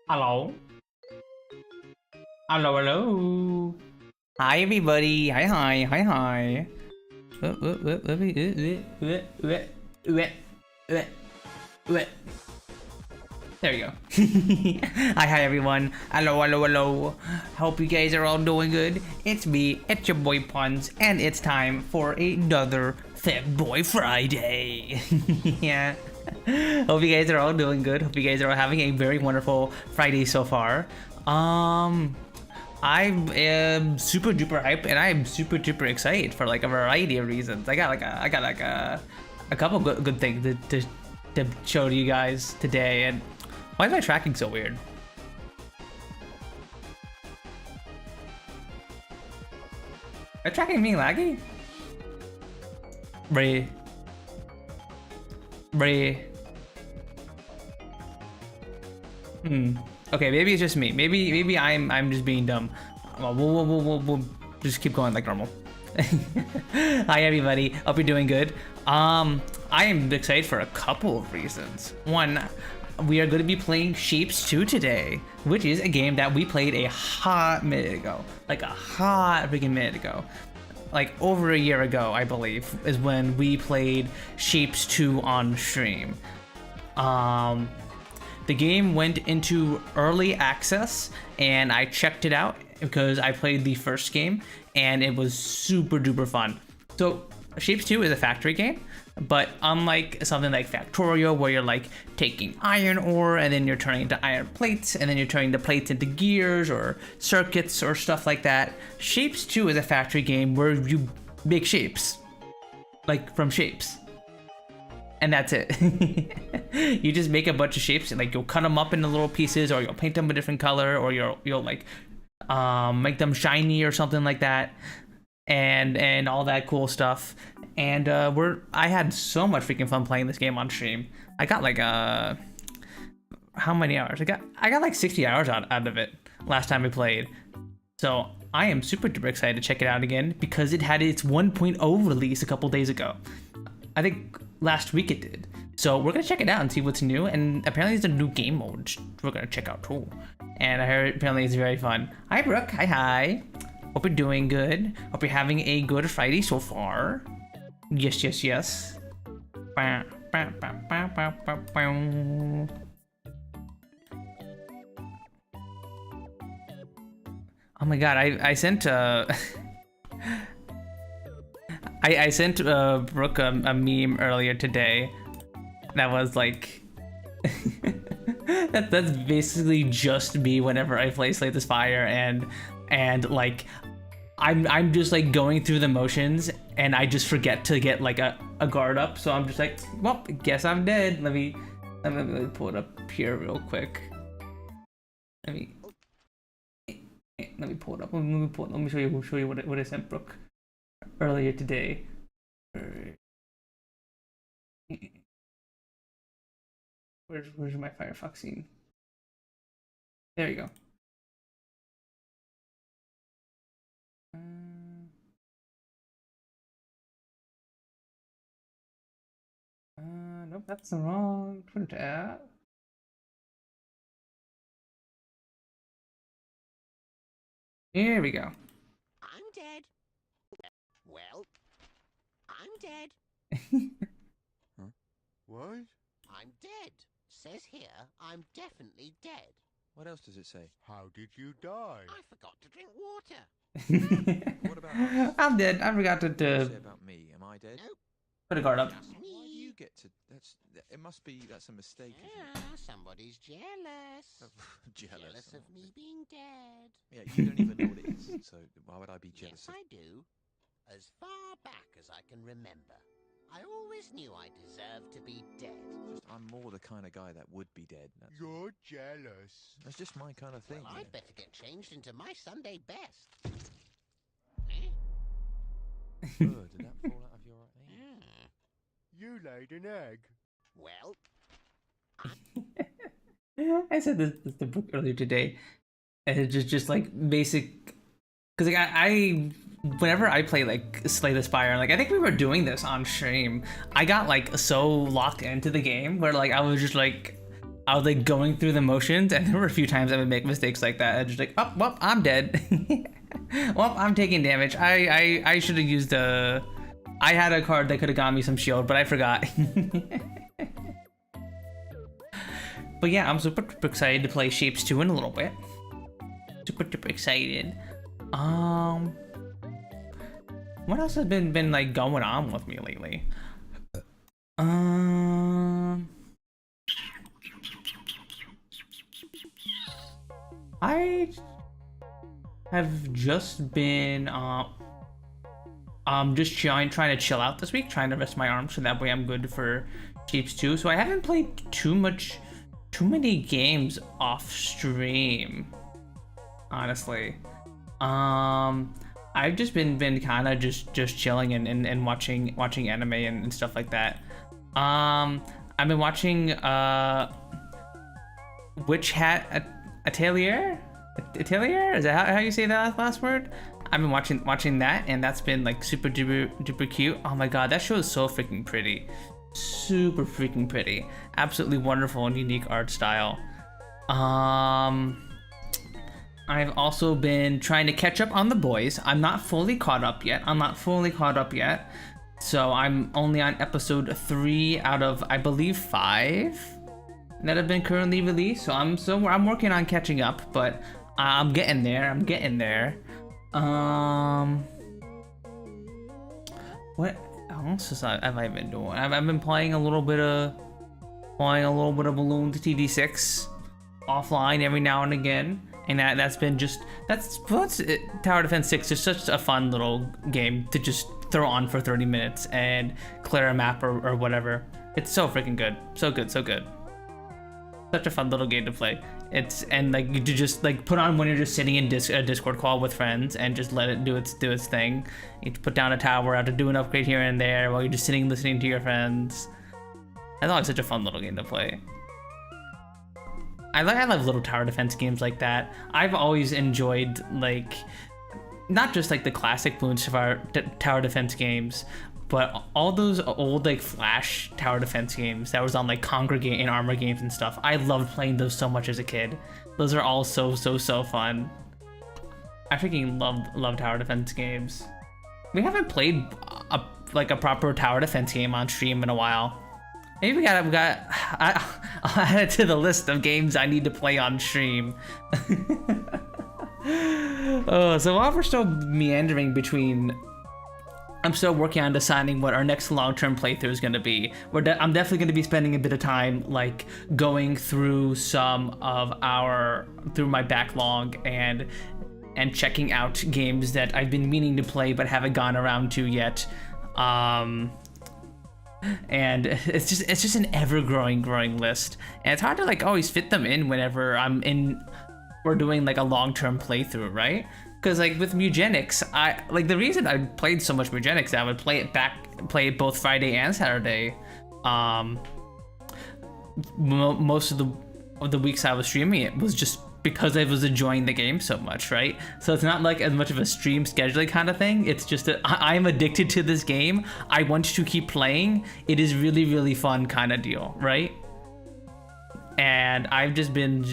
Hello. Hello, hello. Hi, everybody. Hi, hi, hi, hi. There you go. Hi, everyone. Hello, hello, hello. Hope you guys are all doing good. It's me, it's your boy Puns, and it's time for another Femboy Friday. Yeah. Hope you guys are all doing good. Hope you guys are all having a very wonderful Friday so far. I am super duper hyped, and I am super duper excited for like a variety of reasons. I got like a couple good things to show to you guys today. And why is my tracking so weird? Are tracking being laggy? Bray. Okay, maybe it's just me. Maybe I'm just being dumb. Well, we'll just keep going like normal. Hi everybody, hope you're doing good. I am excited for a couple of reasons. One, we are going to be playing Shapez 2 today, which is a game that we played a hot minute ago. Like a hot freaking minute ago. Like over a year ago, I believe, is when we played Shapez 2 on stream. The game went into early access, and I checked it out because I played the first game, and it was super duper fun. So Shapez 2 is a factory game, but unlike something like Factorio, where you're like taking iron ore and then you're turning into iron plates, and then you're turning the plates into gears or circuits or stuff like that, Shapez 2 is a factory game where you make shapes, like from shapes. And that's it. You just make a bunch of shapes, and like you'll cut them up into little pieces, or you'll paint them a different color, or you'll like make them shiny or something like that, and all that cool stuff. And I had so much freaking fun playing this game on stream. I got like how many hours? I got like 60 hours out of it last time we played. So I am super duper excited to check it out again because it had its 1.0 release a couple days ago. I think last week it did. So we're gonna check it out and see what's new, and apparently there's a new game mode which we're gonna check out too. And I heard apparently it's very fun. Hi Brooke, hi. Hope you're doing good. Hope you're having a good Friday so far. Yes, yes, yes. Oh my god, I sent I sent Brooke a meme earlier today that was like that's basically just me whenever I play Slay This Fire, and like I'm just like going through the motions and I just forget to get like a guard up, so I'm just like, well, guess I'm dead. Let me pull it up here real quick. Let me pull it up. Let me show you what I sent Brooke earlier today. Where's my Firefox scene? There you go. Nope, that's the wrong Twitter tab. Here we go. I'm dead. Well, I'm dead. Huh? What? I'm dead. Says here, I'm definitely dead. What else does it say? How did you die? I forgot to drink water. What about us? I'm dead. I forgot What do you to say about me? Am I dead? Nope. put a guard up. Just Why do you me. get to? It must be. That's a mistake. Isn't Yeah, somebody's jealous. it? Jealous. Jealous of me being dead. Yeah, you don't even know what it is. So why would I be jealous Yes, of? I do. As far back as I can remember. I always knew I deserved to be dead. Just I'm more the kind of guy that would be dead. You're jealous. That's just my kind of thing. Well, yeah. I'd better get changed into my Sunday best. Eh? Did that fall out of your right ear? You laid an egg. Well, I said this the book earlier today, and it's just like basic. Because like I whenever I play like Slay the Spire, like I think we were doing this on stream. I got like so locked into the game where like I was like going through the motions, and there were a few times I would make mistakes like that. I just like, oh, well, I'm dead. Well, I'm taking damage. I should have used a. I had a card that could have got me some shield, but I forgot. But yeah, I'm super excited to play Shapes 2 in a little bit. Super excited. What else has been like going on with me lately? I have just been just trying to chill out this week, trying to rest my arms so that way I'm good for Shapes 2. So I haven't played too many games off stream, honestly. I've just been kind of just chilling and watching anime and stuff like that. I've been watching Witch Hat Atelier? Is that how you say that last word? I've been watching that, and that's been like super duper cute. Oh my god, that show is so freaking pretty. Super freaking pretty. Absolutely wonderful and unique art style. I've also been trying to catch up on The Boys. I'm not fully caught up yet. So I'm only on episode 3 out of, I believe, 5 that have been currently released. So I'm working on catching up, but I'm getting there. What else have I been doing? I've been playing a little bit of Balloon TD6 offline every now and again, and that's Tower Defense 6 is such a fun little game to just throw on for 30 minutes and clear a map or whatever. It's so freaking good, so good. Such a fun little game to play. And like you just like put on when you're just sitting in a Discord call with friends and just let it do its thing. You put down a tower, have to do an upgrade here and there while you're just sitting listening to your friends. I thought it was such a fun little game to play. I love little tower defense games like that. I've always enjoyed like not just like the classic Bloons tower defense games, but all those old like Flash tower defense games that was on like Congregate and Armor games and stuff. I loved playing those so much as a kid. Those are all so fun. I freaking love tower defense games. We haven't played a proper tower defense game on stream in a while. Maybe I'll add it to the list of games I need to play on stream. So while we're still meandering between, I'm still working on deciding what our next long-term playthrough is going to be. I'm definitely going to be spending a bit of time like going through through my backlog and checking out games that I've been meaning to play but haven't gone around to yet. And it's just an growing list, and it's hard to like always fit them in whenever we're doing like a long-term playthrough, right? Because like with Mugenics, the reason I played so much Mugenics, I would play it both Friday and Saturday. Most of the weeks I was streaming it was just because I was enjoying the game so much, right? So it's not like as much of a stream scheduling kind of thing. It's just that I'm addicted to this game. I want to keep playing. It is really fun kind of deal, right? And I've just been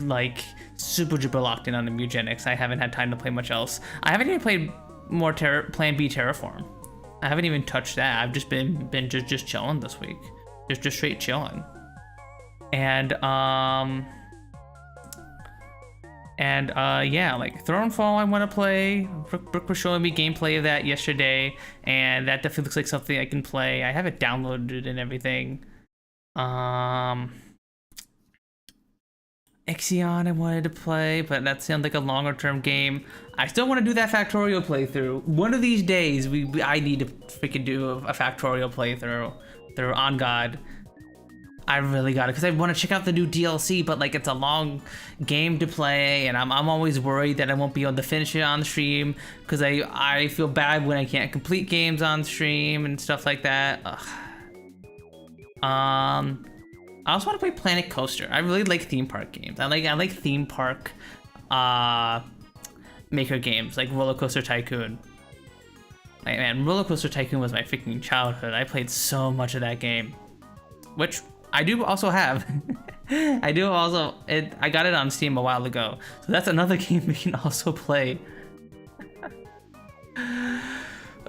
like super duper locked in on the Mugenics. I haven't had time to play much else. I haven't even played more Plan B Terraform. I haven't even touched that. I've just been just chilling this week. Just straight chilling. And And yeah, like Thronefall I want to play. Brooke was showing me gameplay of that yesterday, and that definitely looks like something I can play. I have it downloaded and everything. Ixion I wanted to play, but that sounds like a longer term game. I still want to do that Factorio playthrough. One of these days, I need to freaking do a Factorio playthrough. On God. I really got it, because I want to check out the new DLC, but like it's a long game to play, and I'm always worried that I won't be able to finish it on stream, because I feel bad when I can't complete games on stream and stuff like that. Ugh. I also want to play Planet Coaster. I really like theme park games. I like theme park maker games like Roller Coaster Tycoon. Like, man, Roller Coaster Tycoon was my freaking childhood. I played so much of that game, which I do also have. I got it on Steam a while ago, so that's another game we can also play.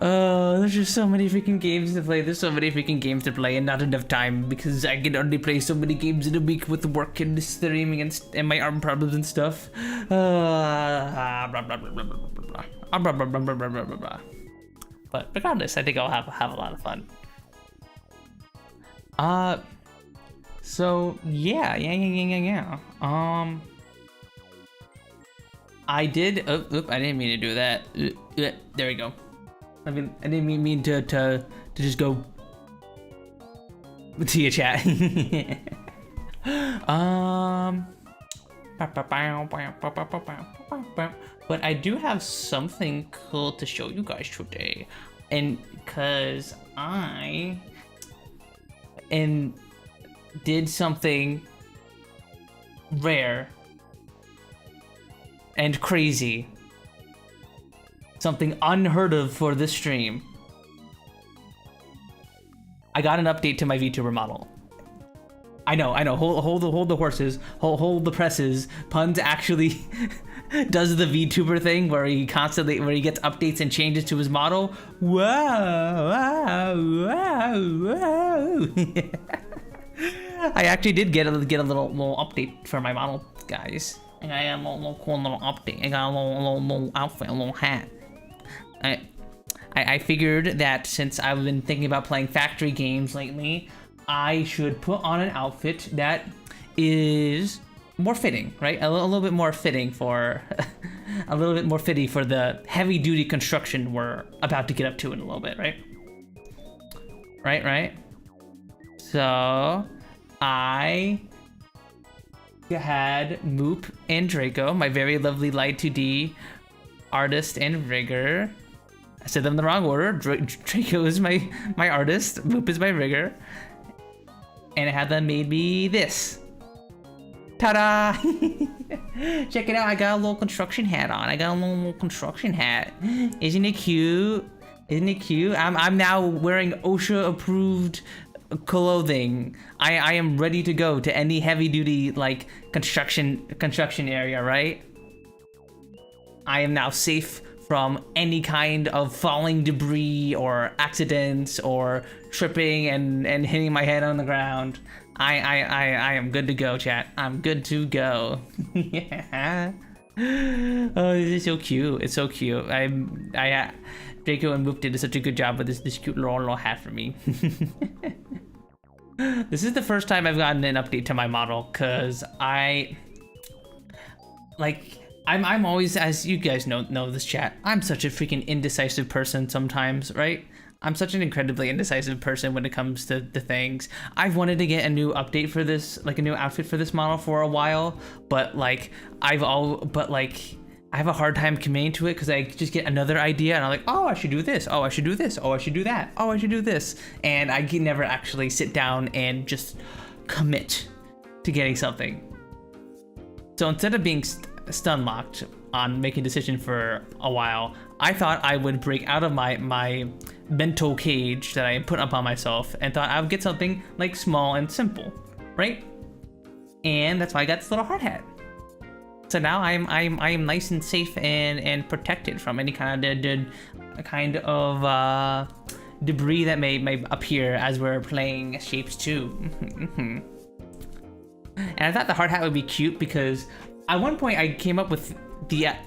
Oh, there's just so many freaking games to play. There's so many freaking games to play, and not enough time, because I can only play so many games in a week with work and streaming and my arm problems and stuff. But regardless, I think I'll have a lot of fun. So yeah. I did. Oh, I didn't mean to do that. There we go. I didn't mean to just go to your chat. But I do have something cool to show you guys today, and because I did something rare and crazy, something unheard of for this stream. I got an update to my VTuber model. I know. Hold the horses. Hold the presses. Puns actually does the VTuber thing where he gets updates and changes to his model. Wow. I actually did get a little update for my model, guys. I got a little cool little update. I got a little outfit, a little hat. I figured that since I've been thinking about playing factory games lately, I should put on an outfit that is more fitting, right? A little bit more fitting for the heavy duty construction we're about to get up to in a little bit, right? Right. So I had Moop and Draco, my very lovely Light 2D artist and rigger. I said them in the wrong order. Draco is my artist, Moop is my rigger. And I had them made me this. Ta-da! Check it out, I got a little construction hat on. Isn't it cute? I'm now wearing OSHA approved clothing. I am ready to go to any heavy duty like construction area, right? I am now safe from any kind of falling debris or accidents or tripping and hitting my head on the ground. I am good to go, chat. I'm good to go. Yeah. Oh, this is so cute. It's so cute. Draco and Moop did such a good job with this cute little hat for me. This is the first time I've gotten an update to my model, because I'm always, as you guys know this chat, I'm such a freaking indecisive person sometimes, right? I'm such an incredibly indecisive person when it comes to things. I've wanted to get a new update for this, like a new outfit for this model for a while, but I have a hard time committing to it, because I just get another idea and I'm like, oh, I should do this. Oh, I should do this. Oh, I should do that. Oh, I should do this. And I can never actually sit down and just commit to getting something. So instead of being stun locked on making a decision for a while, I thought I would break out of my mental cage that I put up on myself and thought I would get something like small and simple, right? And that's why I got this little hard hat. So now I'm nice and safe and protected from any kind of debris that may appear as we're playing Shapez 2. And I thought the hard hat would be cute because At one point, I came up with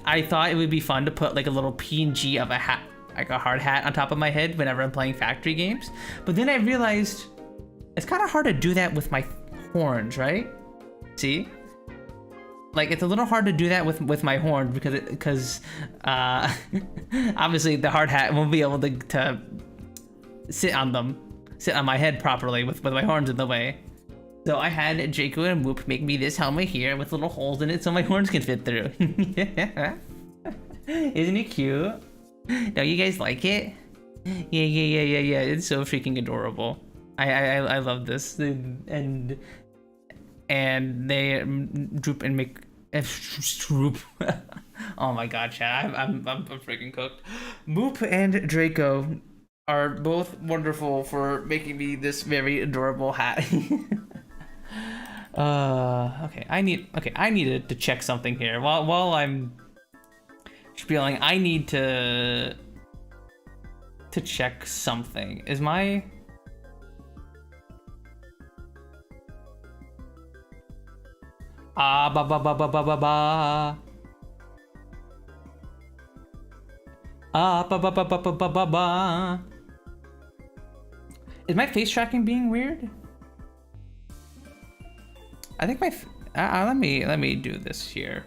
I thought it would be fun to put like a little PNG of a hat, like a hard hat on top of my head whenever I'm playing factory games. But then I realized it's kind of hard to do that with my horns, right? See? Like, it's a little hard to do that with my horn because obviously the hard hat won't be able to sit on my head properly with my horns in the way. So I had Draco and Whoop make me this helmet here with little holes in it so my horns can fit through. Isn't it cute? Don't you guys like it? Yeah. It's so freaking adorable. I love this. And they droop and make droop. Oh my god, chat. I'm freaking cooked. Moop and Draco are both wonderful for making me this very adorable hat. Okay, I needed to check something here. While I'm spieling, I need to check something. Is my ba ba ba ba ba ba ba ba ba ba ba ba ba ba. Is my face tracking being weird? I think my let me do this here.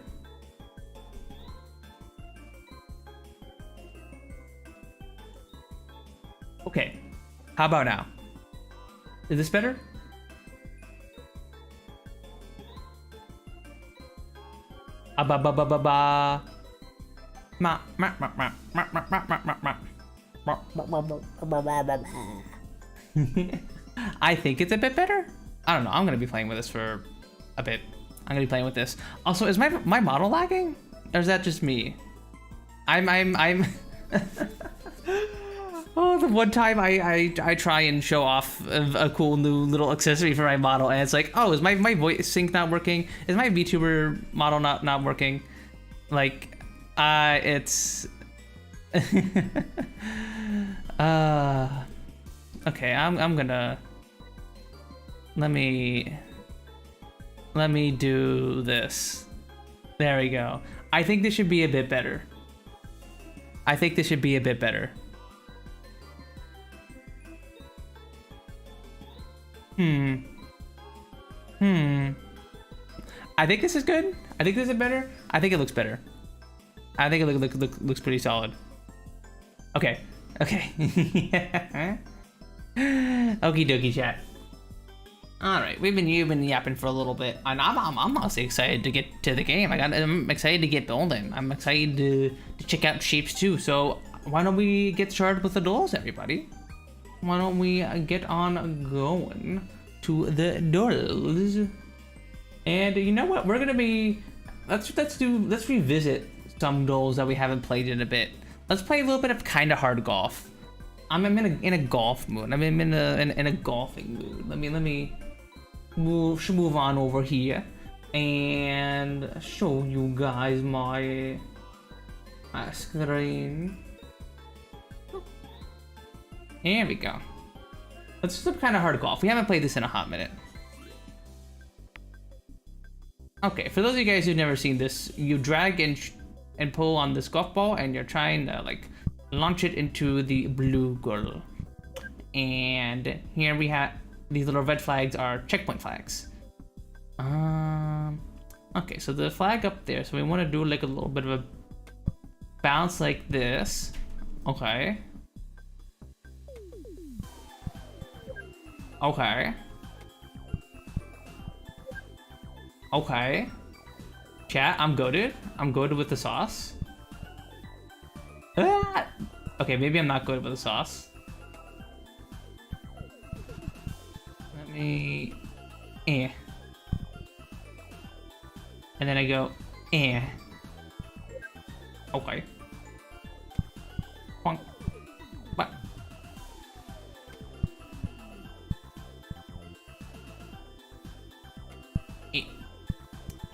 Okay, how about now? Is this better? Ba ba ba ba ba. Ma ma ma ma ma ma ma ma ma. I think it's a bit better. I don't know. I'm gonna be playing with this for a bit. I'm gonna be playing with this. Also, is my model lagging, or is that just me? I'm. Oh, the one time I try and show off a cool new little accessory for my model, and it's like, oh, is my voice sync not working? Is my VTuber model not working? Like, it's. Okay, I'm gonna. Let me do this. There we go. I think this should be a bit better. I think this should be a bit better. I think this is good. I think this is better. I think it looks better. I think it looks pretty solid. Okay. Okay. Okie dokie, chat. All right, we've been yapping for a little bit, and I'm honestly excited to get to the game. I'm excited to get building. I'm excited to check out Shapez 2. So why don't we get started with the duels, everybody? Why don't we get on going to the duels? And you know what? We're gonna be let's revisit some duels that we haven't played in a bit. Let's play a little bit of kind of hard golf. I'm in a golf mood. I'm in a golfing mood. Let me move on over here and show you guys my screen. Here we go. Let's do kind of hard golf. We haven't played this in a hot minute. Okay, for those of you guys who've never seen this, you drag and pull on this golf ball, and you're trying to like launch it into the blue goal. And here we have these little red flags are checkpoint flags. Okay, so the flag up there, so we want to do like a little bit of a bounce like this. Okay. Okay. Okay. Chat, I'm goated. I'm goated with the sauce. Ah! Okay, maybe I'm not good with the sauce. Let me... And then I go... Okay. Bonk. What?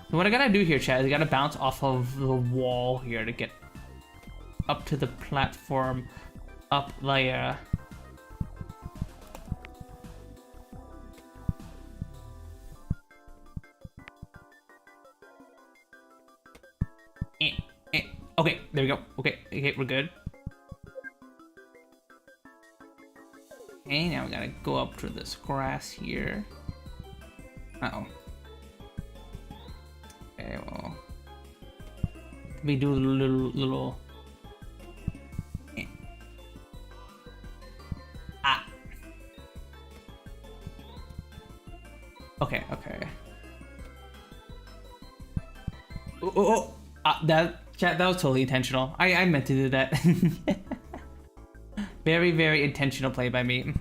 So what I gotta do here, chat, is I gotta bounce off of the wall here to get up to the platform up there. there we go. Okay, okay, we're good. Okay, now we gotta go up to this grass here. Uh-oh. Okay, well. We do a little... Ah! Okay, okay. Oh! That was totally intentional. I meant to do that. Very, very intentional play by me.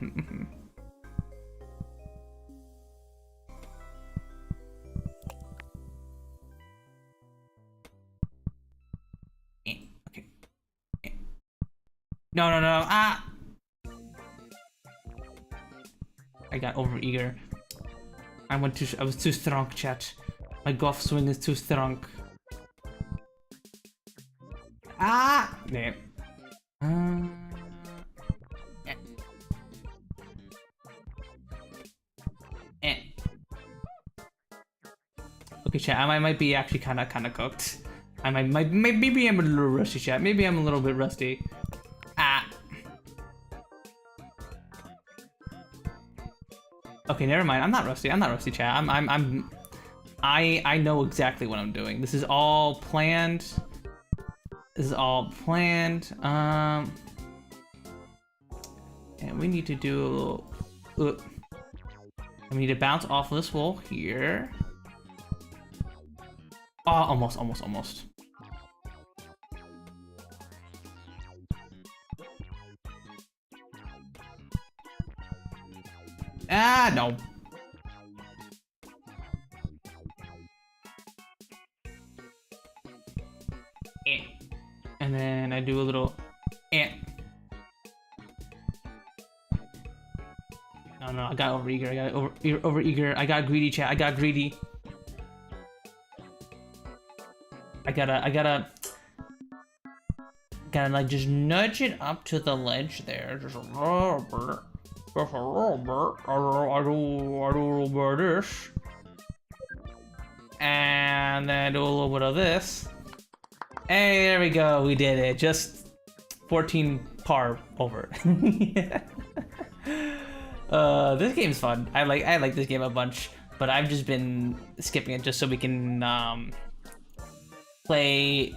Okay. No. Ah! I got overeager. I was too strong, chat. My golf swing is too strong. Ah! Damn. Okay, chat. I might be actually kind of cooked. I maybe I'm a little rusty, chat. Maybe I'm a little bit rusty. Ah. Okay, never mind. I'm not rusty. I'm not rusty, chat. I know exactly what I'm doing. This is all planned. This is all planned. And we need to do a little. We need to bounce off of this wall here. Oh, almost. Ah, no. And then I do a little No, I got overeager. I got overeager. I got greedy, chat. I got greedy. I gotta like just nudge it up to the ledge there. Just a little bit. Just a little bit. I do this. And then do a little bit of this. Hey, there we go. We did it. Just 14 par over. This game's fun. I like this game a bunch, but I've just been skipping it just so we can play.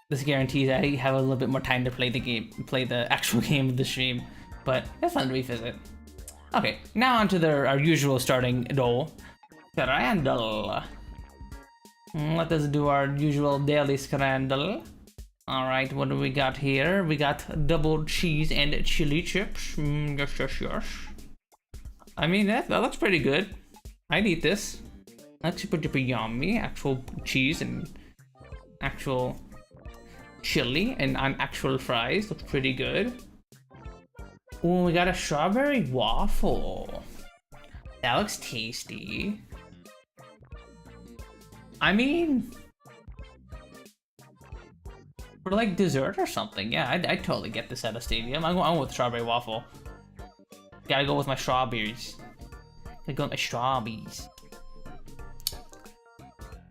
This guarantees I have a little bit more time to play the actual game of the stream, but it's fun to revisit. Okay, now onto our usual starting role, Scrandle. Let us do our usual daily Scrandle. Alright, what do we got here? We got double cheese and chili chips. Yes. I mean, that looks pretty good. I'd eat this. That's super duper yummy. Actual cheese and actual chili and actual fries. Looks pretty good. Oh, we got a strawberry waffle. That looks tasty. I mean, for like dessert or something, yeah, I'd totally get this at a stadium. I'm going with strawberry waffle. Gotta go with my strawberries. Gotta go with my strawberries.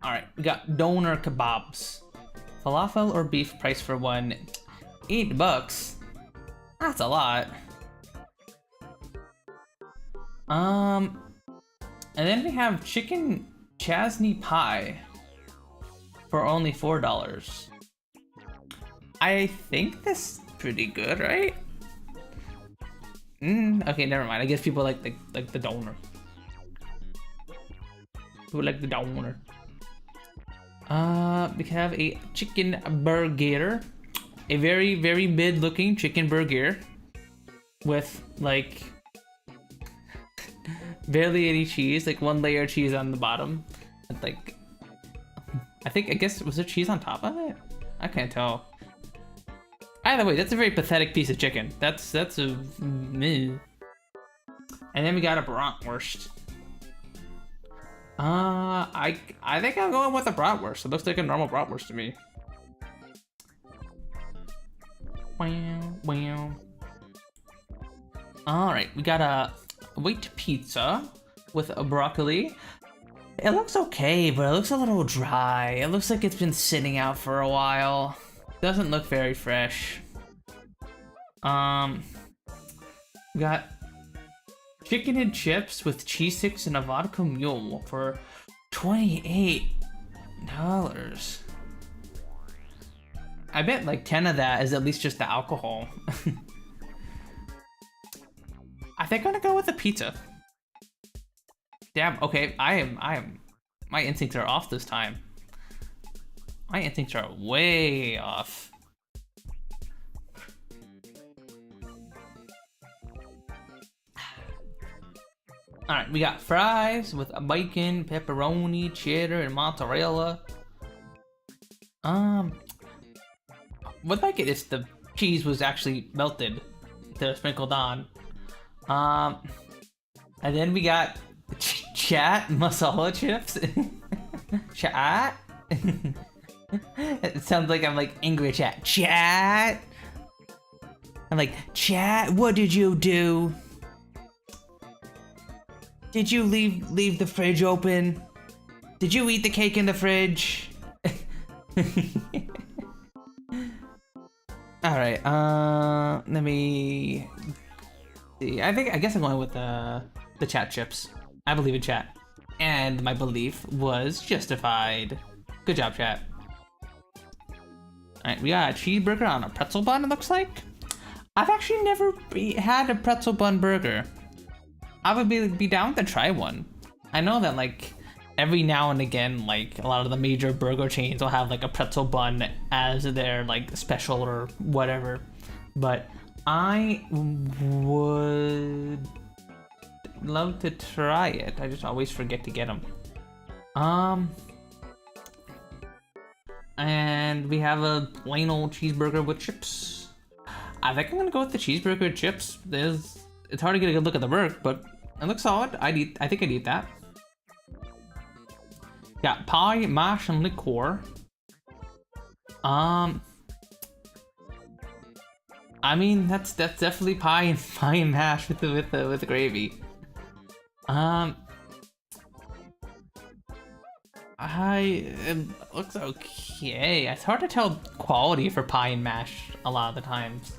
Alright, we got doner kebabs. Falafel or beef, price for one. $8. That's a lot. And then we have chicken chasney pie for only $4. I think this is pretty good, right? Okay, never mind. I guess people like the doner. People like the doner. We have a chicken burger, a very, very mid-looking chicken burger with like barely any cheese, like one layer of cheese on the bottom. Like, I guess was there cheese on top of it? I can't tell. Either way, that's a very pathetic piece of chicken. That's a meh. And then we got a bratwurst. I think I'm going with a bratwurst. It looks like a normal bratwurst to me. Wow. All right, we got a white pizza with a broccoli, It looks okay, but it looks a little dry. It looks like it's been sitting out for a while. Doesn't look very fresh. We got chicken and chips with cheese sticks and a vodka mule for $28. I bet like 10 of that is at least just the alcohol. I think I'm gonna go with the pizza. Damn, okay, I am, my instincts are off this time. My instincts are way off. Alright, we got fries with bacon, pepperoni, cheddar, and mozzarella. What I get is the cheese was actually melted. They're sprinkled on. And then we got chat masala chips. Chat. It sounds like I'm like angry chat. Chat. I'm like, chat, what did you do? Did you leave the fridge open? Did you eat the cake in the fridge? Alright, let me see. I guess I'm going with the chat chips. I believe in chat. And my belief was justified. Good job, chat. Alright, we got a cheeseburger on a pretzel bun, it looks like. I've actually never had a pretzel bun burger. I would be down to try one. I know that like every now and again, like a lot of the major burger chains will have like a pretzel bun as their like special or whatever. But I would love to try it. I just always forget to get them. And we have a plain old cheeseburger with chips. I think I'm gonna go with the cheeseburger with chips. It's hard to get a good look at the burger, but it looks solid. I think I'd eat that. Got pie, mash, and liqueur. I mean that's definitely pie and mash with the gravy. It looks okay. It's hard to tell quality for pie and mash a lot of the times.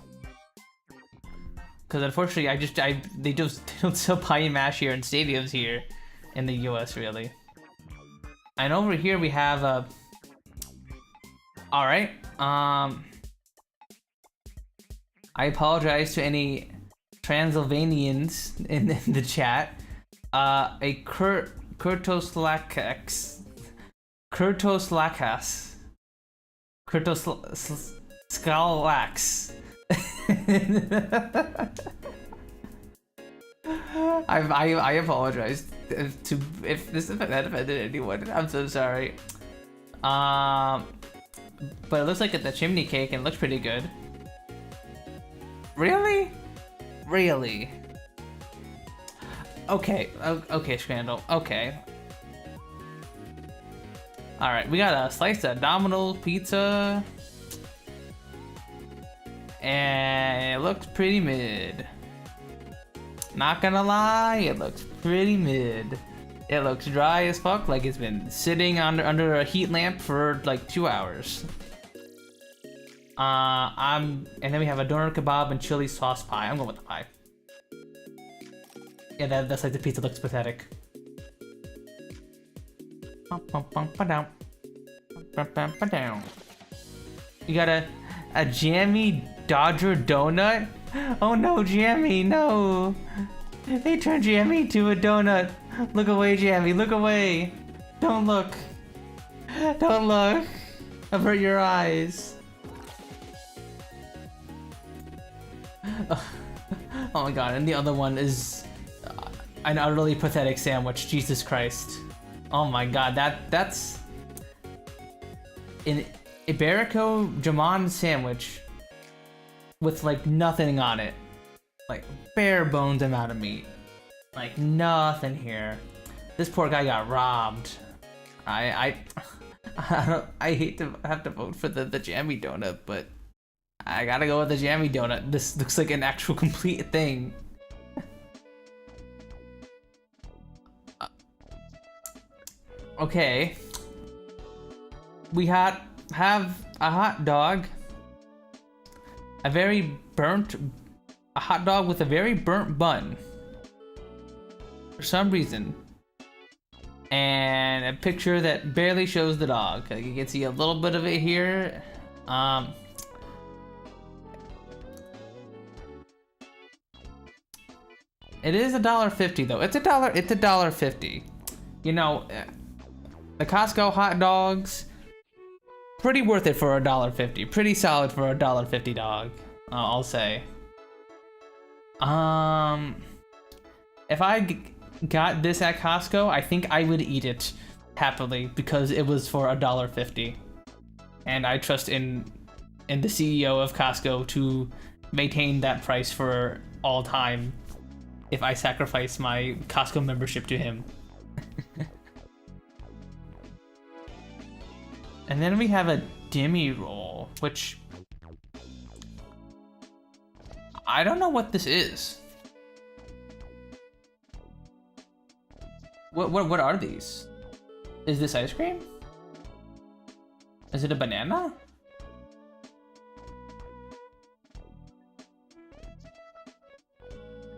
Because unfortunately, they don't sell pie and mash here in stadiums here in the U.S. really. And over here we have a. All right. I apologize to any Transylvanians in the chat. A Kurtoslakas. Skalax. I apologize if this offended anyone. I'm so sorry. But it looks like it's a chimney cake and it looks pretty good. Really? Really? Okay, okay, Scandal. Okay. Alright, we got a slice of Domino's pizza. And it looks pretty mid. Not gonna lie, it looks pretty mid. It looks dry as fuck, like it's been sitting under a heat lamp for like 2 hours. And then we have a doner kebab and chili sauce pie. I'm going with the pie. Yeah, that's like the pizza looks pathetic. You got a jammy Dodger donut? Oh no, Jammy, no! They turned Jammy to a donut. Look away, Jammy, look away! Don't look! Don't look! Avert your eyes! Oh my god, and the other one is an utterly pathetic sandwich. Jesus Christ. Oh my god, that's an Iberico Jamon sandwich with like nothing on it. Like bare bones amount of meat. Like nothing here. This poor guy got robbed. I hate to have to vote for the jammy donut, but I gotta go with the jammy donut. This looks like an actual complete thing. Okay. We have a hot dog. A hot dog with a very burnt bun. For some reason. And a picture that barely shows the dog. Like you can see a little bit of it here. It is $1.50 though. It's $1.50. You know, the Costco hot dogs, pretty worth it for $1.50. Pretty solid for $1.50 dog. I'll say. If I got this at Costco, I think I would eat it happily because it was for $1.50, and I trust in the CEO of Costco to maintain that price for all time. If I sacrifice my Costco membership to him. And then we have a demi roll, which I don't know what this is. What are these? Is this ice cream? Is it a banana?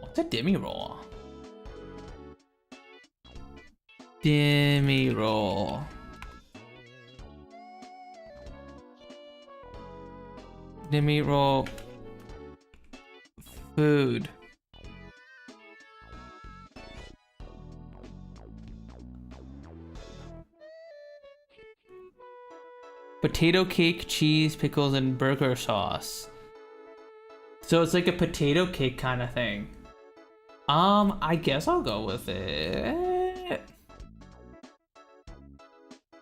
What's a demi roll? Demi roll. Demi roll. Food. Potato cake, cheese, pickles, and burger sauce. So it's like a potato cake kind of thing. I guess I'll go with it.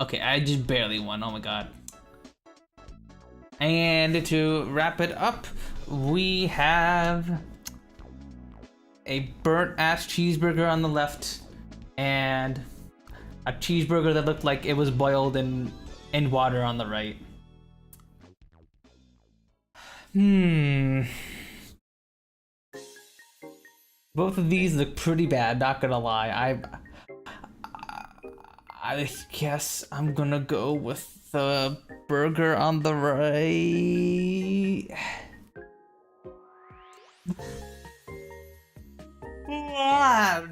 Okay, I just barely won. Oh my god. And to wrap it up, we have a burnt ass cheeseburger on the left and a cheeseburger that looked like it was boiled in water on the right. Both of these look pretty bad, not gonna lie. I guess I'm gonna go with the burger on the right.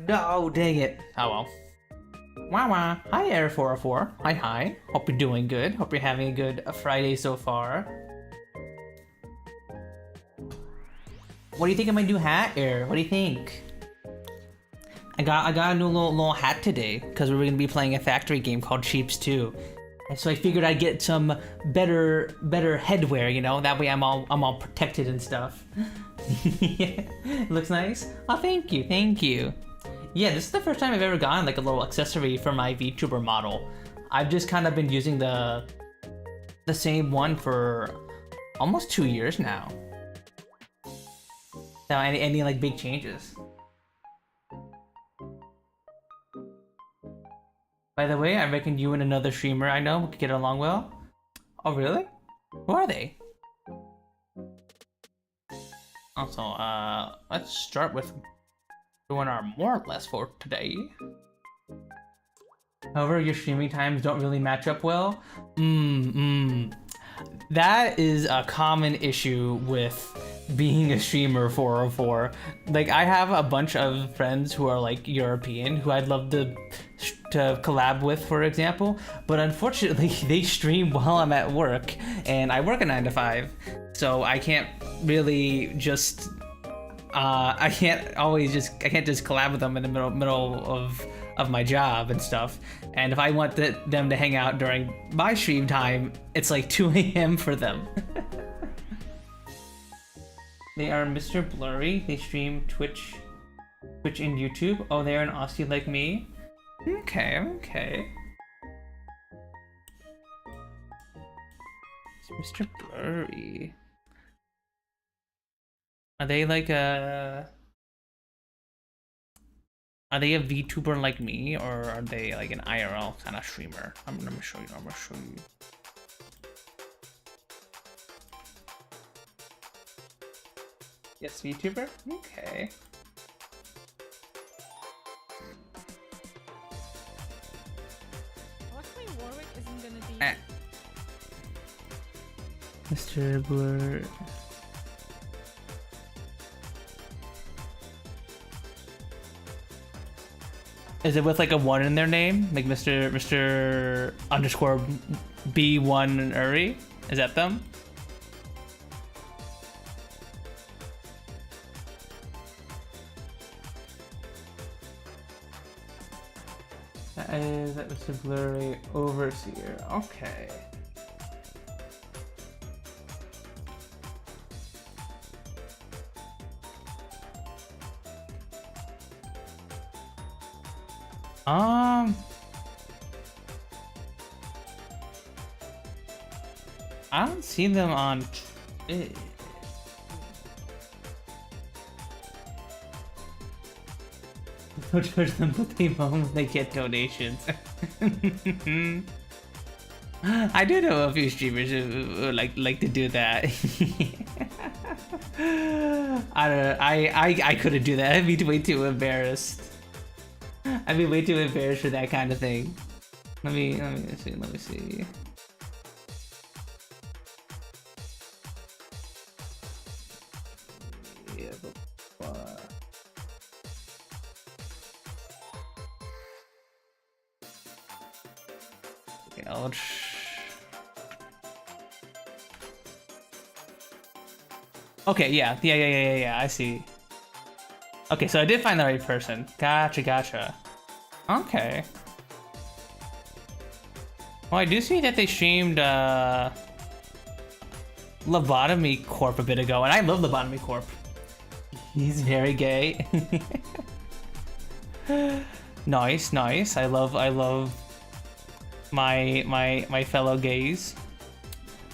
No, dang it. Oh well. Wah. Hi, Air404. Hi. Hope you're doing good. Hope you're having a good Friday so far. What do you think of my new hat, Air? What do you think? I got a new little hat today because we're gonna be playing a factory game called Shapez 2. And so I figured I'd get some better headwear, you know, that way I'm all protected and stuff. Yeah, looks nice. Oh, thank you. Yeah, this is the first time I've ever gotten like a little accessory for my VTuber model. I've just kind of been using the same one for almost 2 years now. Now, any like big changes? By the way, I reckon you and another streamer I know could get along well. Oh, really? Who are they? Also, let's start with doing our more or less for today. However, your streaming times don't really match up well. That is a common issue with being a streamer 404. Like, I have a bunch of friends who are like European who I'd love to collab with, for example, but unfortunately they stream while I'm at work, and I work a 9 to 5, so I can't really just I can't just collab with them in the middle of my job and stuff. And if I want them to hang out during my stream time, it's like 2 a.m. for them. They are Mr. Blurry. They stream Twitch and YouTube. Oh, they're an Aussie like me. Okay. It's Mr. Blurry. Are they like a VTuber like me, or are they like an IRL kind of streamer? I'm gonna show you. Yes, VTuber? Okay. Eh. Mr. Blur. Is it with like a 1 in their name? Like Mr. underscore B1 Uri? Is that them? Is that Mr. Blurry Overseer? Okay. I don't see them on. Don't charge them for the moments they get donations. I do know a few streamers who like to do that. I don't know. I couldn't do that. I'd be way too embarrassed. I'd be way too embarrassed for that kind of thing. Let me see. Okay, yeah, I see. Okay, so I did find the right person. Gotcha. Okay. Well, I do see that they streamed Lobotomy Corp a bit ago, and I love Lobotomy Corp. He's very gay. Nice. I love my fellow gays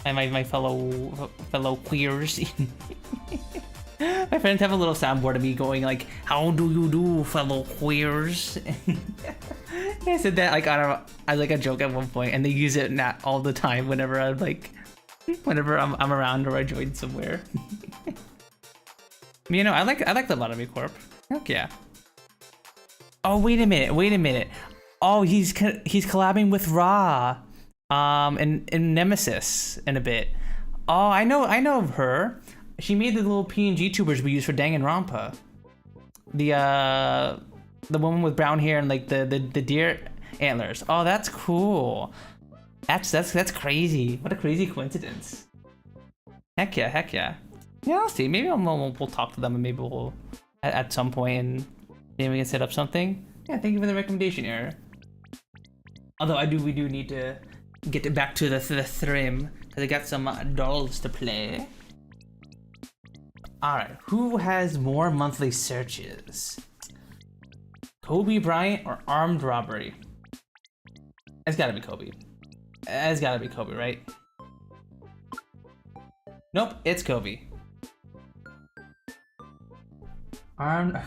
and my fellow queers. My friends have a little soundboard of me going like, "How do you do, fellow queers?" I said that like as like a joke at one point, and they use it not all the time whenever I'm around or I join somewhere. You know, I like the Lobotomy Corp. Heck yeah. Oh, wait a minute. Oh, he's collabing with Ra, and Nemesis in a bit. Oh, I know of her. She made the little PNG tubers we use for Danganronpa. The woman with brown hair and like the deer antlers. Oh, that's cool. That's crazy. What a crazy coincidence. Heck yeah. Yeah, I'll see. Maybe we'll talk to them and maybe we'll at some point and maybe we can set up something. Yeah, thank you for the recommendation, Error. Although we do need to get it back to the thrim because I got some dolls to play. All right, who has more monthly searches? Kobe Bryant or armed robbery? It's gotta be Kobe. It's gotta be Kobe, right? Nope, it's Kobe. Armed.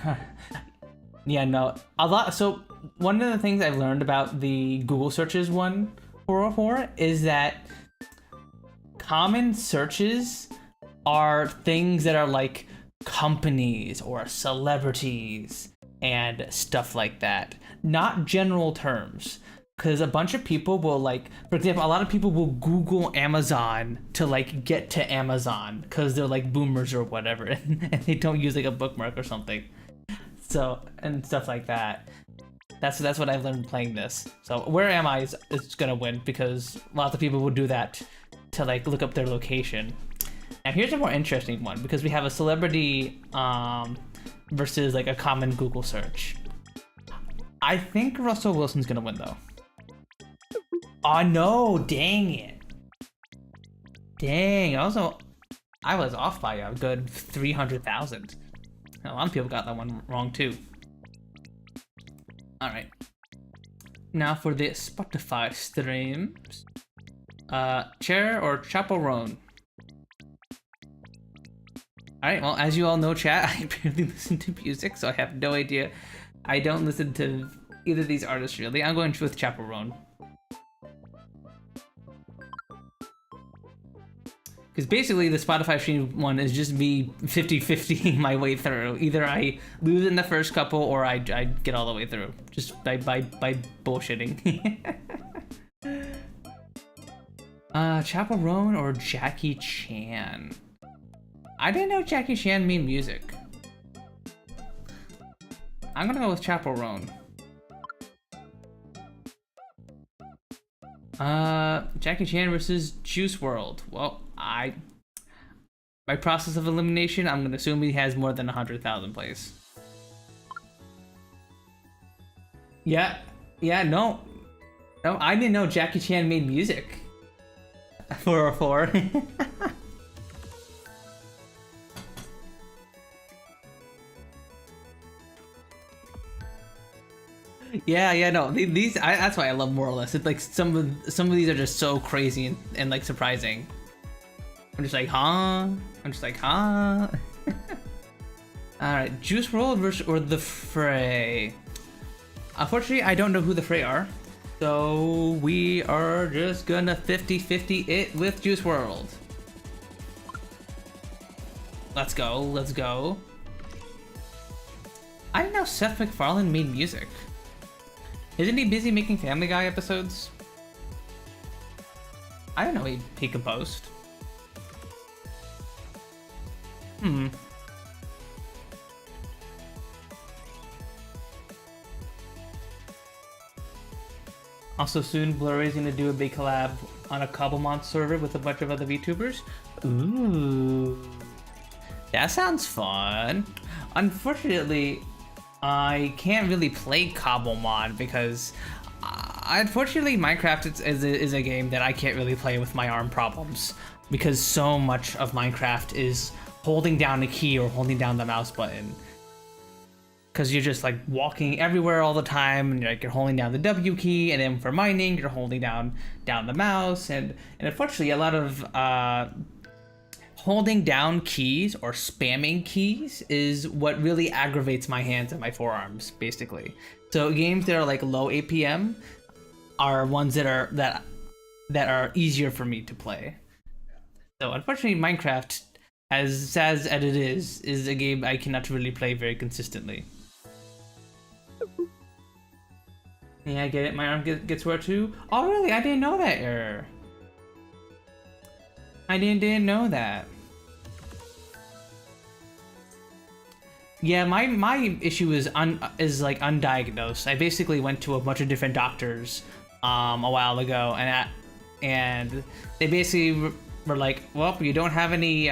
Yeah, no, a lot. So one of the things I've learned about the Google searches one for is that common searches are things that are like companies or celebrities and stuff like that, not general terms. Because a bunch of people will like, for example, a lot of people will Google Amazon to like get to Amazon because they're like boomers or whatever, and they don't use like a bookmark or something. So, and stuff like that. That's what I've learned playing this. So Where Am I is gonna win because lots of people will do that to like look up their location. Now here's a more interesting one because we have a celebrity versus like a common Google search. I think Russell Wilson's gonna win though. Oh no, dang it. Dang, I was off by a good 300,000. A lot of people got that one wrong too. All right. Now for the Spotify streams. Chair or chaperone? All right, well, as you all know, chat, I barely listen to music, so I have no idea. I don't listen to either of these artists really. I'm going with chaperone. Because basically the Spotify stream one is just me 50-50 my way through. Either I lose in the first couple or I get all the way through. Just by bullshitting. Chaperone or Jackie Chan? I didn't know Jackie Chan made music. I'm gonna go with Chaperone. Jackie Chan versus Juice WRLD. Well, by process of elimination, I'm gonna assume he has more than 100,000 plays. Yeah, no, I didn't know Jackie Chan made music. 404. Yeah, no. That's why I love more or less. It's like some of these are just so crazy and like surprising. I'm just like, huh? All right, Juice WRLD versus or the Fray. Unfortunately, I don't know who the Fray are, so we are just gonna 50-50 it with Juice WRLD. Let's go. I didn't know Seth MacFarlane made music. Isn't he busy making Family Guy episodes? I didn't know he composed. Also soon, Blurry's gonna do a big collab on a Cobblemont server with a bunch of other VTubers. Ooh. That sounds fun. Unfortunately, I can't really play Cobblemont because unfortunately Minecraft is a game that I can't really play with my arm problems because so much of Minecraft is holding down a key or holding down the mouse button. Because you're just like walking everywhere all the time, and you're holding down the W key, and then for mining, you're holding down the mouse, and unfortunately, a lot of holding down keys or spamming keys is what really aggravates my hands and my forearms, basically. So games that are like low APM are ones that are easier for me to play. So unfortunately, Minecraft, as sad as it is a game I cannot really play very consistently. Yeah, I get it. My arm gets wear too. Oh, really? I didn't know that error. I didn't know that. Yeah, my issue is like undiagnosed. I basically went to a bunch of different doctors a while ago, and they basically were like, "Well, you don't have any.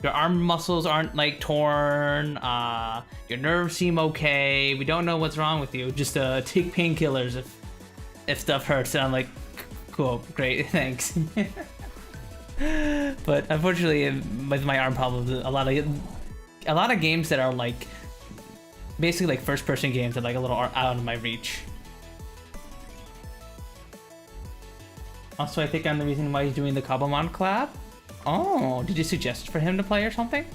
Your arm muscles aren't like torn. Your nerves seem okay. We don't know what's wrong with you. Just take painkillers if stuff hurts." And I'm like, "Cool, great, thanks." But unfortunately, with my arm problems, a lot of games that are like basically like first-person games are like a little out of my reach. Also, I think I'm the reason why he's doing the Cobblemont collab. Oh, did you suggest for him to play or something?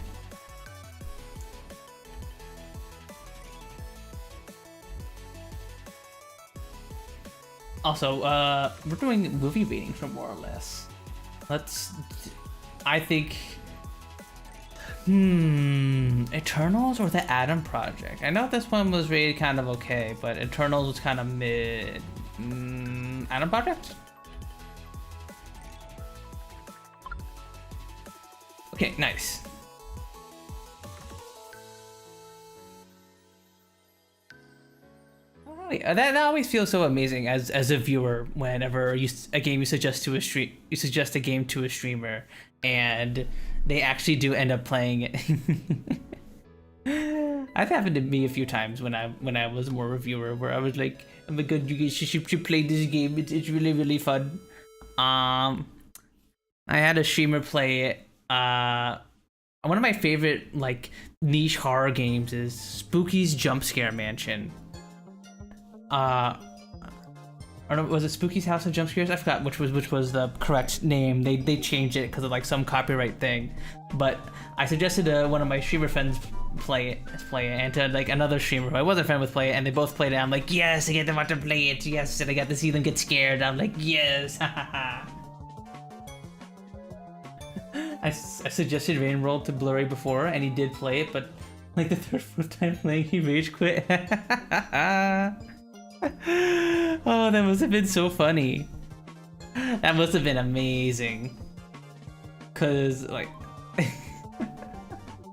Also, we're doing movie ratings for more or less. I think, Eternals or the Adam Project? I know this one was rated kind of okay, but Eternals was kind of mid. Adam Project? Okay, nice. Alright, that always feels so amazing as a viewer whenever you suggest a game to a streamer and they actually do end up playing it. That happened to me a few times when I was more reviewer, where I was like, "Oh my god, you guys should play this game. It's really really fun." I had a streamer play it. One of my favorite like niche horror games is Spooky's Jump Scare Mansion. Or was it Spooky's House of Jump Scares? I forgot which was the correct name. They changed it because of like some copyright thing. But I suggested one of my streamer friends play it, and to like another streamer who I wasn't a friend with play it, and they both played it. I'm like, yes, I get them to play it. Yes, and I got to see them get scared. I'm like, yes. I suggested Rain Roll to Blurry before, and he did play it, but like the third, fourth time playing, he rage quit. Oh, that must have been so funny. That must have been amazing. Cause like,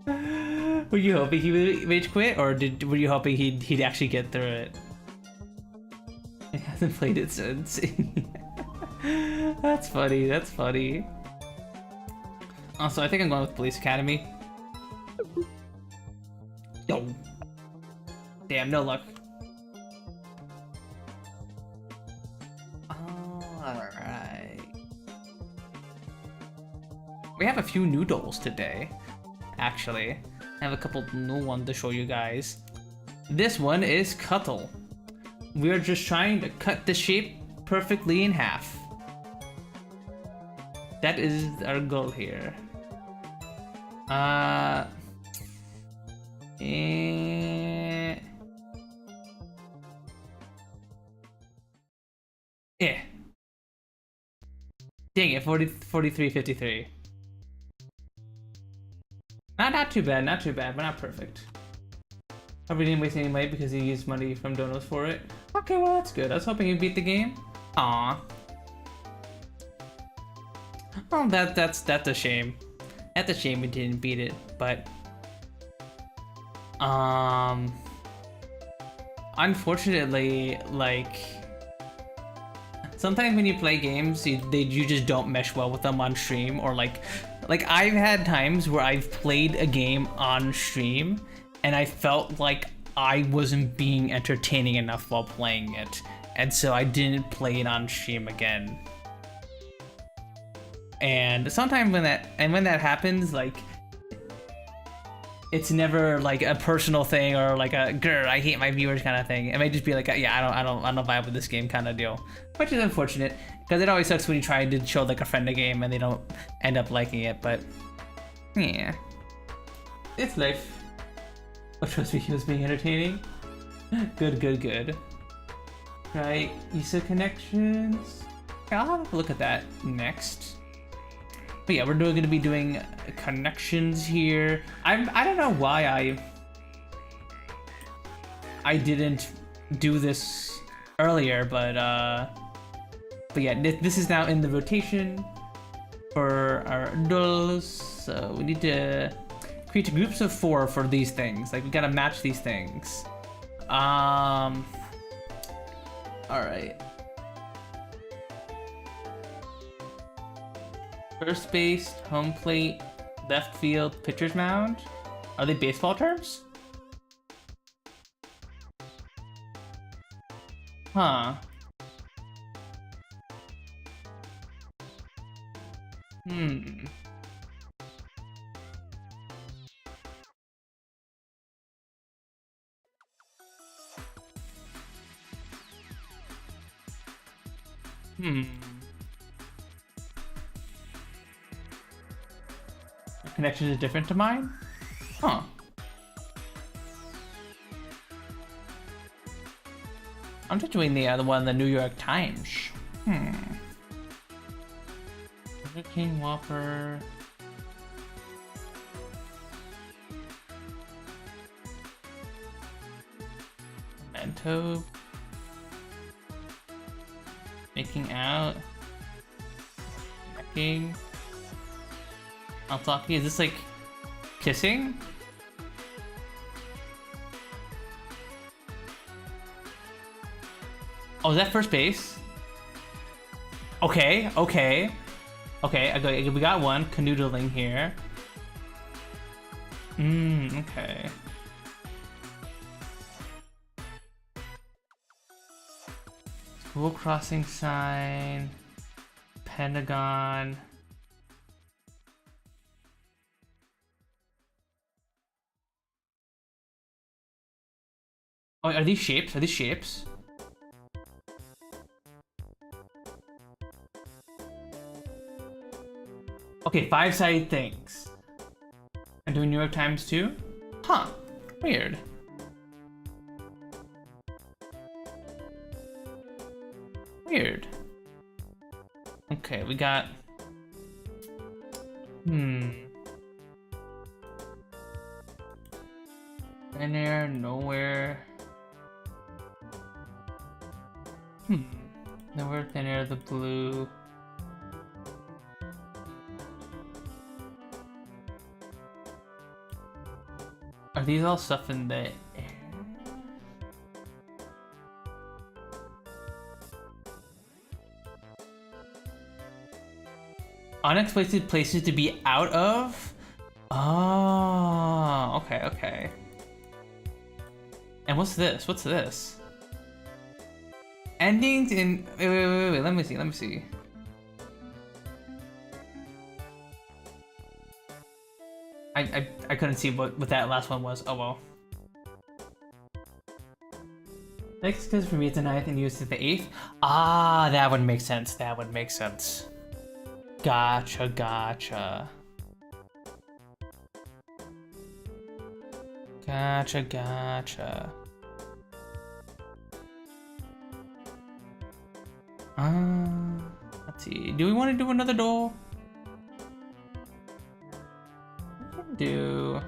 were you hoping he would rage quit, or were you hoping he'd actually get through it? He hasn't played it since. That's funny. That's funny. Also, I think I'm going with Police Academy. Yo. Damn, no luck. Alright. We have a few new dolls today, actually. I have a couple new ones to show you guys. This one is Cuttle. We're just trying to cut the shape perfectly in half. That is our goal here. Yeah. Dang it, 43.53. Not too bad, not too bad, but not perfect. Hope we didn't waste any money because he used money from donos for it. Okay, well that's good. I was hoping he'd beat the game. Aw. Oh, that's a shame. That's a shame we didn't beat it, but unfortunately, like, sometimes when you play games, you just don't mesh well with them on stream, or like I've had times where I've played a game on stream and I felt like I wasn't being entertaining enough while playing it, and so I didn't play it on stream again. And sometimes when that happens, like, it's never like a personal thing or like a "grr, I hate my viewers" kind of thing. It may just be like, yeah, I don't vibe with this game kind of deal, which is unfortunate because it always sucks when you try to show like a friend a game and they don't end up liking it. But yeah, it's life. But trust me, he was being entertaining. Good. Right, ESA connections. I'll have a look at that next. But yeah, we're going to be doing connections here. I don't know why I didn't do this earlier, but yeah, this is now in the rotation for our dolls. So we need to create groups of 4 for these things. Like, we gotta match these things. All right. First base, home plate, left field, pitcher's mound. Are they baseball terms? Huh. Your connection is different to mine? Huh. I'm just doing the other one in the New York Times. Burger King Whopper. Mento. Making out. Necking. Alzaki, is this like kissing? Oh, is that first base? Okay. We got one canoodling here. Okay. School crossing sign. Pentagon. Oh, are these shapes? Are these shapes? Okay, 5-sided things. I'm doing New York Times too? Huh. Weird. Weird. Okay, we got... In there, nowhere. Nowhere, thin air, the blue. Are these all stuff in the air? Unexpected places to be out of? Oh, okay, okay. And what's this? What's this? Endings in... Wait, let me see. I couldn't see what that last one was. Oh well. Next because for me it's the 9th and used to the 8th. Ah, that would make sense. That would make sense. Gotcha, gotcha. Gotcha. Let's see. Do we want to do another duel? You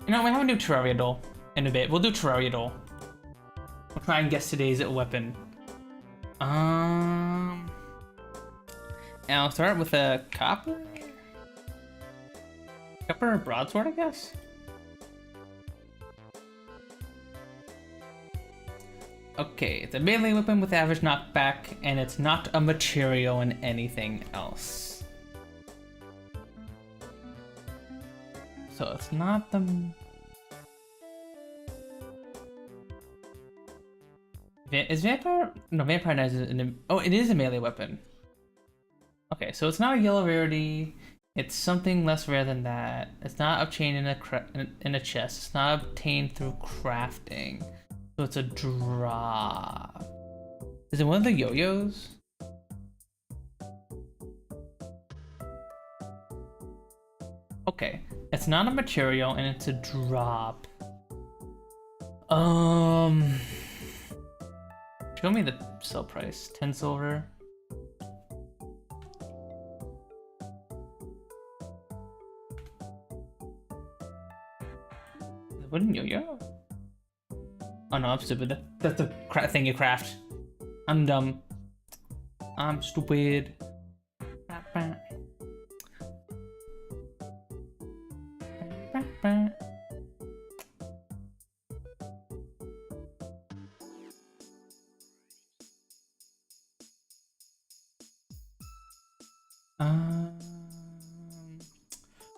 know, we haven't do Terraria duel in a bit. We'll do Terraria duel. We'll try and guess today's weapon. And I'll start with a copper broadsword, I guess. Okay, it's a melee weapon with average knockback, and it's not a material in anything else. So it's not the... Is Vampire... No, Vampire Knight is an... Oh, it is a melee weapon. Okay, so it's not a yellow rarity. It's something less rare than that. It's not obtained in a chest. It's not obtained through crafting. So it's a drop. Is it one of the yo-yos? Okay, it's not a material and it's a drop. Show me the sell price. 10 silver. Wooden yo-yo? Oh no, I'm stupid. That's the thing you craft. I'm dumb. I'm stupid.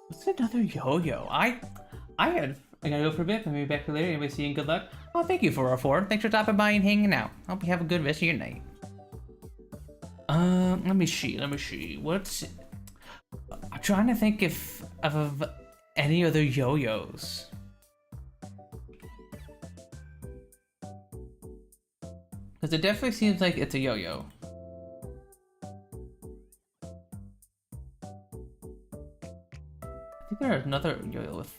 What's another yo-yo? I gotta go for a bit, but maybe back later. Anyway, see you and good luck. Oh, thank you for our Ford. Thanks for stopping by and hanging out. Hope you have a good rest of your night. Let me see. What's... I'm trying to think of any other yo-yos. Because it definitely seems like it's a yo-yo. I think there's another yo-yo with,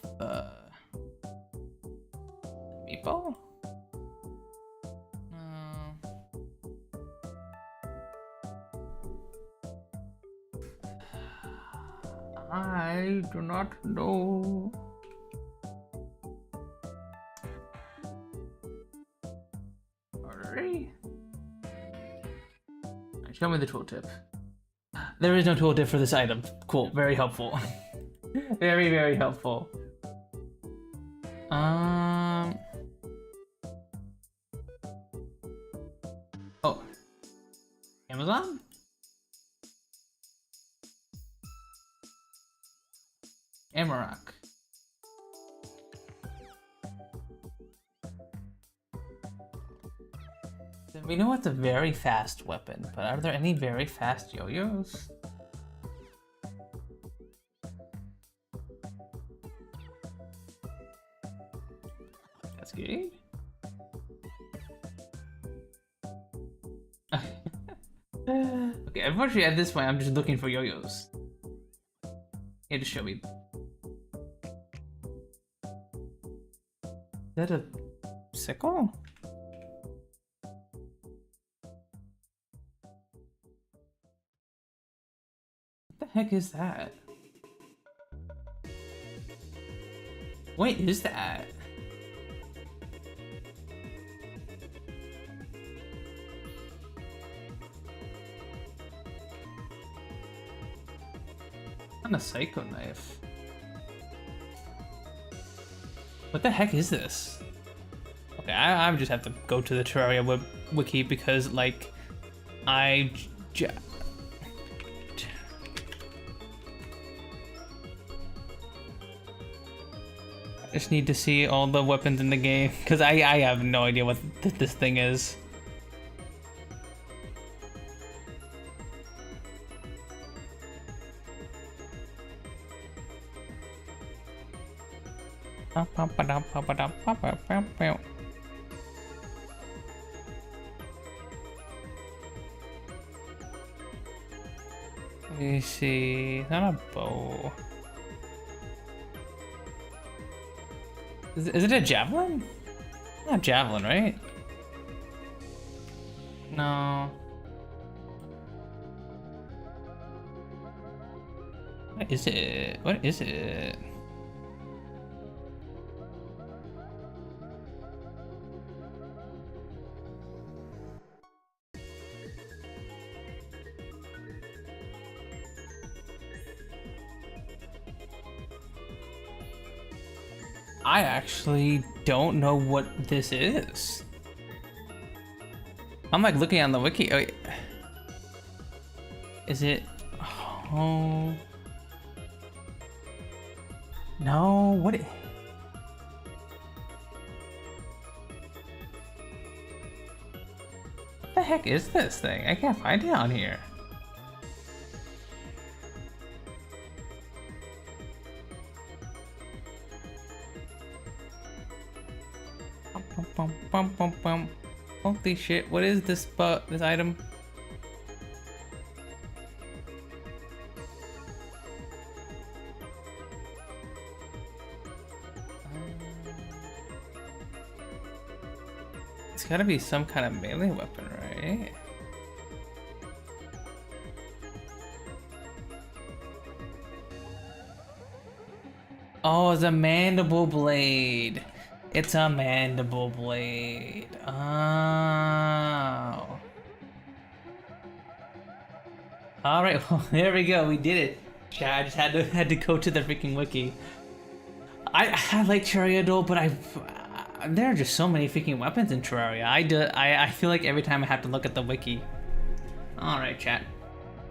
meatball? I do not know. Alright. Show me the tooltip. There is no tooltip for this item. Cool, very helpful. Very, very helpful. Oh. Amazon? Amarok. We know it's a very fast weapon, but are there any very fast yo-yos? That's good. Okay, unfortunately at this point I'm just looking for yo-yos. Yeah, just show me. Is that a sickle? What the heck is that? What is that? Not a psycho knife. What the heck is this? Okay, I just have to go to the Terraria wiki because, like, I just need to see all the weapons in the game because I have no idea what this thing is. Let me see. Not a bow. Is it a javelin? Not javelin, right? No. What is it? What is it? I actually don't know what this is. I'm like looking on the wiki. Oh, wait. Is it? Oh no! What? What the heck is this thing? I can't find it on here. Holy shit! What is this? This item? It's gotta be some kind of melee weapon, right? Oh, it's a mandible blade. It's a mandible blade. Oh. Alright, well, there we go. We did it. Yeah, I just had to go to the freaking wiki. I like Terraria though, but there are just so many freaking weapons in Terraria. I feel like every time I have to look at the wiki. Alright, chat.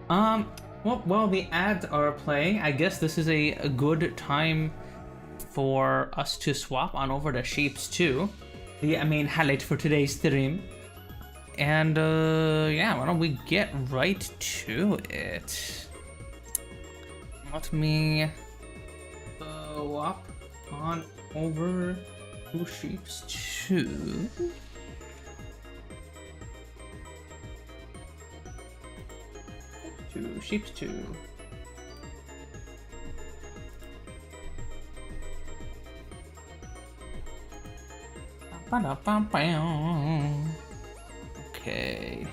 Well, the ads are playing. I guess this is a good time for us to swap on over to Shapez 2, the main highlight for today's stream. And yeah, why don't we get right to it? Let me swap on over to Shapez 2. Shapez 2. Okay.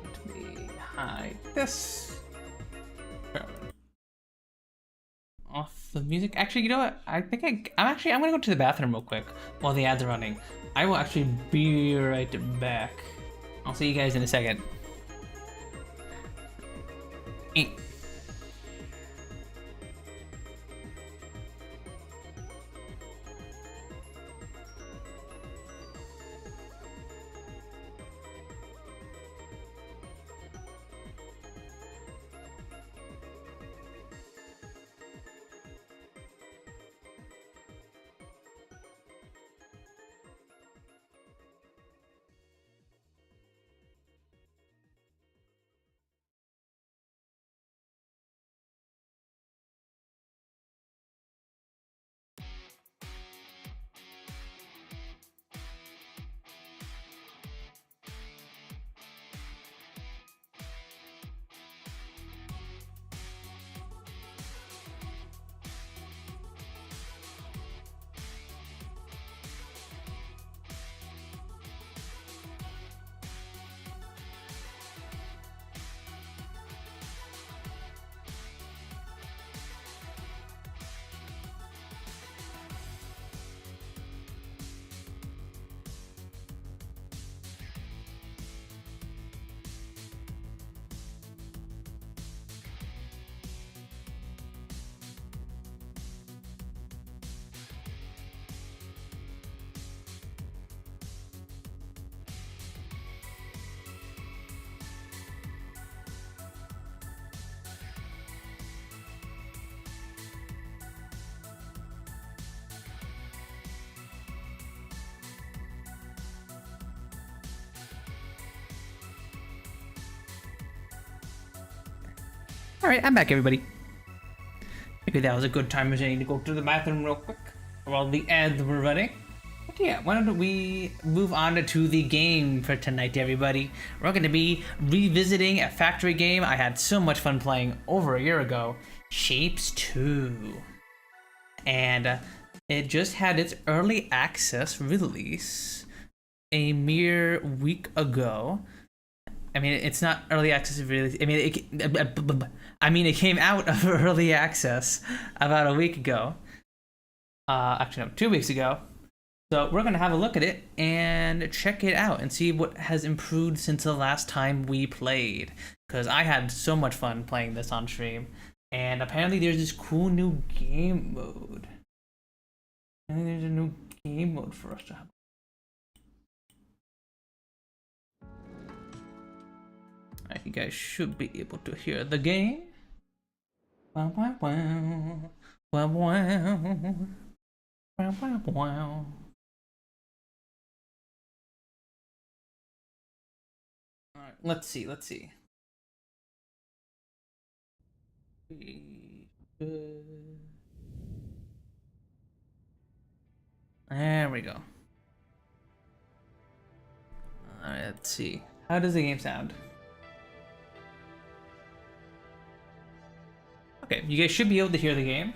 Let me hide this. Off the music. Actually, you know what? I think I'm gonna go to the bathroom real quick while the ads are running. I will actually be right back. I'll see you guys in a second. Alright, I'm back, everybody. Maybe that was a good time as I need to go to the bathroom real quick while the ads were running. But yeah, why don't we move on to the game for tonight, everybody. We're going to be revisiting a factory game I had so much fun playing over a year ago, Shapez 2. And it just had its early access release a mere week ago. I mean, it's not early access release. I mean, it came out of early access about a week ago. Actually, no, 2 weeks ago. So we're gonna have a look at it and check it out and see what has improved since the last time we played. Because I had so much fun playing this on stream, and apparently there's this cool new game mode. I think there's a new game mode for us to have. Alright, you guys should be able to hear the game. Wow, wow, wow. Wow, wow. Wow, wow, wow. Alright, let's see. There we go. Alright, let's see. How does the game sound? Okay, you guys should be able to hear the game.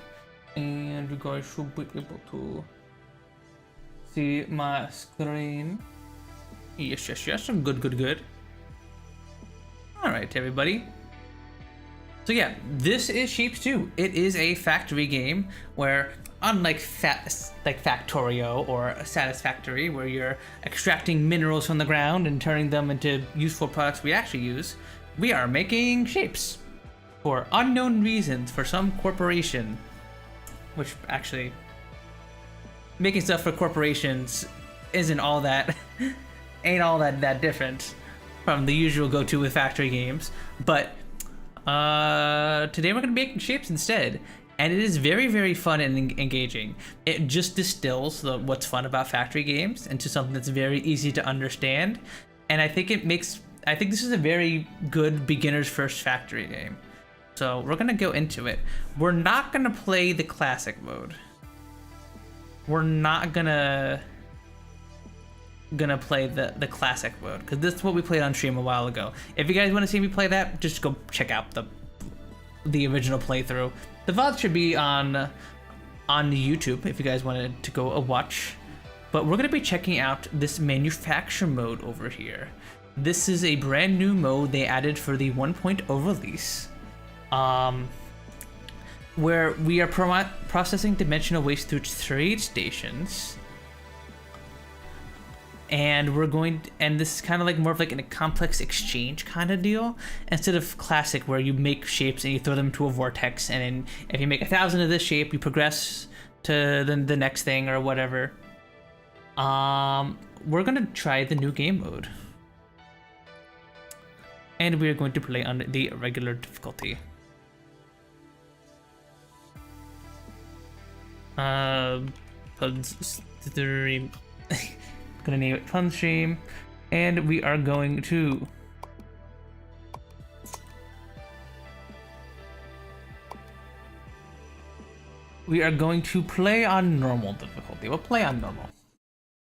And you guys should be able to see my screen. Yes. Good. Alright, everybody. So yeah, this is Shapez 2. It is a factory game where, unlike Factorio or Satisfactory, where you're extracting minerals from the ground and turning them into useful products we actually use, we are making shapes for unknown reasons for some corporation. Which actually, making stuff for corporations isn't all that, ain't all that different from the usual go-to with factory games. But today we're gonna be making shapes instead, and it is very, very fun and engaging. It just distills what's fun about factory games into something that's very easy to understand, and I think this is a very good beginner's first factory game. So we're gonna go into it. We're not gonna play the classic mode. We're not gonna play the classic mode, because this is what we played on stream a while ago. If you guys want to see me play that, just go check out the original playthrough. The VOD should be on YouTube if you guys wanted to go watch. But we're gonna be checking out this manufacture mode over here. This is a brand new mode they added for the 1.0 release. Where we are processing dimensional waste through trade stations, and this is kind of like more of like a complex exchange kind of deal, instead of classic where you make shapes and you throw them to a vortex, and then if you make 1,000 of this shape, you progress to the next thing or whatever. We're gonna try the new game mode, and we are going to play on the regular difficulty. Stream. Gonna name it Fun Stream, and we are going to play on normal difficulty. We'll play on normal,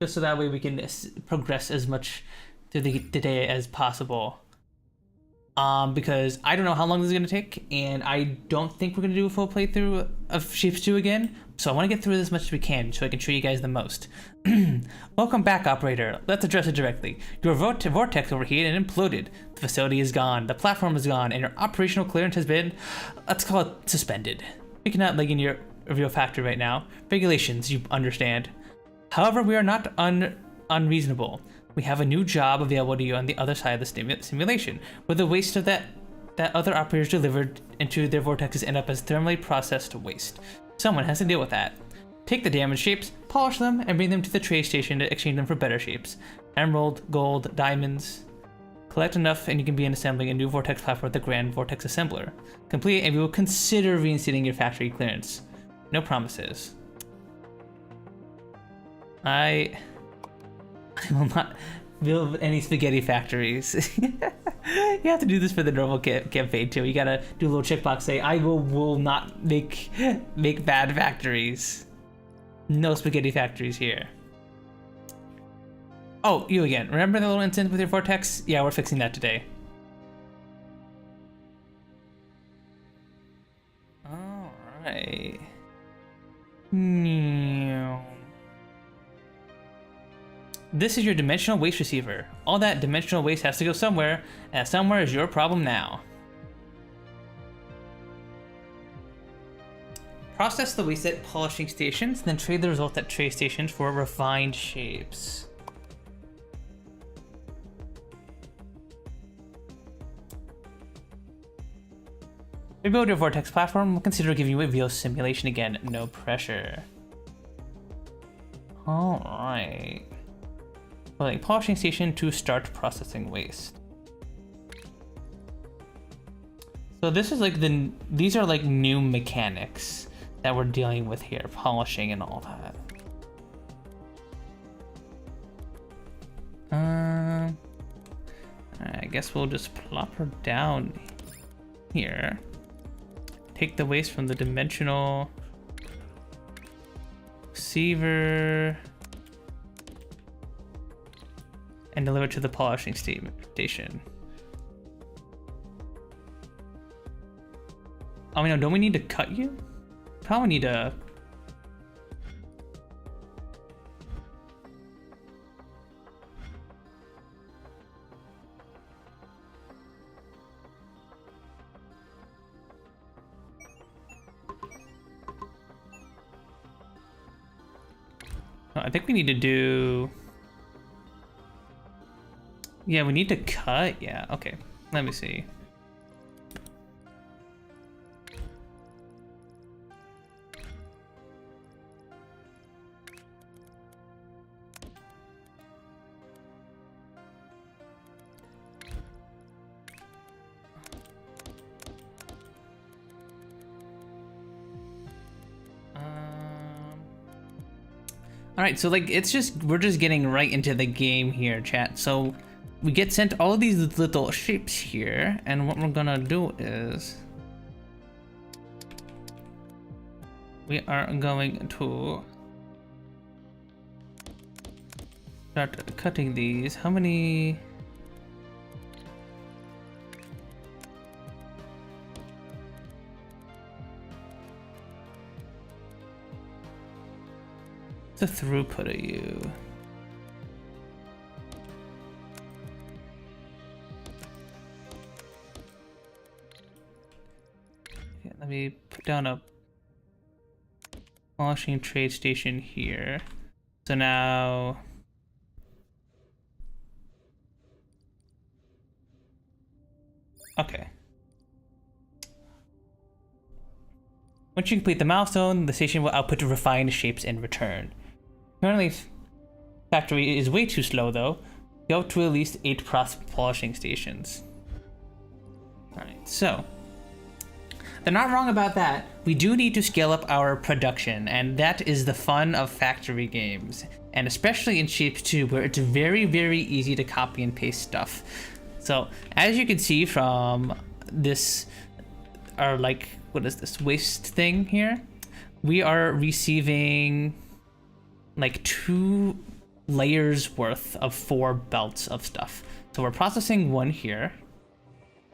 just so that way we can progress as much through the day as possible. Because I don't know how long this is gonna take, and I don't think we're gonna do a full playthrough of Shapez 2 again. So I want to get through this as much as we can, so I can show you guys the most. Welcome back, operator. Let's address it directly. Your vortex overheated and imploded. The facility is gone. The platform is gone, and your operational clearance has been, let's call it, suspended. We cannot leg in your factory right now. Regulations, you understand. However, we are not unreasonable. We have a new job available to you on the other side of the simulation, where the waste of that other operators delivered into their vortexes end up as thermally processed waste. Someone has to deal with that. Take the damaged shapes, polish them, and bring them to the trade station to exchange them for better shapes. Emerald, gold, diamonds. Collect enough and you can begin assembling a new vortex platform with the Grand Vortex Assembler. Complete, and we will consider reinstating your factory clearance. No promises. I will not build any spaghetti factories. You have to do this for the normal campaign too. You gotta do a little checkbox say, I will not make bad factories. No spaghetti factories here. Oh, you again. Remember the little incident with your vortex? Yeah, we're fixing that today. Alright. This is your dimensional waste receiver. All that dimensional waste has to go somewhere, and somewhere is your problem now. Process the waste at polishing stations, then trade the result at tray stations for refined shapes. Rebuild your vortex platform. We'll consider giving you a VO simulation again. No pressure. Alright. Like polishing station to start processing waste. So this is like these are like new mechanics that we're dealing with here, polishing and all that. I guess we'll just plop her down here. Take the waste from the dimensional receiver and deliver it to the polishing station. Oh, no, don't we need to cut you? Probably need to... Oh, I think we need to do... Yeah, we need to cut. Yeah, okay. Let me see. All right, so like we're just getting right into the game here, chat. So we get sent all of these little shapes here, and what we're gonna do is we are going to start cutting these. How many? The throughput of you. Okay, let me put down a polishing trade station here. So now okay. Once you complete the milestone, the station will output refined shapes in return. Currently, factory is way too slow though. Go to at least 8 polishing stations. Alright, so they're not wrong about that. We do need to scale up our production, and that is the fun of factory games. And especially in Shapez 2, where it's very, very easy to copy and paste stuff. So, as you can see from this, our like, what is this, waste thing here? We are receiving like 2 layers worth of 4 belts of stuff. So we're processing 1 here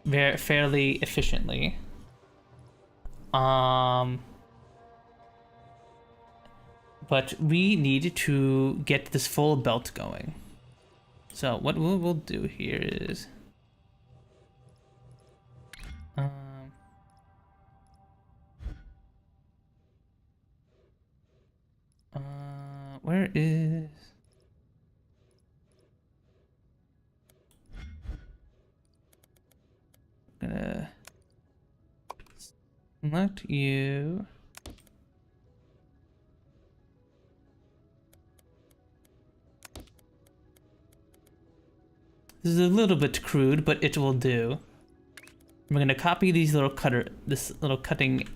fairly efficiently. But we need to get this full belt going. So what we'll do here is where is I'm gonna select you. This is a little bit crude, but it will do. We're gonna copy these little this little cutting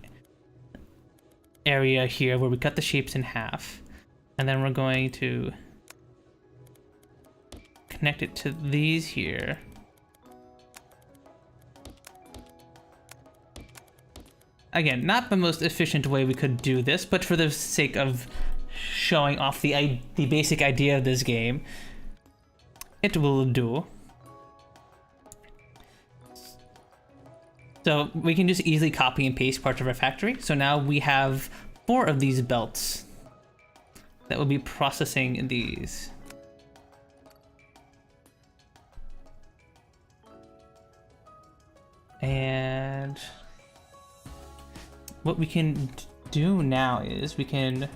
area here where we cut the shapes in half. And then we're going to connect it to these here. again, not the most efficient way we could do this, but for the sake of showing off the basic idea of this game, it will do. So we can just easily copy and paste parts of our factory. So now we have 4 of these belts that will be processing these. And what we can do now is we can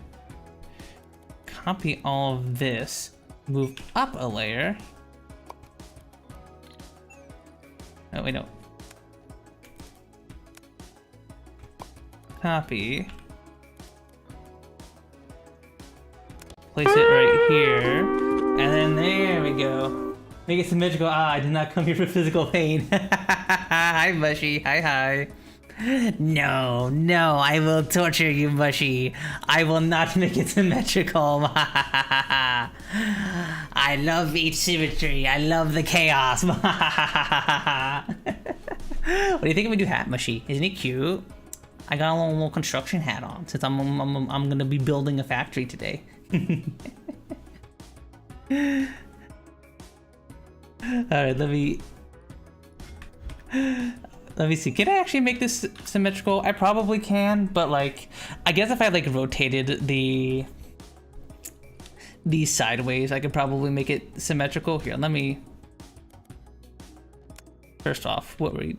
copy all of this, move up a layer. Oh, wait, no. Copy. Place it right here. And then there we go. Make it symmetrical. Ah, I did not come here for physical pain. Hi, Mushy. Hi. No, I will torture you, Mushy. I will not make it symmetrical. I love asymmetry. I love the chaos. What do you think if we do hat, Mushy? Isn't it cute? I got a little construction hat on since I'm gonna be building a factory today. Alright, let me see. Can I actually make this symmetrical? I probably can, but like, I guess if I like rotated these sideways, I could probably make it symmetrical. Here, let me. First off, what we're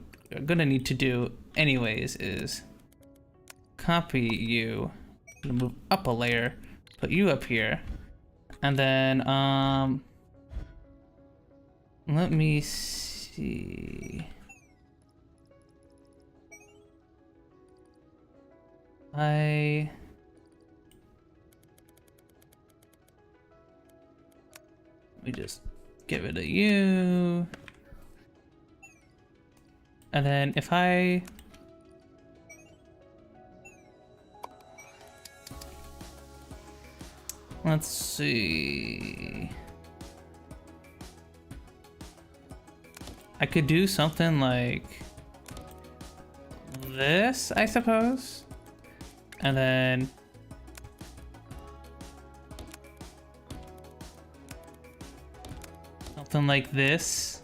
gonna need to do anyways is copy you, move up a layer, put you up here, and then let me see. Let me just get rid of you. And then if I let's see. I could do something like this, I suppose. And then something like this.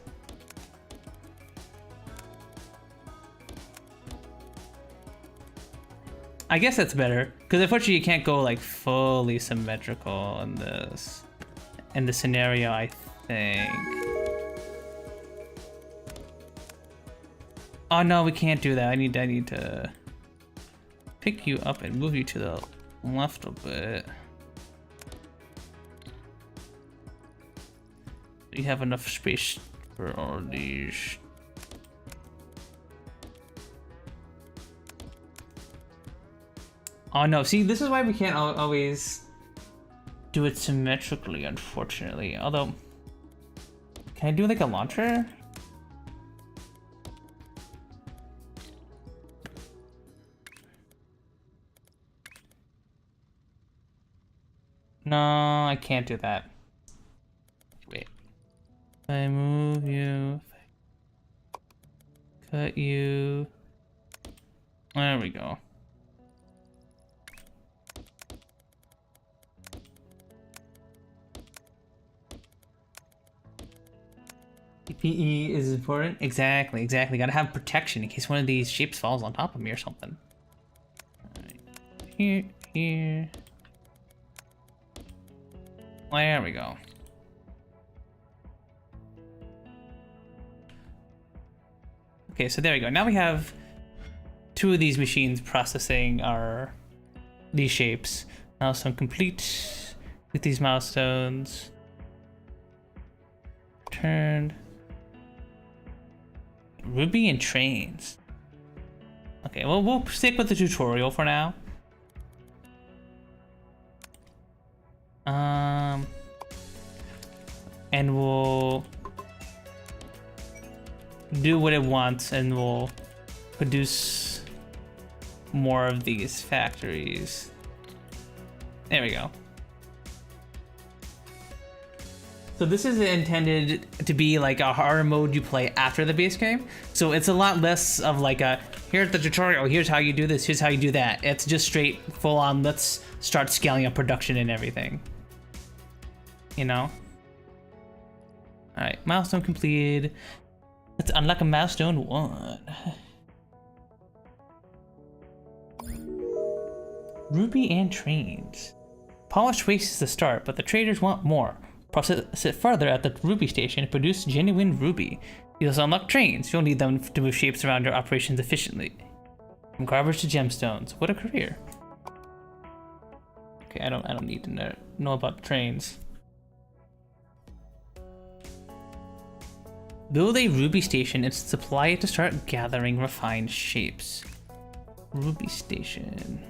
I guess that's better, because unfortunately you can't go like fully symmetrical in this scenario, I think. Oh no, we can't do that. I need to pick you up and move you to the left a bit. You have enough space for all these. Oh no, see, this is why we can't always do it symmetrically, unfortunately. Although, can I do like a launcher? No, I can't do that. Wait. If I move you, if I cut you. There we go. PPE is important. Exactly. Gotta have protection in case one of these shapes falls on top of me or something. Alright. Here. There we go. Okay, so there we go. Now we have 2 of these machines processing these shapes. Now some complete with these milestones. Turned. Ruby and trains. Okay, well, we'll stick with the tutorial for now. And we'll do what it wants, and we'll produce more of these factories. There we go. So this is intended to be like a harder mode you play after the base game. So it's a lot less of like a, here's the tutorial, here's how you do this, here's how you do that. It's just straight full on, let's start scaling up production and everything. You know? Alright, milestone completed. Let's unlock a milestone 1. Ruby and trains. Polished waste is the start, but the traders want more. Process it further at the Ruby station and produce genuine Ruby. You also unlock trains. You'll need them to move shapes around your operations efficiently. From garbage to gemstones. What a career. Okay, I don't need to know about trains. Build a Ruby station and supply it to start gathering refined shapes. Ruby station.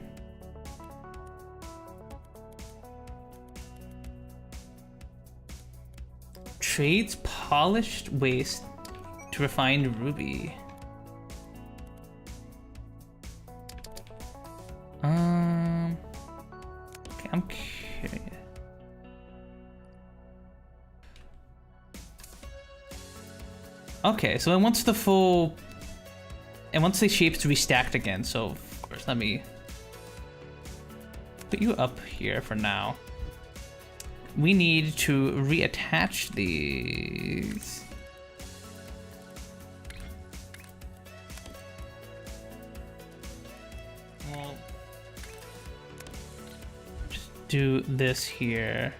Trades polished waste to refined ruby. Okay, I'm curious. Okay, so it wants the full, it wants the shapes to be stacked again. So first, let me put you up here for now. We need to reattach these. Well, just do this here.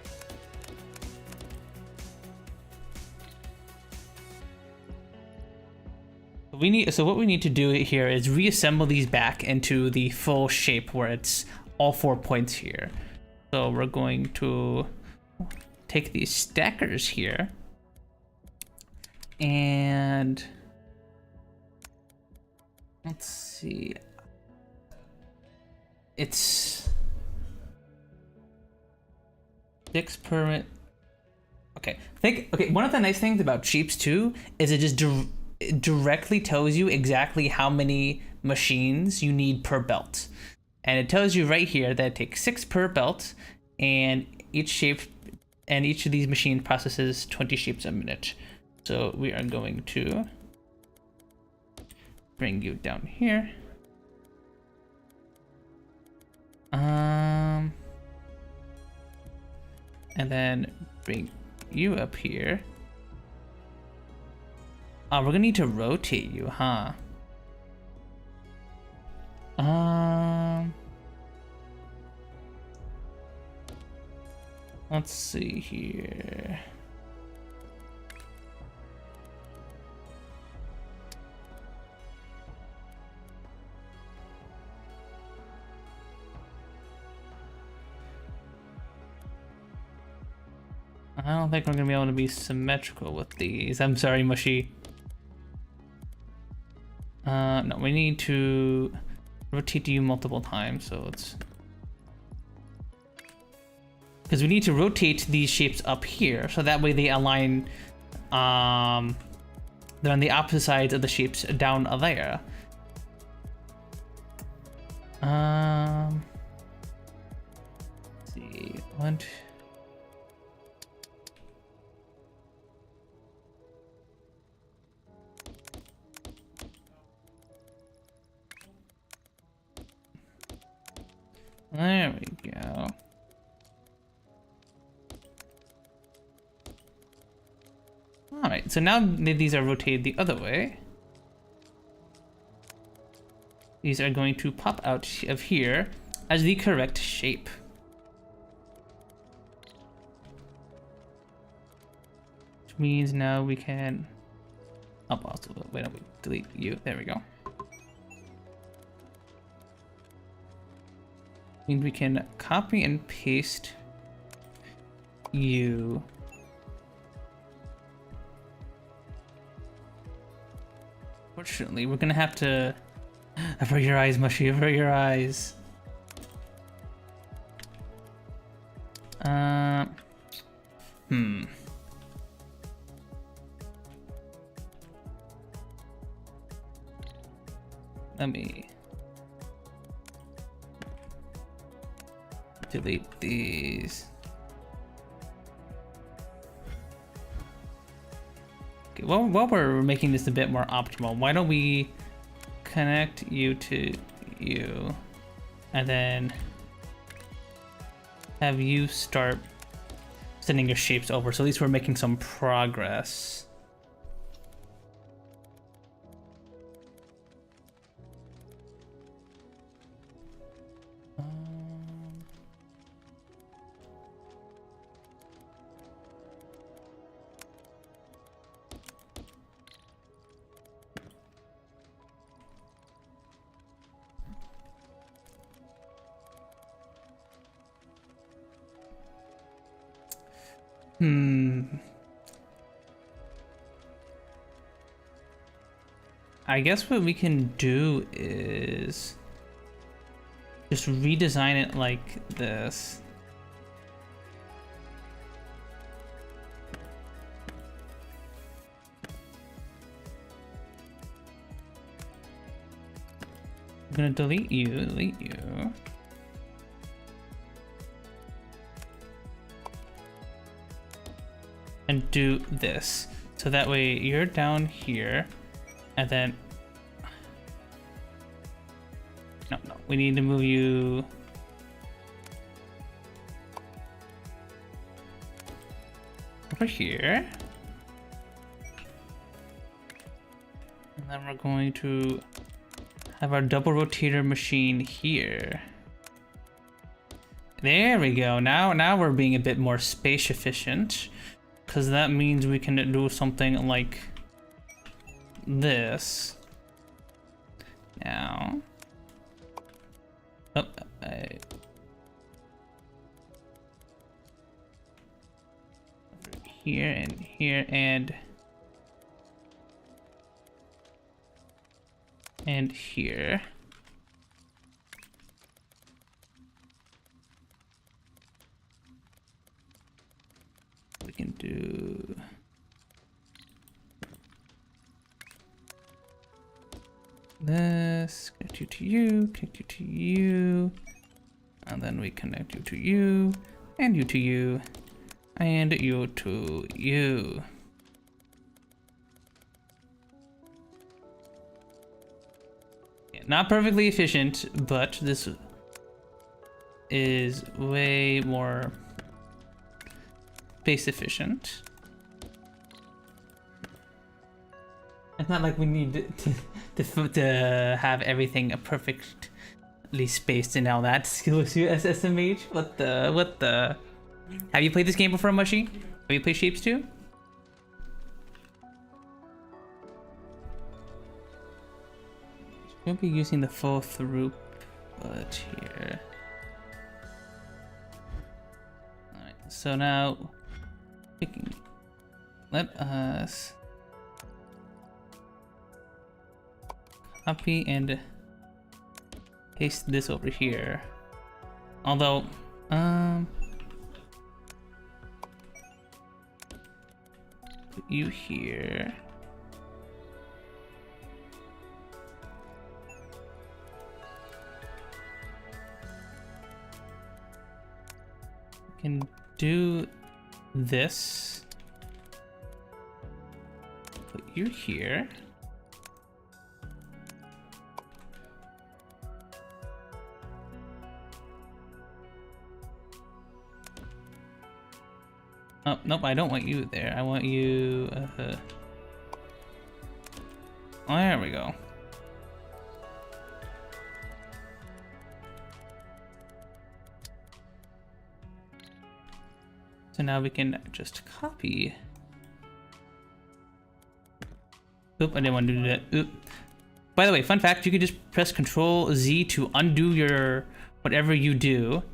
So what we need to do here is reassemble these back into the full shape where it's all 4 points here. So we're going to take these stackers here and let's see, it's 6 per. Okay, one of the nice things about Shapez 2 is it just directly tells you exactly how many machines you need per belt, and it tells you right here that it takes 6 per belt, and each of these machines processes 20 shapes a minute. So we are going to bring you down here. And then bring you up here. We're gonna need to rotate you, huh? Let's see here. I don't think we're gonna be able to be symmetrical with these. I'm sorry, Mushy. No, we need to rotate you multiple times, so it's because we need to rotate these shapes up here, so that way they align. They're on the opposite sides of the shapes down there. Let's see, one, two. There we go. Alright, so now that these are rotated the other way, these are going to pop out of here as the correct shape. Which means now we can... Oh, also, wait, we delete you. There we go. Means we can copy and paste you. Fortunately, we're gonna have to avert your eyes, Mushy, avert your eyes. Let me delete these. while we're making this a bit more optimal, why don't we connect you to you, and then have you start sending your shapes over, so at least we're making some progress. I guess what we can do is just redesign it like this. I'm gonna delete you. And do this. So that way you're down here, and then no, we need to move you over here. And then we're going to have our double rotator machine here. There we go. Now we're being a bit more space efficient, because that means we can do something like this. Now, here and here and here. We can do this, connect you to you, connect you to you, and then we connect you to you, and you to you, and you to you. Yeah, not perfectly efficient, but this is way more space efficient. It's not like we need to have everything perfectly spaced and all that skills you as SMH. What the? Have you played this game before, Mushy? Have you played Shapes 2? We'll be using the full throughput here. Alright, so now let us copy and paste this over here. Although, put you here. We can do this. Put you here. Oh, nope, I don't want you there. I want you, oh, there we go. So now we can just copy. Oop, I didn't want to do that. Oop. By the way, fun fact, you can just press Control Z to undo your whatever you do.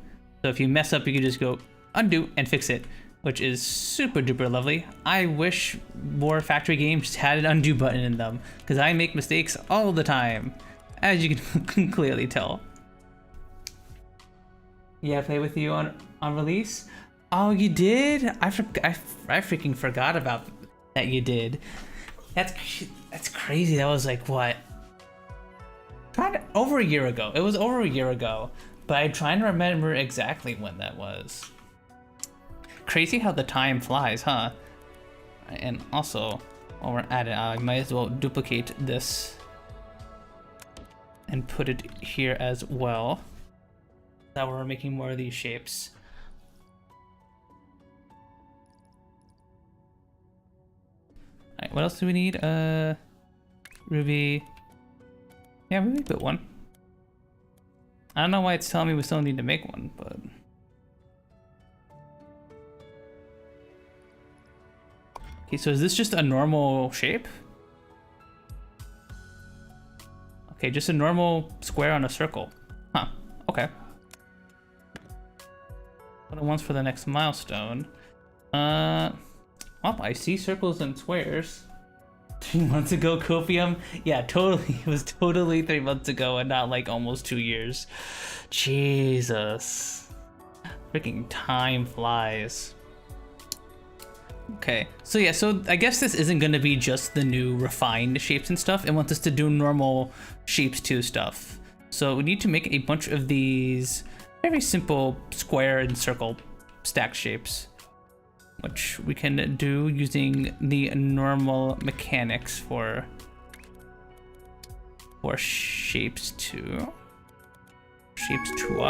So if you mess up, you can just go undo and fix it, which is super duper lovely. I wish more factory games had an undo button in them, because I make mistakes all the time, as you can clearly tell. Yeah, play with you on release? Oh, you did? I freaking forgot about that you did. That's crazy. That was like, what? Over a year ago. It was over a year ago, but I'm trying to remember exactly when that was. Crazy how the time flies, huh? And also, While we're at it, I might as well duplicate this and put it here as well. That we're making more of these shapes. Alright, what else do we need? Ruby. Yeah, Ruby built one. I don't know why it's telling me we still need to make one, but... Okay, so is this just a normal shape? Okay, just a normal square on a circle. Huh, okay. What one's for the next milestone? Oh, I see circles and squares. 3 months ago, Copium? Yeah, totally. It was totally 3 months ago and not like almost 2 years. Jesus. Freaking time flies. Okay, so yeah, so I guess this isn't going to be just the new refined shapes and stuff. It wants us to do normal shapes too stuff. So we need to make a bunch of these very simple square and circle stack shapes, which we can do using the normal mechanics for shapes too. Shapes too.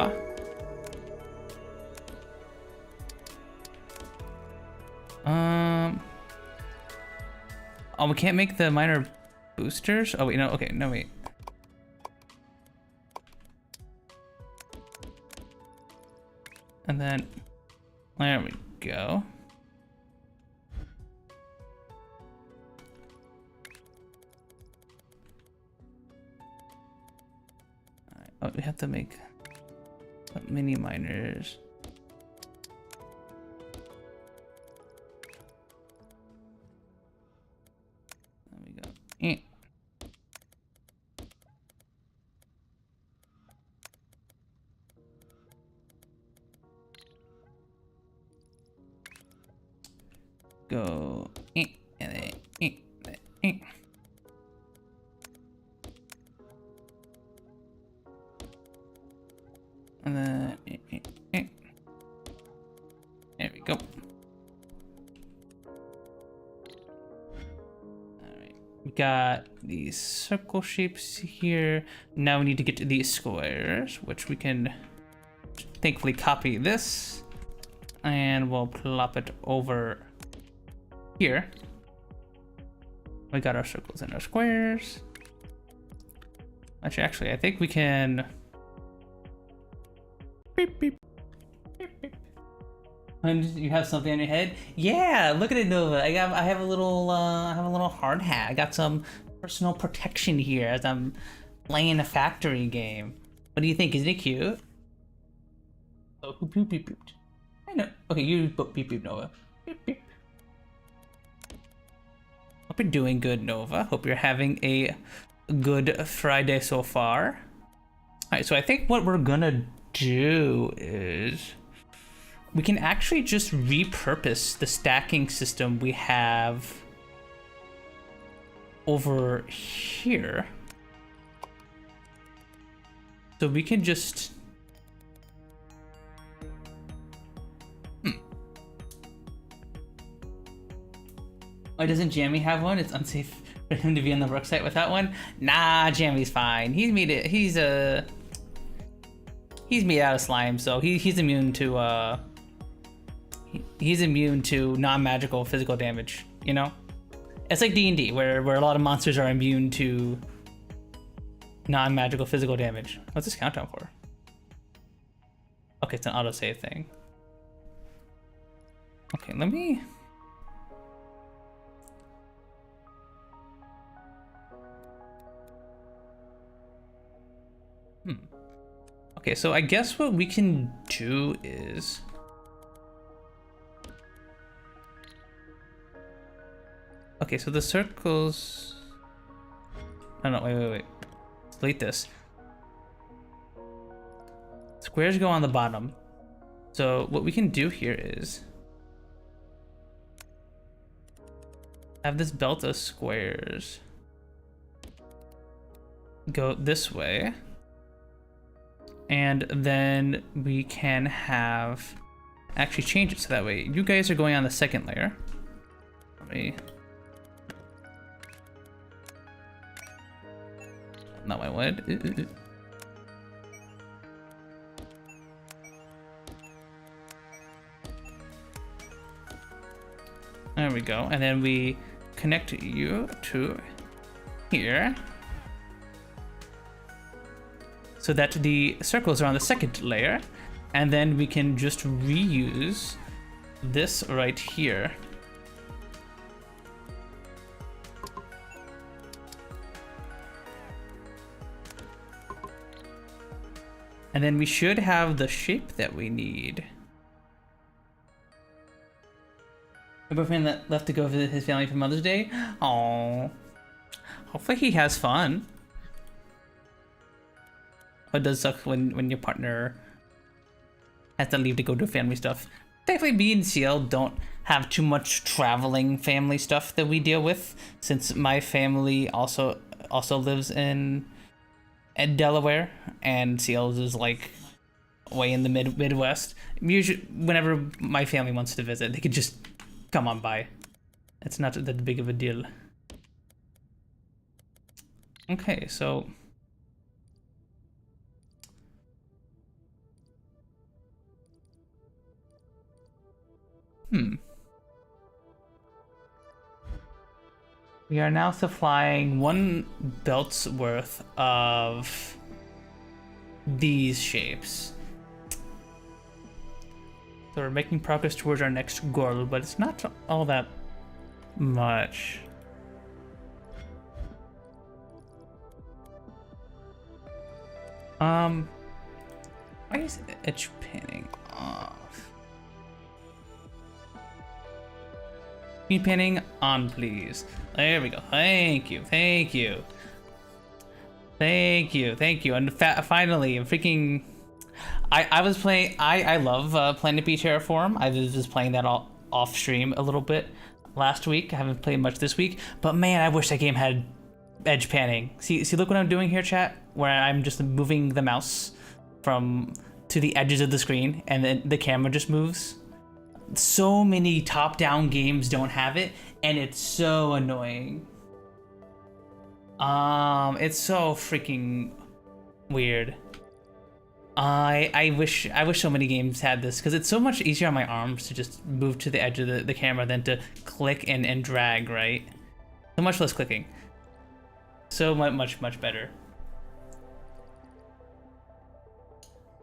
Oh, we can't make the minor boosters? Oh wait, no, okay, no wait. And then, there we go. Alright, oh, we have to make mini minors. There we go. Go and then and then there we go. Alright, we got these circle shapes here. Now we need to get to these squares, which we can thankfully copy this and we'll plop it over here. We got our circles and our squares. Actually, I think we can. Beep, beep. Beep, beep. And you have something on your head? Yeah, look at it, Nova. I have a little hard hat. I got some personal protection here as I'm playing a factory game. What do you think? Isn't it cute? Oh, beep beep beep. I know. Okay, you beep beep Nova. Beep beep. Hope you're doing good, Nova. Hope you're having a good Friday so far. Alright, so I think what we're gonna do is we can actually just repurpose the stacking system we have over here. So we can just... Why doesn't Jammy have one? It's unsafe for him to be on the work site without one. Nah, Jammy's fine. He's made it. He's made out of slime, so he's immune to he's immune to non-magical physical damage. You know, it's like D&D where a lot of monsters are immune to non-magical physical damage. What's this countdown for? Okay, it's an autosave thing. Okay, let me. Okay, so I guess what we can do is... Okay, so the circles... Oh no, wait. Delete this. Squares go on the bottom. So what we can do here is... have this belt of squares go this way. And then we can have actually change it so that way you guys are going on the second layer. Let me No, I would. There we go. And then we connect you to here, so that the circles are on the second layer, and then we can just reuse this right here. And then we should have the shape that we need. My boyfriend left to go visit his family for Mother's Day. Aww. Hopefully he has fun. But it does suck when your partner has to leave to go do family stuff. Thankfully, me and CL don't have too much traveling family stuff that we deal with, since my family also lives in Delaware, and CL's is like way in the Midwest. Usually, whenever my family wants to visit, they could just come on by. It's not that big of a deal. Okay, so we are now supplying 1 belt's worth of these shapes. So we're making progress towards our next goal, but it's not all that much. Why is edge panning off? Speed panning on, please. There we go. Thank you. Thank you. Thank you. Thank you. And finally, I'm freaking... I was playing... I love Planet B Terraform. I was just playing that all off stream a little bit last week. I haven't played much this week. But man, I wish that game had edge panning. See, look what I'm doing here, chat? Where I'm just moving the mouse to the edges of the screen, and then the camera just moves. So many top-down games don't have it, and it's so annoying. It's so freaking weird. I wish so many games had this, because it's so much easier on my arms to just move to the edge of the camera than to click and drag, right? So much less clicking. So much better.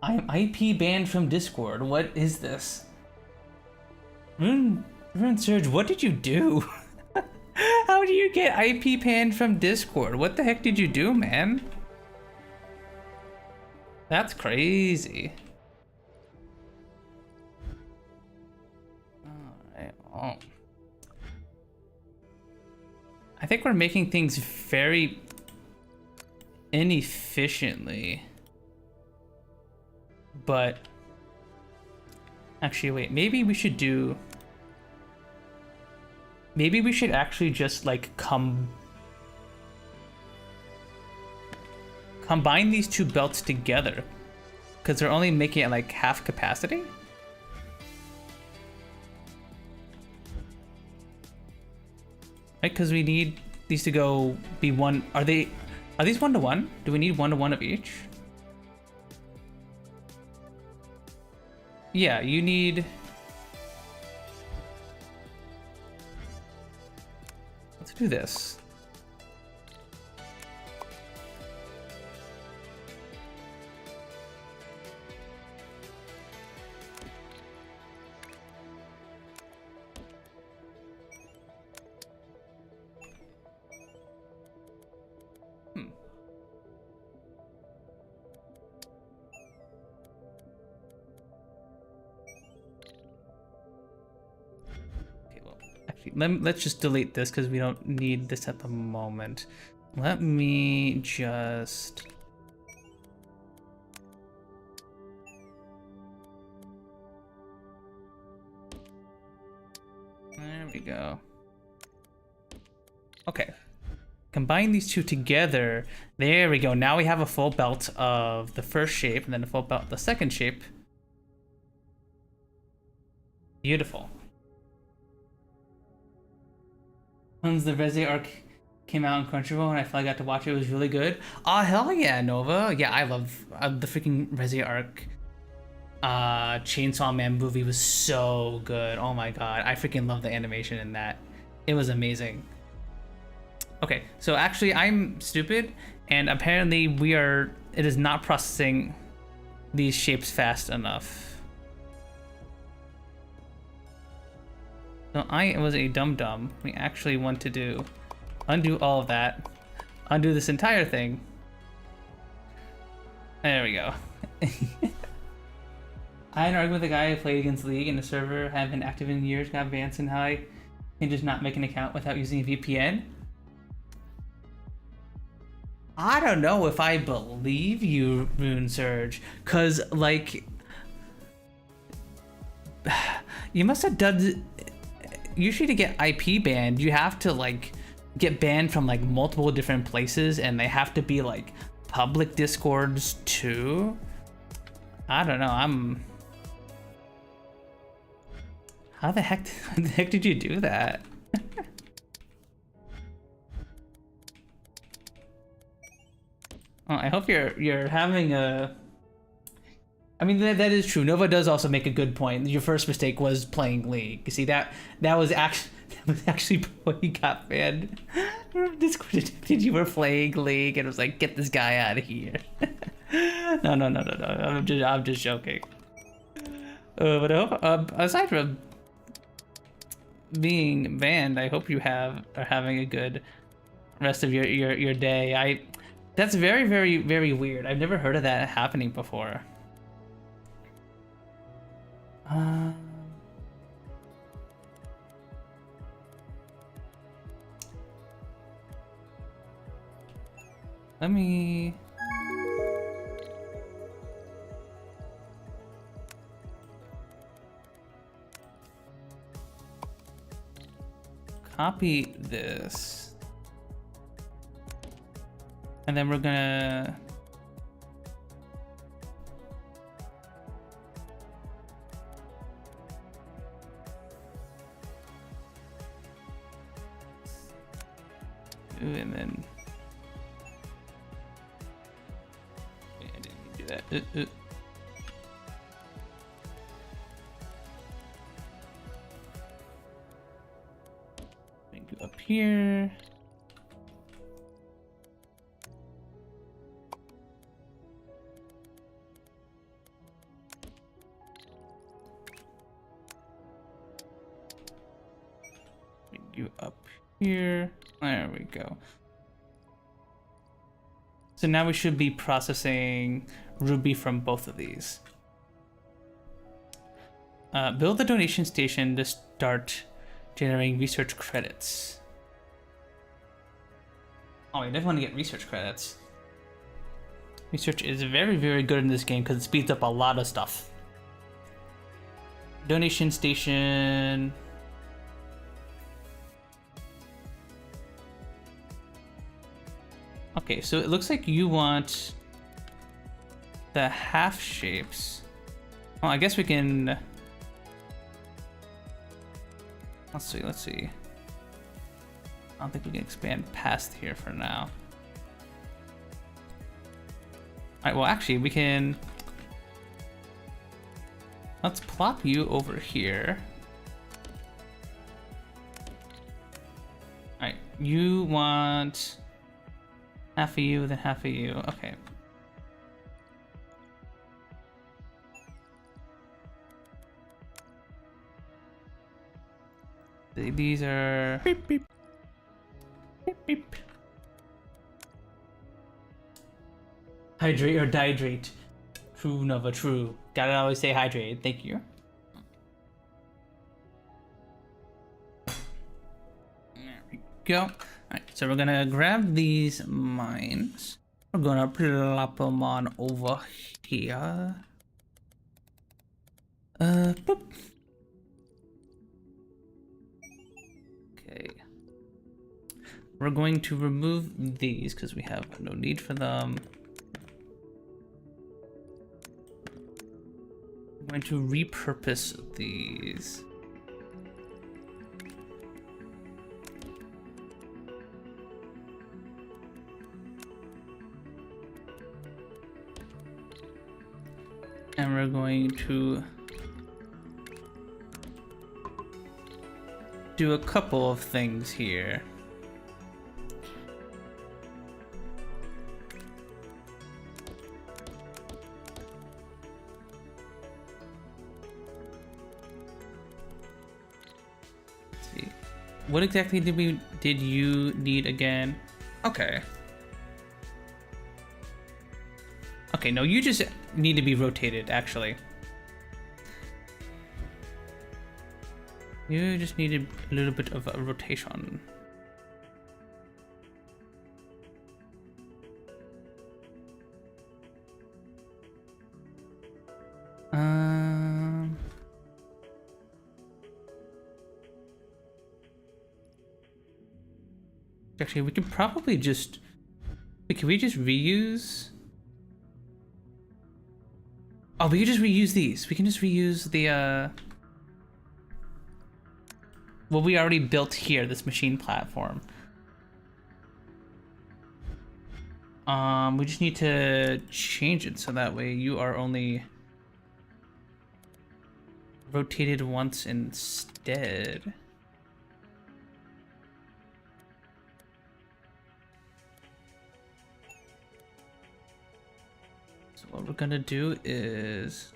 I'm IP banned from Discord. What is this? Rune Surge, what did you do? How do you get IP banned from Discord? What the heck did you do, man? That's crazy. Alright, well. I think we're making things very inefficiently. But actually, wait, maybe we should actually just like combine these 2 belts together, because they're only making it like half capacity. Right, because we need these to go be one. Are these 1-to-1? Do we need 1-to-1 of each? Yeah, you need... Let's do this. Let's just delete this because we don't need this at the moment. Let me just... There we go. Okay. Combine these 2 together. There we go. Now we have a full belt of the first shape and then a full belt of the second shape. Beautiful. The Resi arc came out on Crunchyroll and I finally got to watch it. It was really good. Oh, hell yeah, Nova. Yeah, I love the freaking Resi arc. Chainsaw Man movie was so good. Oh my god. I freaking love the animation in that. It was amazing. Okay, so actually I'm stupid and apparently it is not processing these shapes fast enough. So I was a dum-dum. We actually want to undo all of that, undo this entire thing. There we go. I had an argument with a guy I played against League in the server, haven't been active in years, got banned and I can just not make an account without using a VPN. I don't know if I believe you, Rune Surge, cause like you must have done. Usually to get IP banned, you have to like get banned from like multiple different places, and they have to be like public discords too. I don't know. How the heck did you do that? Well, I hope you're having a. I mean that is true. Nova does also make a good point. Your first mistake was playing League. You see that was actually before you got banned. Discord, you were playing League and it was like, get this guy out of here. No. I'm just joking. But I hope, aside from being banned, I hope you are having a good rest of your day. That's very, very, very weird. I've never heard of that happening before. Let me... copy this. And then we're gonna... and then... Wait, I didn't do that. Bring you up here. Bring you up here. There we go. So now we should be processing Ruby from both of these. Build the donation station to start generating research credits. Oh, I definitely want to get research credits. Research is very, very good in this game because it speeds up a lot of stuff. Donation station. Okay, so it looks like you want the half shapes. Well, I guess we can... Let's see. I don't think we can expand past here for now. Alright, well actually we can... Let's plop you over here. Alright, you want... half of you, then half of you. Okay. These are... Beep, beep. Beep, beep. Hydrate or dihydrate. True, Nova, true. Gotta always say hydrate. Thank you. There we go. Alright, so we're gonna grab these mines. We're gonna plop them on over here. Boop. Okay. We're going to remove these because we have no need for them. I'm going to repurpose these. And we're going to do a couple of things here. Let's see. What exactly did you need again? Okay. Okay, no, you just need to be rotated, actually. You just needed a little bit of a rotation. Actually, we can probably just... Wait, can we just reuse? Oh, we can just reuse these. We can just reuse the, what we already built here, this machine platform. We just need to change it so that way you are only rotated once instead. So what we're gonna do is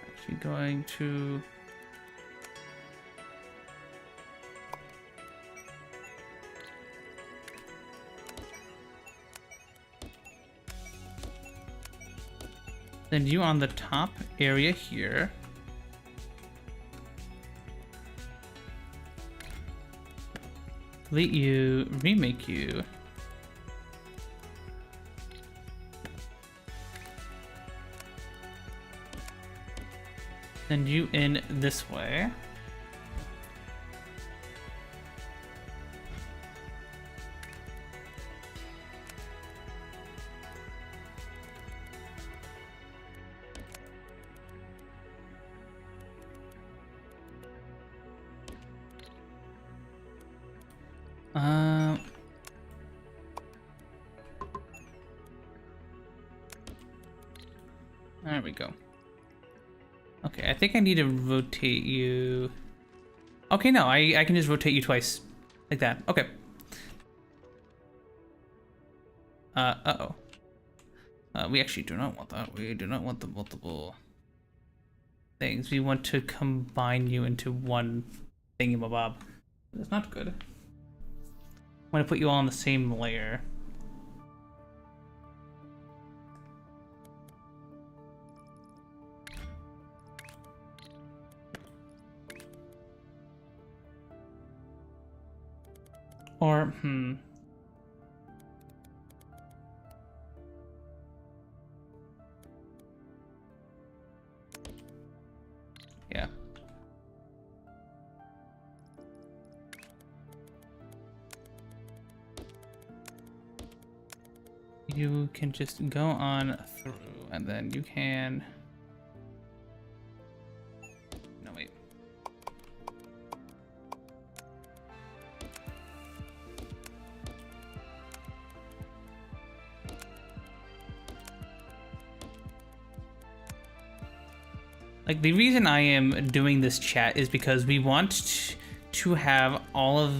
actually going to send you on the top area here. Delete you, remake you. Send you in this way. There we go. Okay, I think I need to rotate you. Okay, no, I can just rotate you twice. Like that. Okay. Uh-oh. We actually do not want that. We do not want the multiple things. We want to combine you into one thingamabob. That's not good. I'm gonna put you all on the same layer. Or, yeah. You can just go on through, and then you can... No, wait. Like, the reason I am doing this chat is because we want to have all of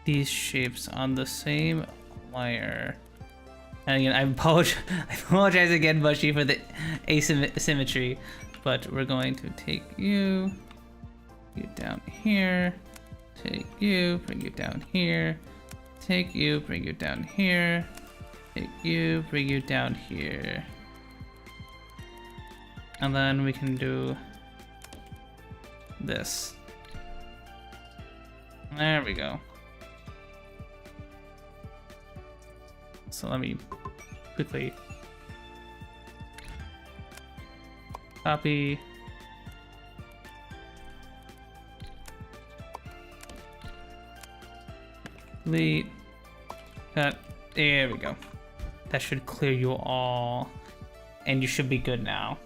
these shapes on the same layer. And again, I apologize again, Bushy, for the asymmetry, but we're going to take you down here, take you, bring you down here, take you, bring you down here, take you, bring you down here. And then we can do this. There we go. So let me quickly copy. Delete. Cut. There we go. That should clear you all. And you should be good now.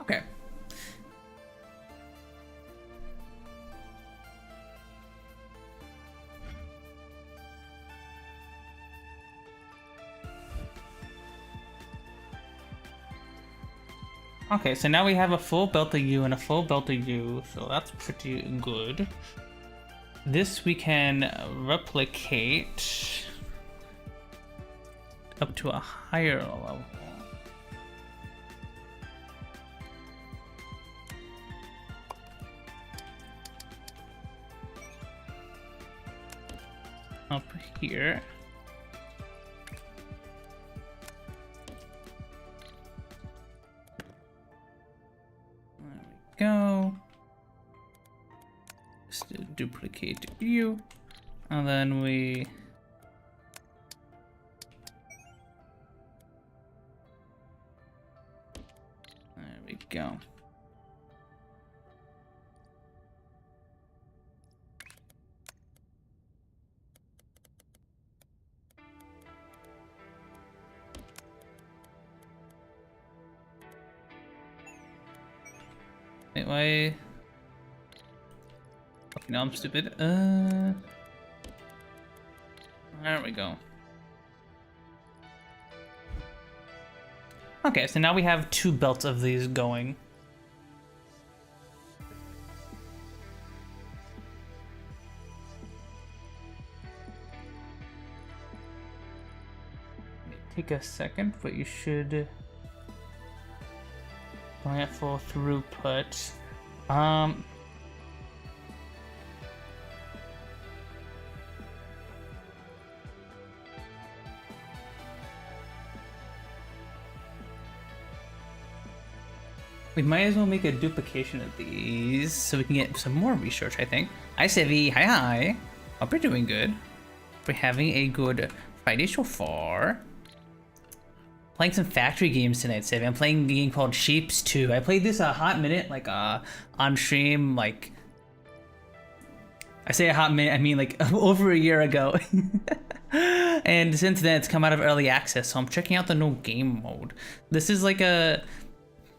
Okay. Okay, so now we have a full belt of U and a full belt of U, so that's pretty good. This we can replicate up to a higher level. Up here. There we go. Just duplicate U, and then we go. Wait, why? Okay, now I'm stupid. There we go. Okay, so now we have 2 belts of these going. May take a second, but you should going at full throughput. We might as well make a duplication of these so we can get some more research, I think. Hi, Sevi. Hi, hi. Hope you're doing good. We're having a good Friday so far. Playing some factory games tonight, Sevi. I'm playing a game called Shapez 2. I played this a hot minute, like, on stream, like... I say a hot minute, I mean, like, over a year ago. And since then, it's come out of early access, so I'm checking out the no game mode. This is like a...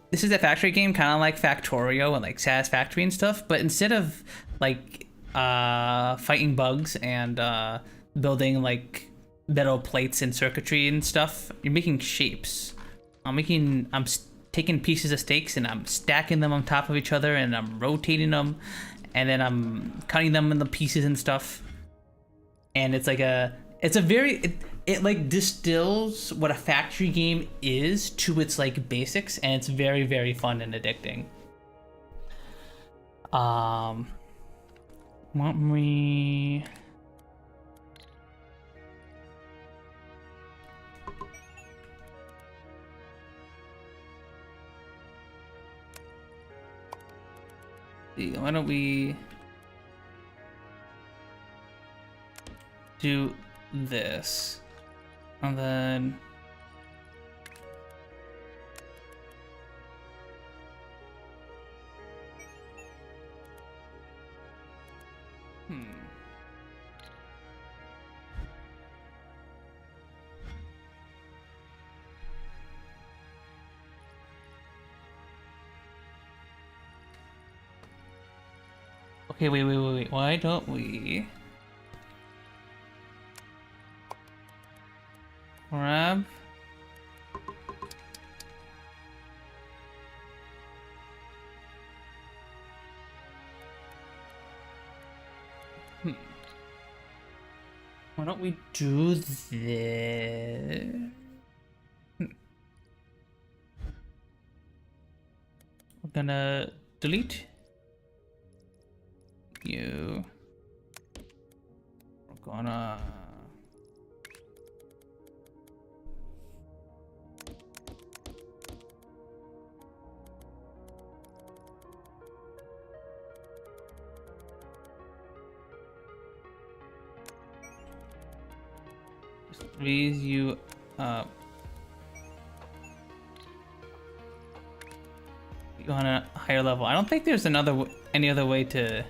This is a factory game, kind of like Factorio and like Satisfactory and stuff, but instead of like fighting bugs and building like metal plates and circuitry and stuff, you're making shapes. I'm taking pieces of steaks and I'm stacking them on top of each other and I'm rotating them, and then I'm cutting them into pieces and stuff. And it's like it like distills what a factory game is to its like basics, and it's very, very fun and addicting. Want we why don't we do this? And then okay, wait. Why don't we grab why don't we do this? We're gonna delete you. We're gonna raise you up. You on a higher level. I don't think there's any other way to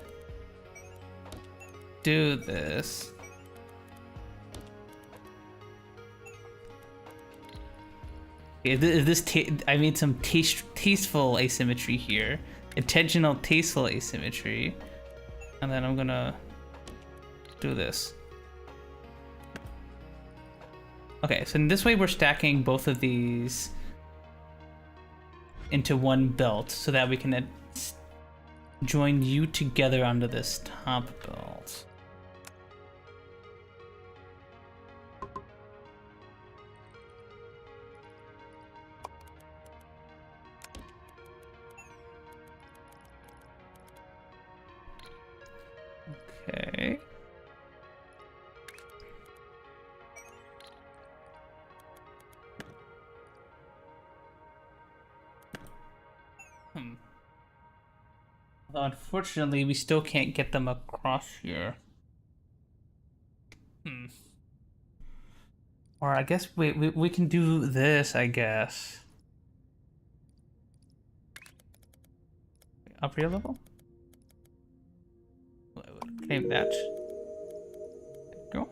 do this. I made some tasteful asymmetry here, intentional tasteful asymmetry, and then I'm gonna do this. Okay, so in this way we're stacking both of these into one belt so that we can join you together onto this top belt. Okay. Although unfortunately, we still can't get them across here. Or I guess we can do this, I guess. Upper level? Claim that. There we go.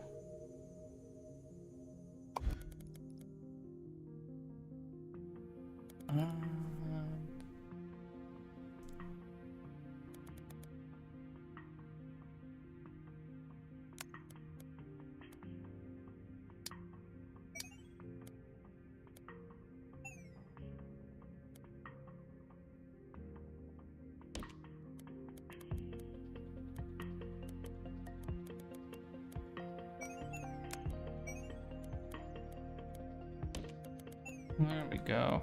There we go.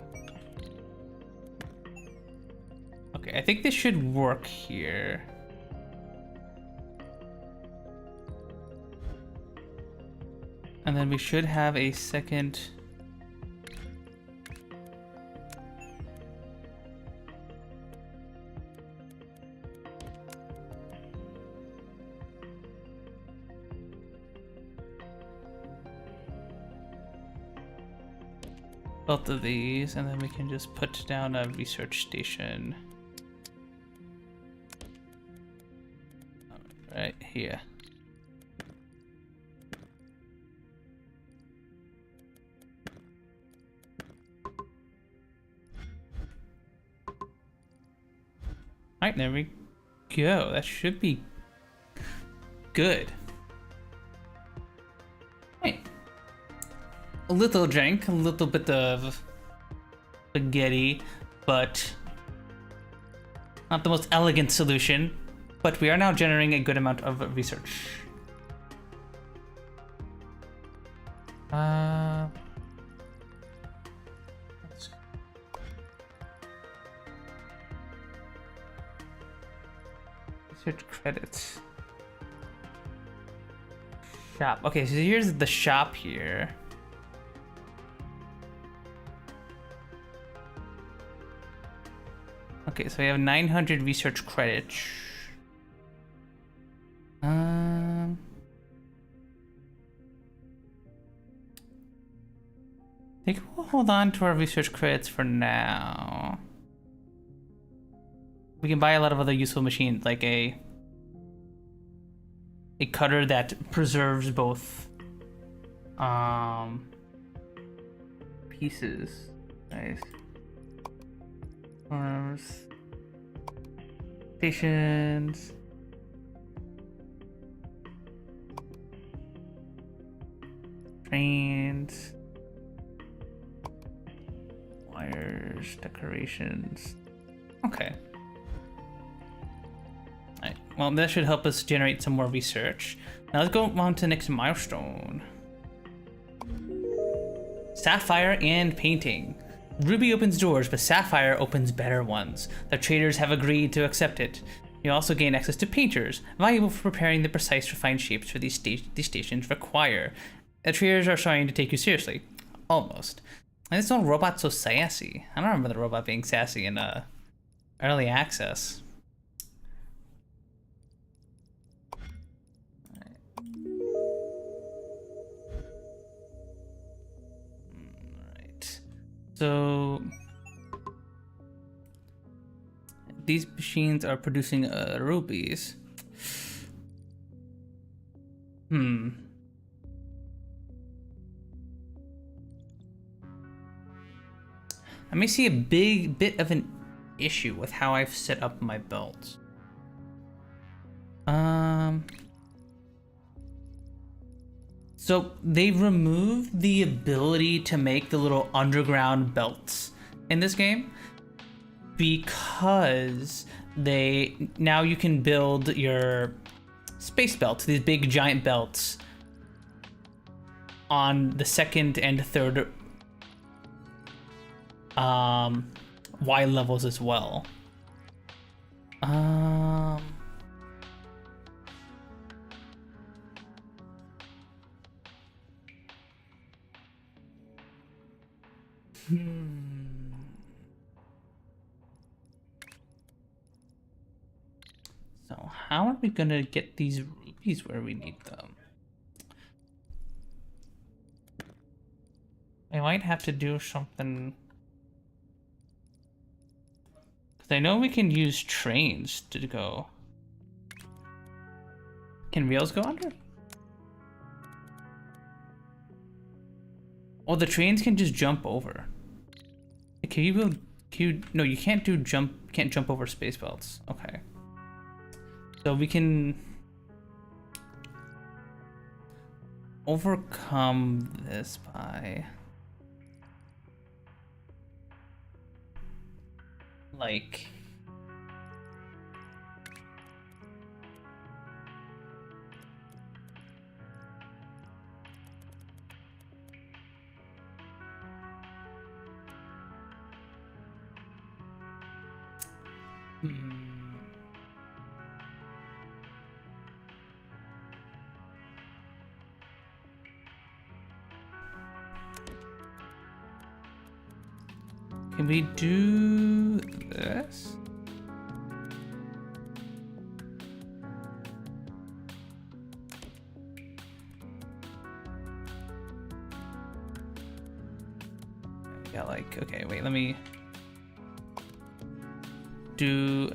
Okay, I think this should work here. And then we should have a second. Both of these, and then we can just put down a research station. Right here. Alright, there we go. That should be good. Right. A little drink, a little bit of spaghetti, but not the most elegant solution. But we are now generating a good amount of research. Research credits. Shop. Okay, so here's the shop here. Okay, so we have 900 research credits. I think we'll hold on to our research credits for now. We can buy a lot of other useful machines, like a cutter that preserves both pieces. Nice. Arms. Stations. Trains. Wires. Decorations. Okay. Alright, well, that should help us generate some more research. Now let's go on to the next milestone. Sapphire and painting. Ruby opens doors, but Sapphire opens better ones. The traders have agreed to accept it. You also gain access to painters, valuable for preparing the precise, refined shapes for these stations require. The traders are starting to take you seriously. Almost. And this old robot's so sassy. I don't remember the robot being sassy in early access. Alright. So these machines are producing rubies. I may see a big bit of an issue with how I've set up my belts. So they've removed the ability to make the little underground belts in this game because now you can build your space belts, these big giant belts, on the second and third Y levels as well. So how are we gonna get these rupees where we need them? I might have to do something. Cause I know we can use trains to go. Can rails go under? Oh, the trains can just jump over. Can you build? No, you can't do jump. Can't jump over space belts. Okay. So we can overcome this by like can we do this? Yeah, like, okay, wait, let me do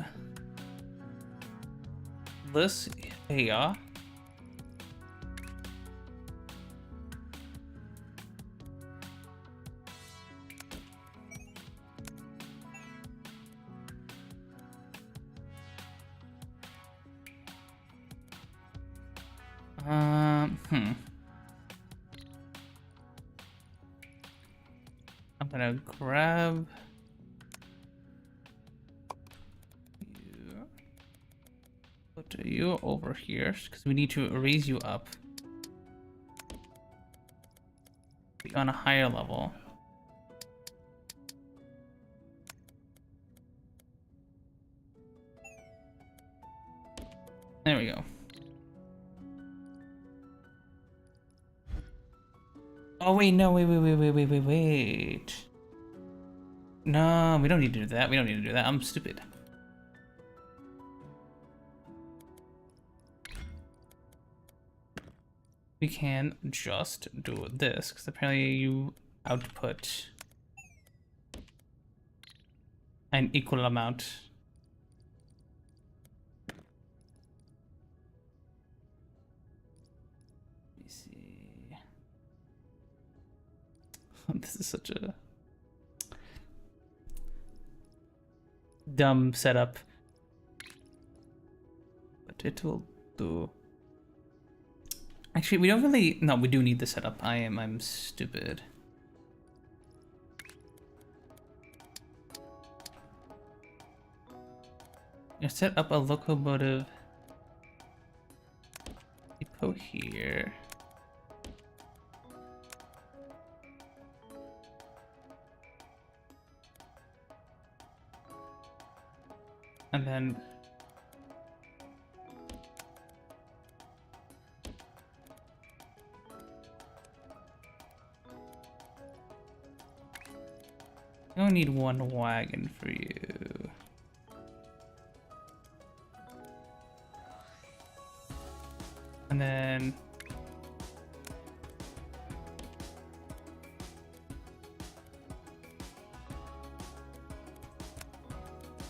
this here. I'm gonna grab you, put you over here because we need to raise you up, be on a higher level. There we go. Oh wait, no, wait. No, we don't need to do that. We don't need to do that. I'm stupid. We can just do this, because apparently you output an equal amount. Let me see. This is such a dumb setup, but it will do. Actually, we don't really. No, we do need the setup. I'm stupid. You set up a locomotive depot here. And then I only need one wagon for you. And then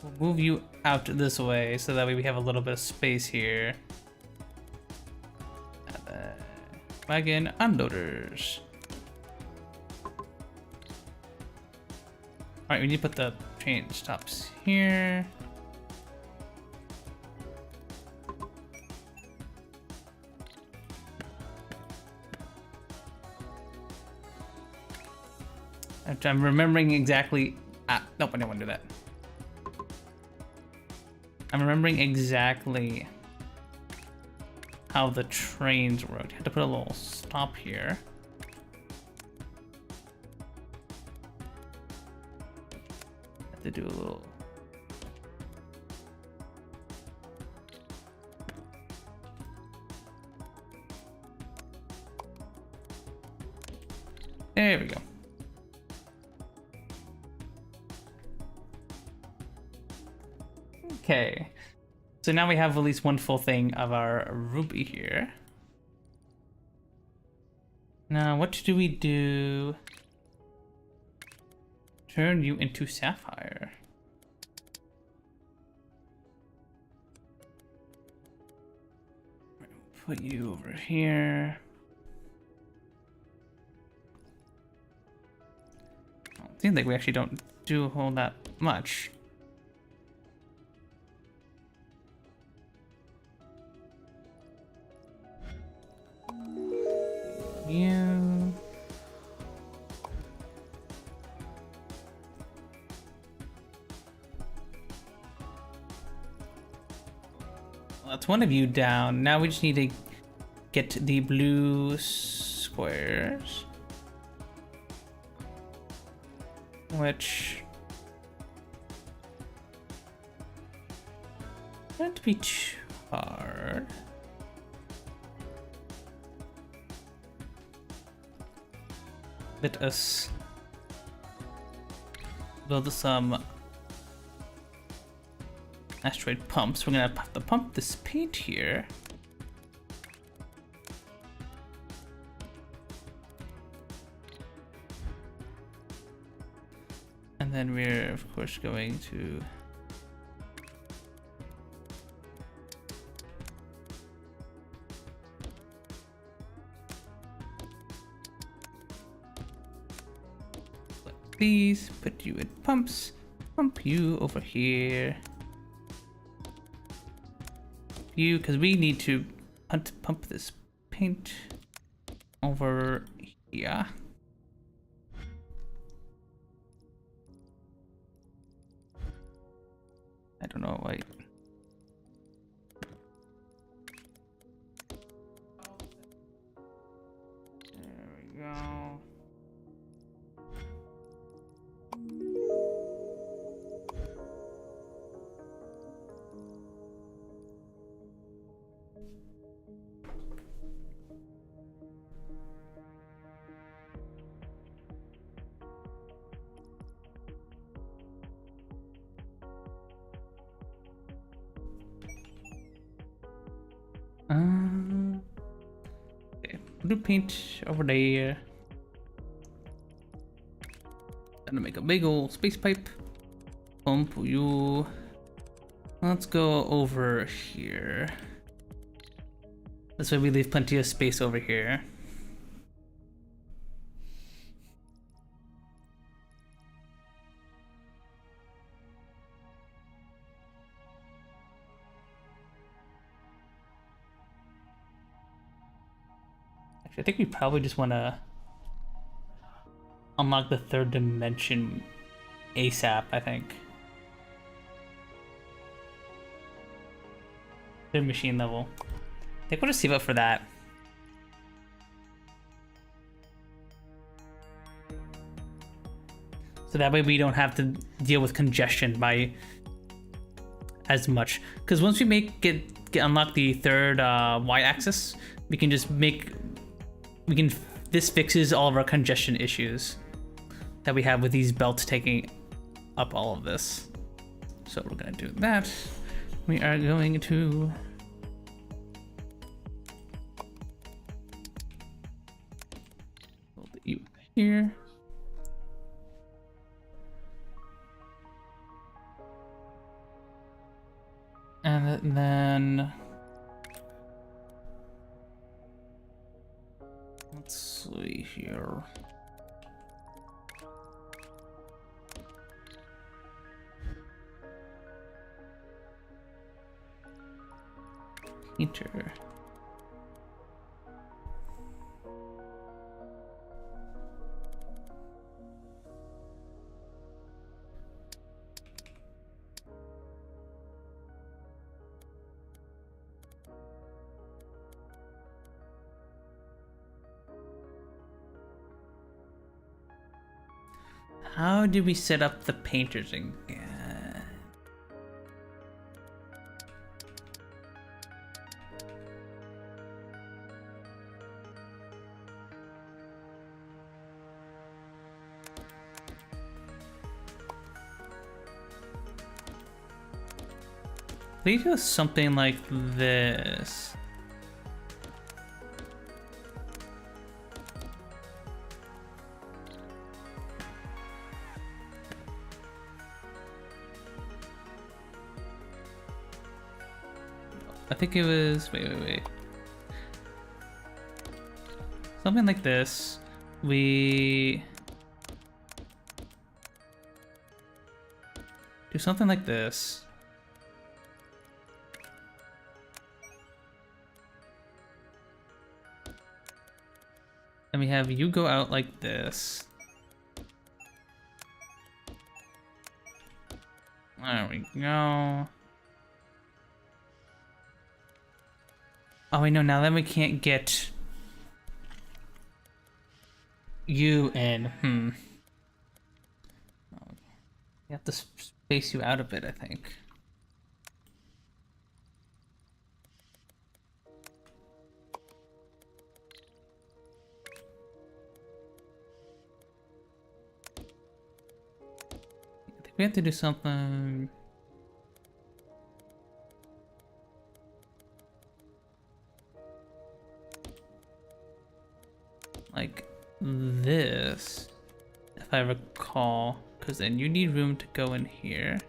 we'll move you out this way so that way we have a little bit of space here. And then wagon unloaders. Alright, we need to put the train stops here. I'm remembering exactly. Nope, I don't want to do that. I'm remembering exactly how the trains work. I had to put a little stop here. Have to do a little. There we go. Okay, so now we have at least one full thing of our ruby here. Now, what do we do? Turn you into sapphire. Put you over here. It seems like we actually don't do a whole lot much. You. Well, that's one of you down. Now we just need to get the blue squares. Which shouldn't be too hard. Let us build some asteroid pumps. We're gonna have to pump this paint here. And then we're of course going to these, put you in pumps, pump you over here. You, because we need to pump this paint over here. I don't know why. There we go. Okay, blue paint over there. Gonna make a big old space pipe. Pump you. Let's go over here. This way we leave plenty of space over here. I think we probably just want to unlock the third dimension ASAP, I think. Third machine level. I think we'll just save up for that. So that way we don't have to deal with congestion by as much. Because once we unlock the third y-axis, we can just this fixes all of our congestion issues that we have with these belts taking up all of this. So we're gonna do that. We are going to build you here. And then let's see here. painter. How do we set up the painters again? Please do something like this. I think it was, wait. Something like this. We do something like this. And we have you go out like this. There we go. Oh wait, no, now then we can't get you in. You have to space you out a bit, I think. I think we have to do something. Like this, if I recall, because then you need room to go in here.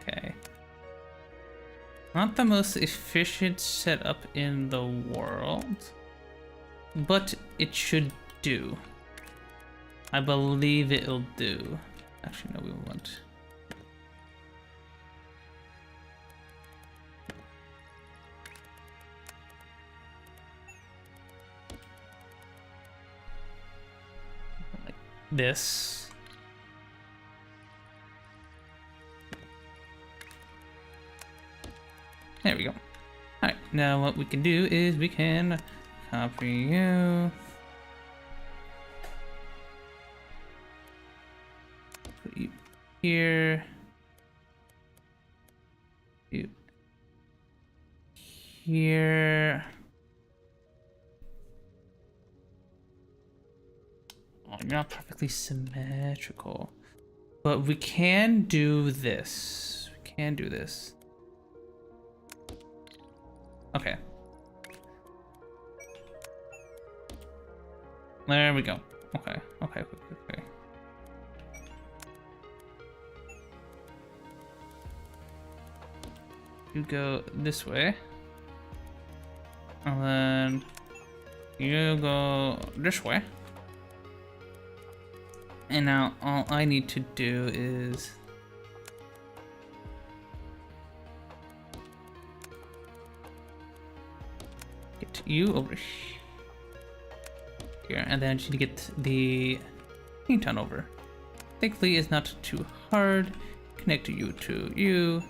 Okay. Not the most efficient setup in the world, but it should do. I believe it'll do. Actually, no, we won't. Like this. There we go. Alright, now what we can do is we can copy you. Put you here. You here. Oh, you're not perfectly symmetrical. But we can do this. We can do this. Okay. There we go. Okay. You go this way. And then you go this way. And now all I need to do is get you over here, and then I just need to get the paint on over. Thankfully, it's not too hard. Connect you to you.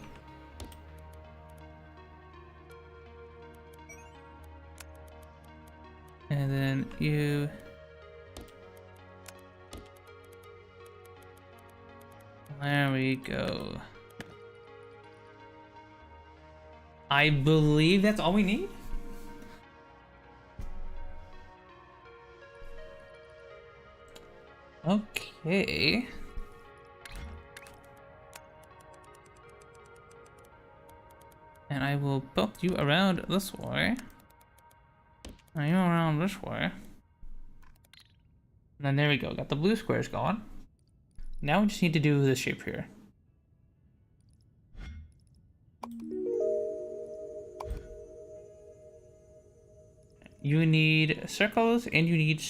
And then you. There we go. I believe that's all we need. Okay. And I will bump you around this way. And you around this way. And then there we go, got the blue squares going. Now we just need to do the shape here. You need circles and you need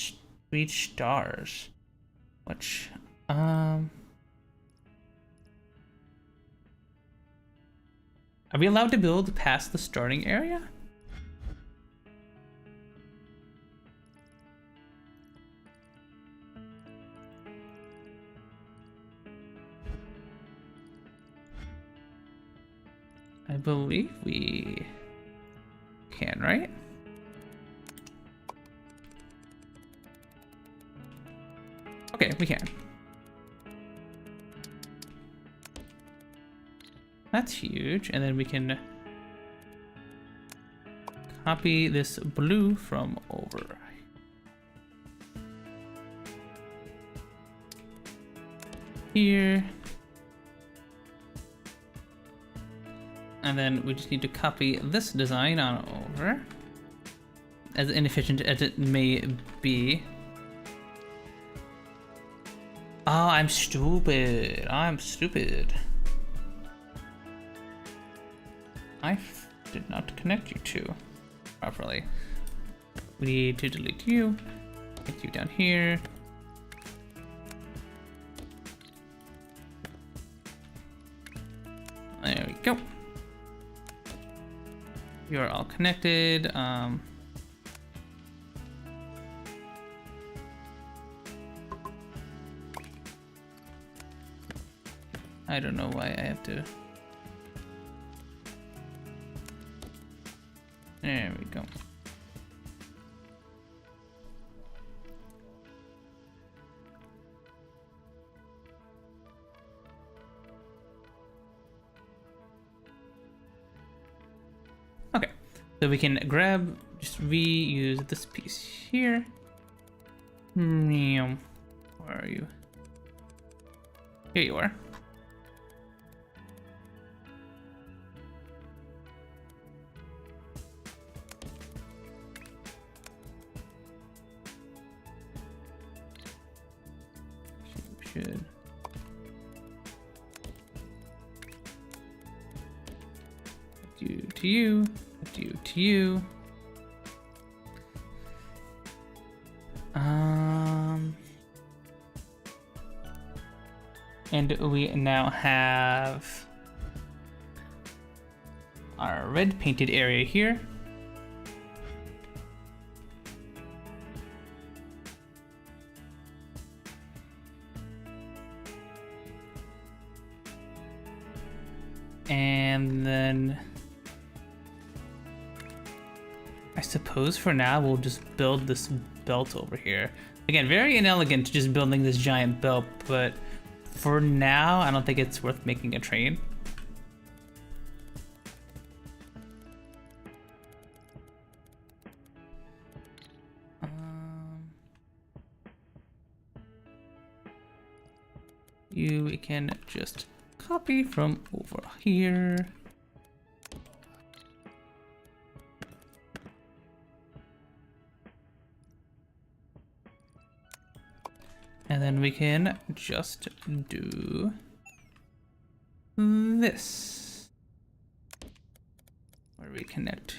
3 stars. Which, are we allowed to build past the starting area? I believe we can, right? Okay, we can. That's huge. And then we can copy this blue from over here. And then we just need to copy this design on over. As inefficient as it may be. Oh, I'm stupid. I'm stupid. I did not connect you two properly. We need to delete you. Get you down here. There we go. You are all connected. I don't know why I have to. There we go. Okay, so we can grab, just reuse this piece here. Where are you? Here you are. Should. Do to you, do to you. And we now have our red painted area here. And then I suppose for now we'll just build this belt over here. Again, very inelegant just building this giant belt, but for now I don't think it's worth making a train. We can just copy from over here. And then we can just do this, where we connect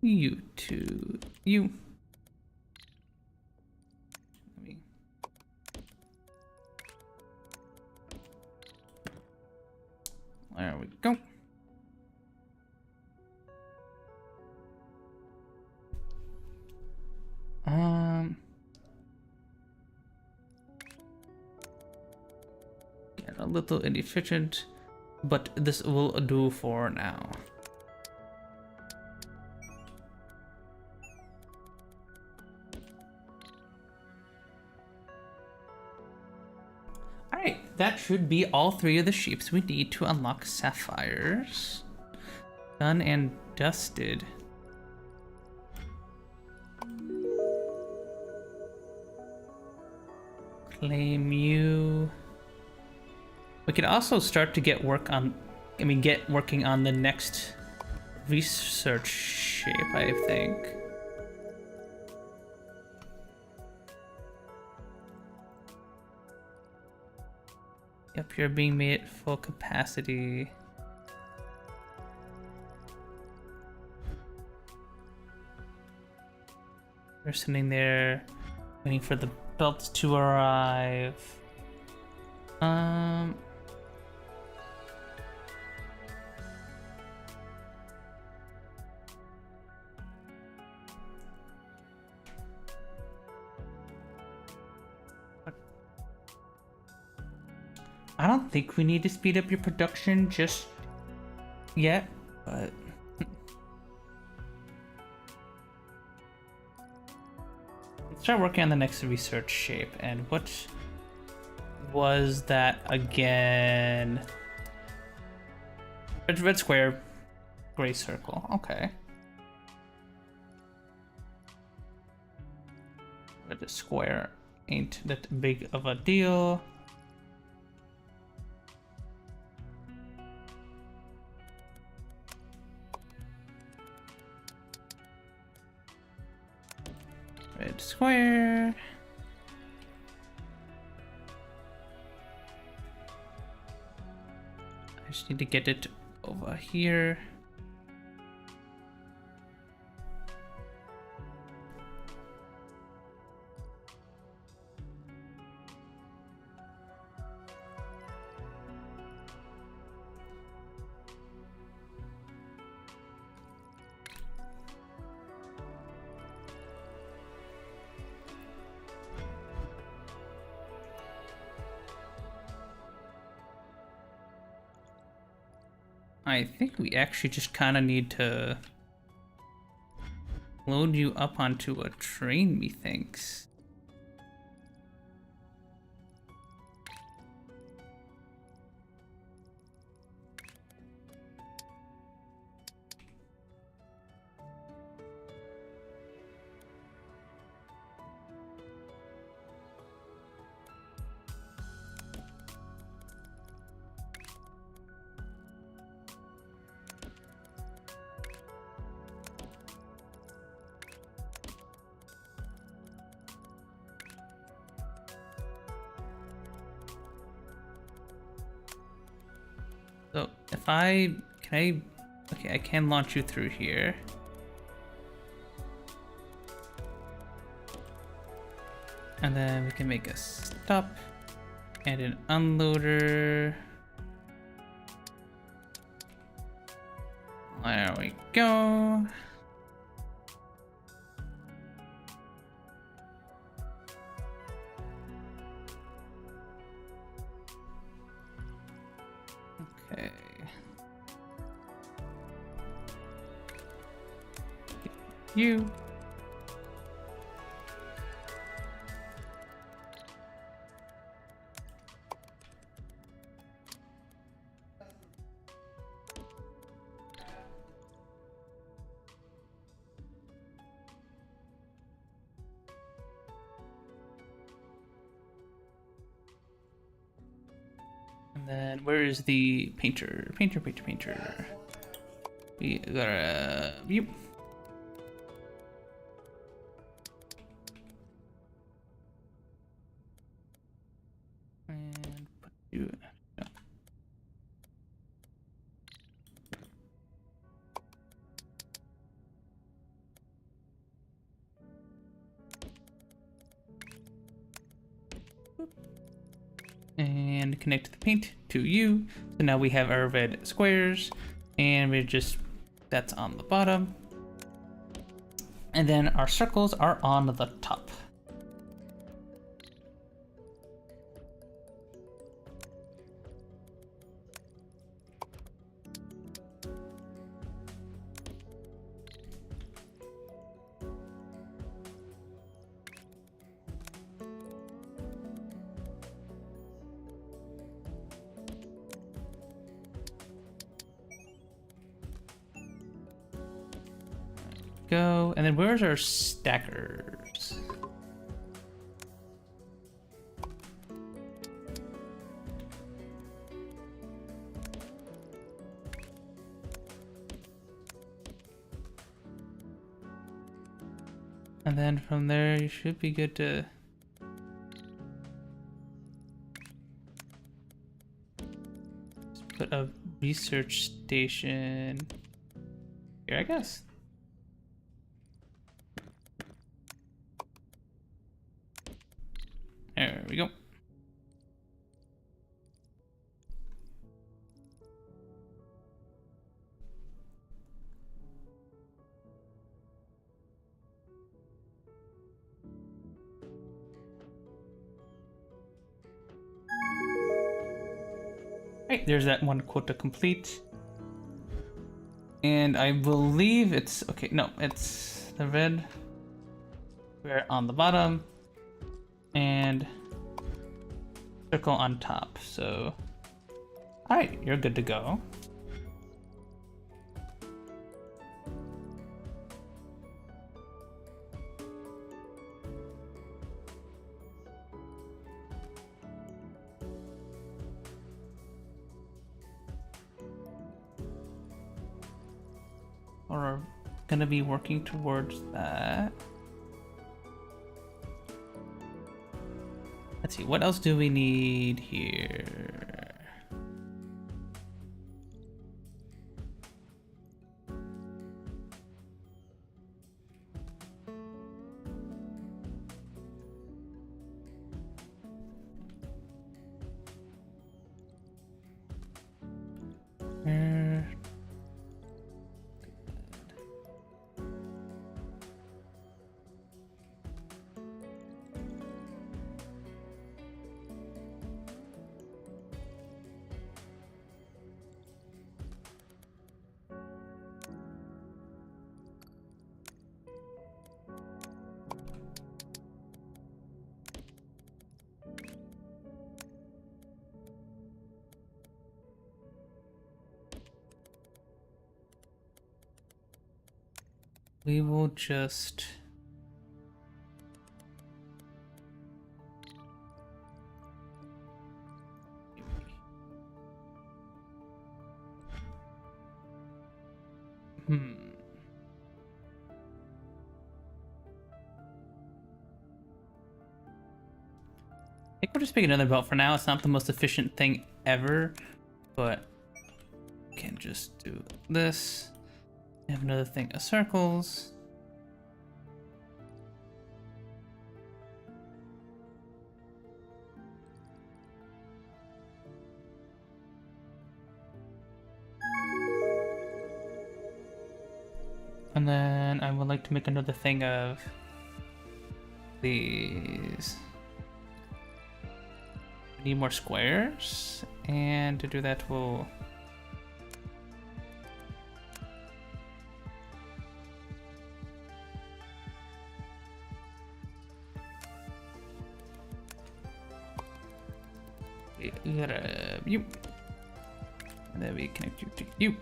you to you. There we go. Get a little inefficient, but this will do for now. Alright, that should be all 3 of the shapes we need to unlock sapphires. Done and dusted. Claim you. We could also start to get working on the next research shape, I think. Yep, you're being made at full capacity. We're sitting there waiting for the belts to arrive. I don't think we need to speed up your production just yet, but let's start working on the next research shape. And what was that again? Red square, gray circle. Okay. Red square ain't that big of a deal. Red square. I just need to get it over here. I think we actually just kind of need to load you up onto a train, methinks. So if I can launch you through here. And then we can make a stop and an unloader. There we go. Okay. You. And then where is the painter? Painter. We gotta you. And put you. No. And connect the paint to you. So now we have our red squares, and that's on the bottom. And then our circles are on the top. Go, and then where's our stackers? And then from there you should be good to put a research station here, I guess. There we go. Right, there's that one quota complete. And I believe it's, okay, no, it's the red square on the bottom and circle on top. So, all right, you're good to go. Or gonna be working towards that. Let's see, what else do we need here? We will just I think we'll just pick another belt for now. It's not the most efficient thing ever, but we can just do this. I have another thing of circles. And then I would like to make another thing of these. We need more squares, and to do that we'll we gotta you, and then we connect you to you.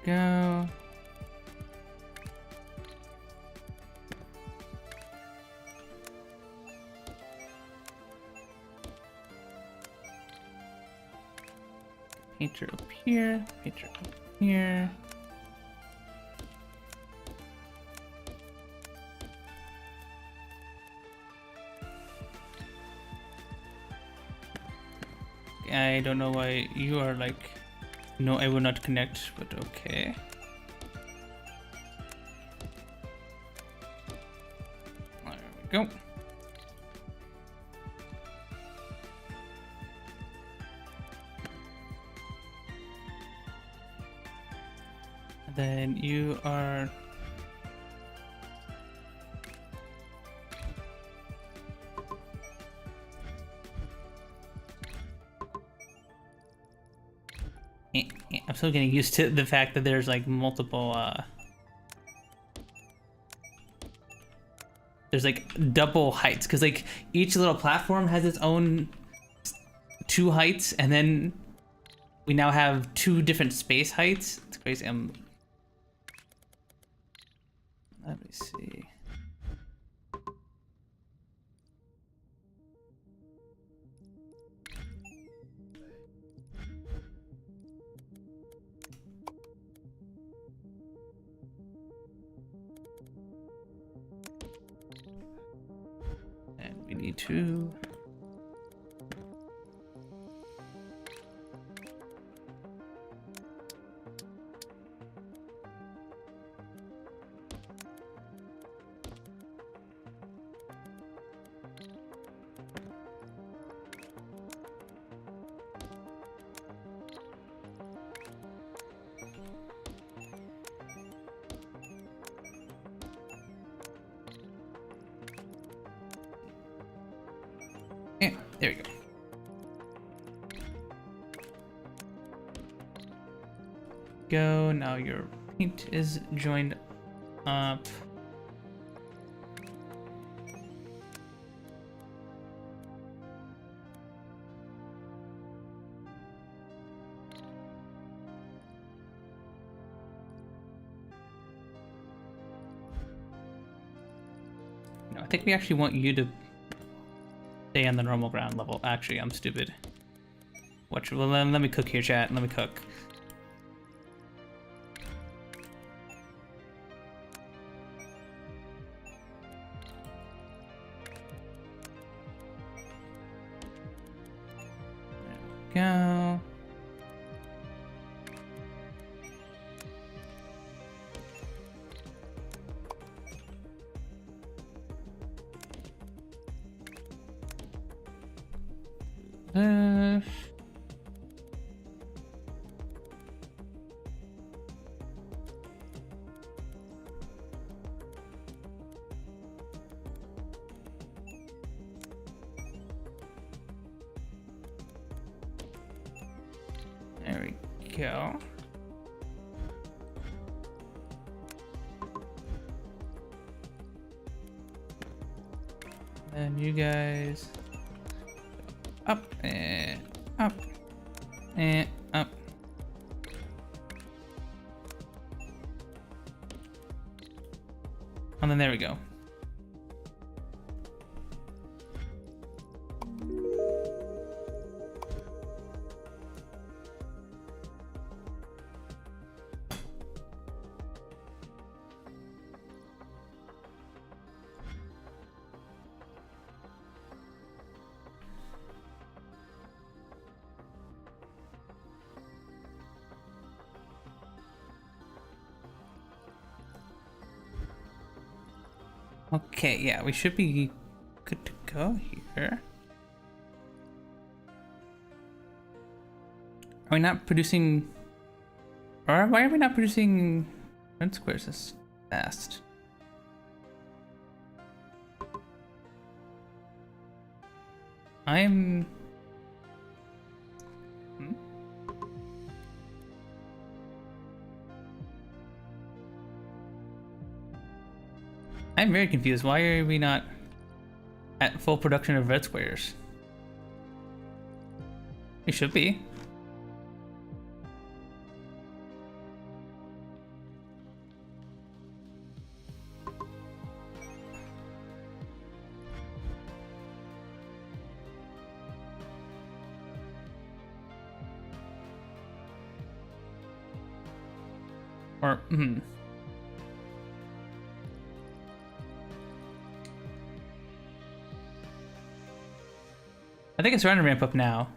Go. Painter up here, painter up here. I don't know why you are like, no, I will not connect, but okay. There we go. And then you are I'm still getting used to the fact that there's like multiple there's like double heights because like each little platform has its own 2 heights, and then we now have 2 different space heights. It's crazy. Let me see. And we need to. Yeah, there we go. Go, now your paint is joined up. No, I think we actually want you to stay on the normal ground level. Actually, I'm stupid. Watch. Well, let me cook here, chat. Let me cook. There we go. There we go. And you guys up and up and up. And then there we go. Okay, yeah, we should be good to go here. Are we not producing... Or why are we not producing red squares this fast? I'm... I'm very confused. Why are we not at full production of red squares? We should be. Or, I think it's starting to ramp up now.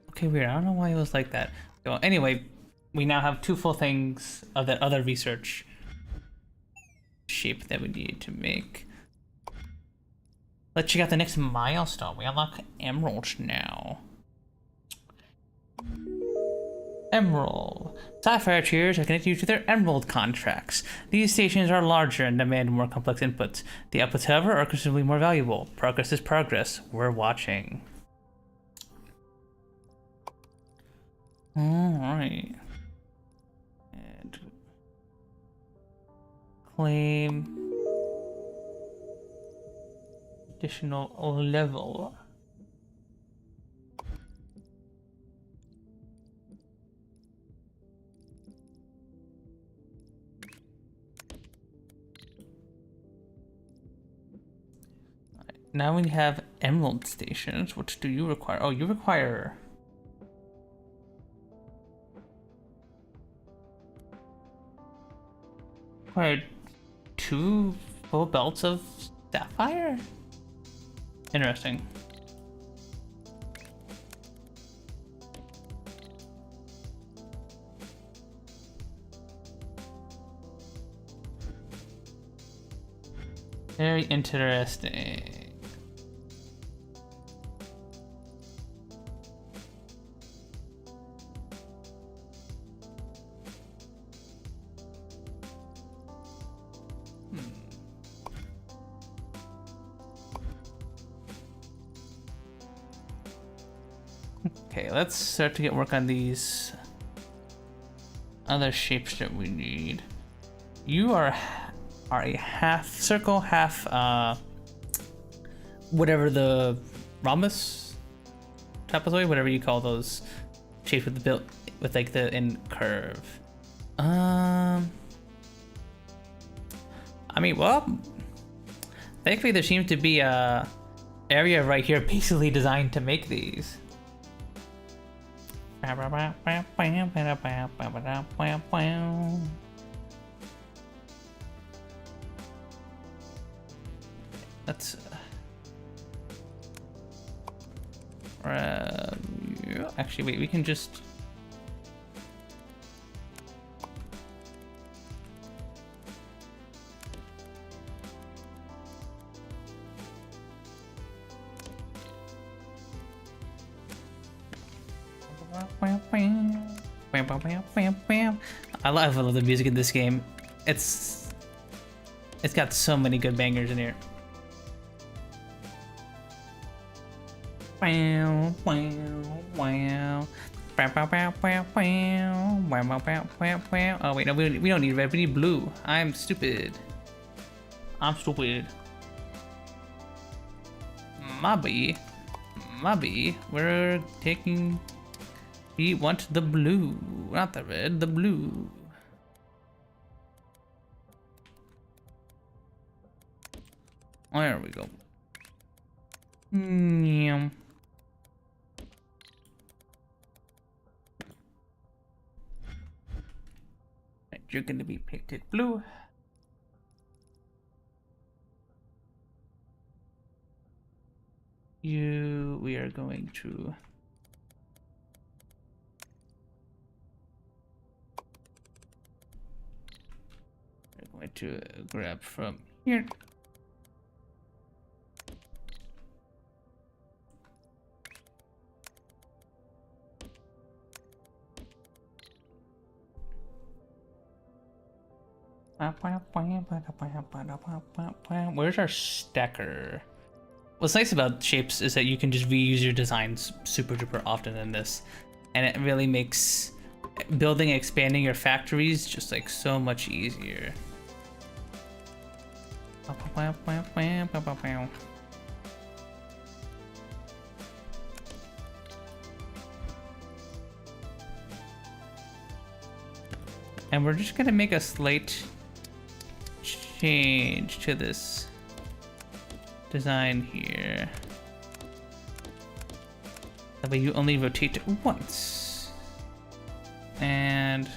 Okay, weird. I don't know why it was like that. So anyway, we now have 2 full things of that other research shape that we need to make. Let's check out the next milestone. We unlock emeralds now. Emerald. Sapphire tiers are connected to their emerald contracts. These stations are larger and demand more complex inputs. The outputs, however, are considerably more valuable. Progress is progress. We're watching. Alright. And claim. additional level. Now we have emerald stations. What do you require? Oh, you require... require 2 full belts of sapphire? Interesting. Very interesting. Okay, let's start to get work on these other shapes that we need. You are a half circle, half whatever the rhombus, trapezoid, whatever you call those shapes with the built with like the in curve. I mean, well, thankfully there seems to be a area right here basically designed to make these. Let's actually wait, we can just I love the music in this game. It's got so many good bangers in here. Oh wait, no, we don't need red, we need blue. I'm stupid. Mobby, we're taking... We want the blue, not the red, the blue. There we go. Right, you're gonna be painted blue. We are going to... to grab from here. Where's our stacker? What's nice about shapes is that you can just reuse your designs super duper often in this, and it really makes building and expanding your factories just like so much easier. And we're just gonna make a slight change to this design here. That way you only rotate it once. And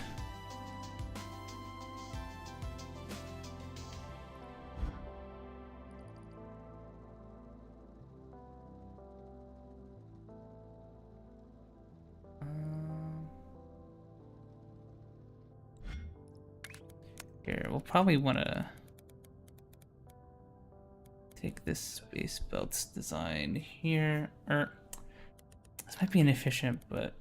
here, we'll probably want to take this space belts design here. This might be inefficient, but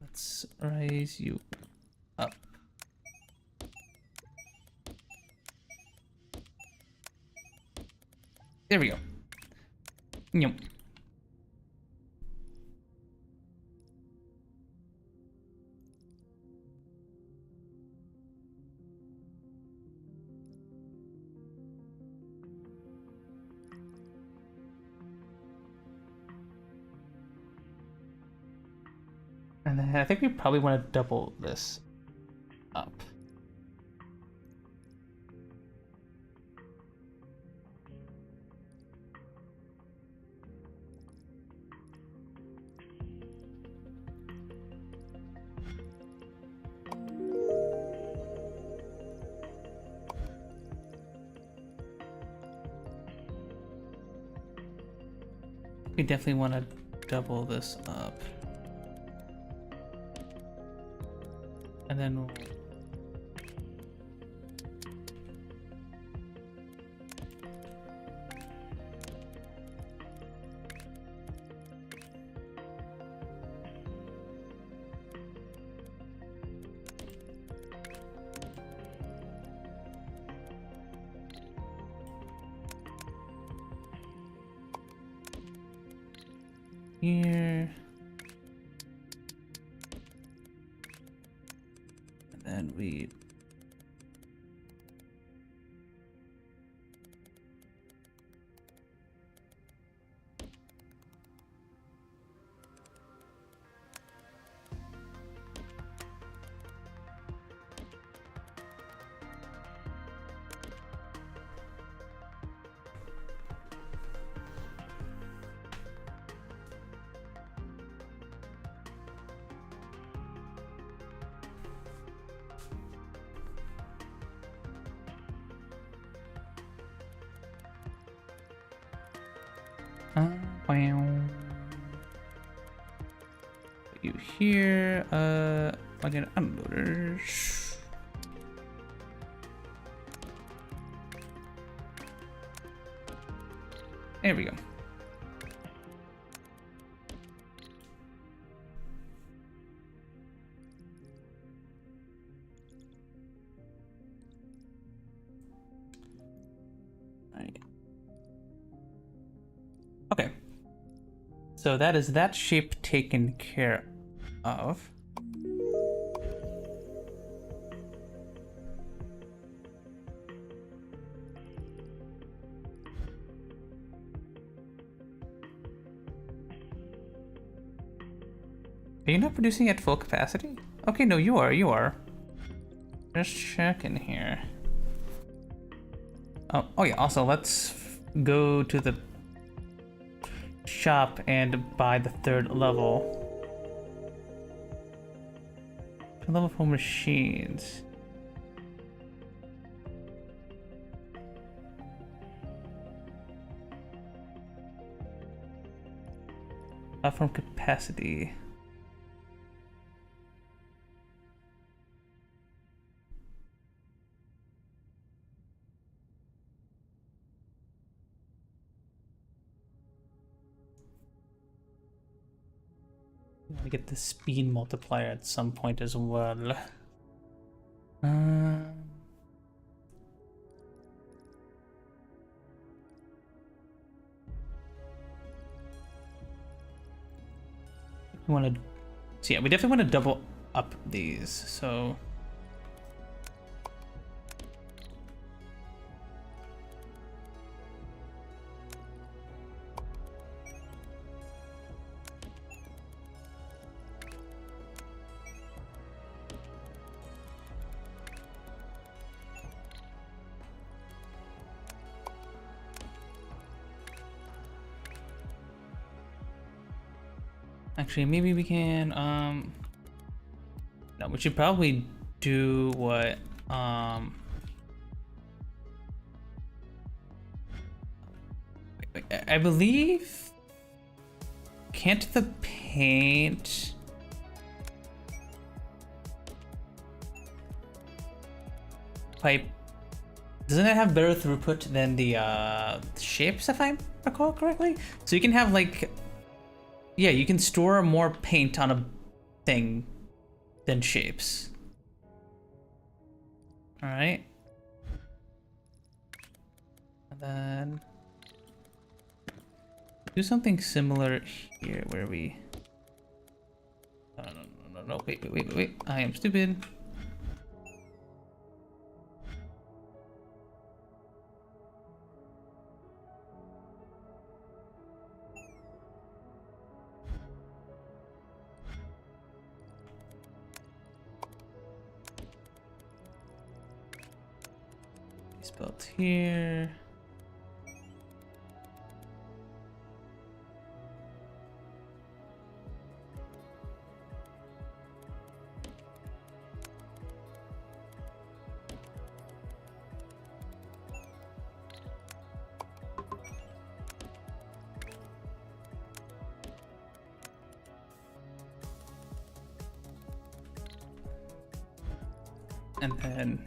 let's raise you up. There we go. Yep. And then I think we probably want to double this up. We definitely want to double this up. And then we'll... here. And then we wow. Put you here. Again, unloaders. There we go. Right. Okay. So that is that shape taken care of. Are you not producing at full capacity? Okay, no, you are. Just checking here. Oh yeah, also let's go to the shop and buy the 3rd level. Level 4 machines. Platform capacity. I want to get the speed multiplier at some point as well. We want to... So yeah, we definitely want to double up these, so... Actually, maybe we can, no, we should probably do what, I believe, can't the paint pipe, doesn't it have better throughput than the shapes, if I recall correctly? So you can have like, yeah, you can store more paint on a thing than shapes. All right. And then do something similar here where we... No, wait. I am stupid. It's built here. And then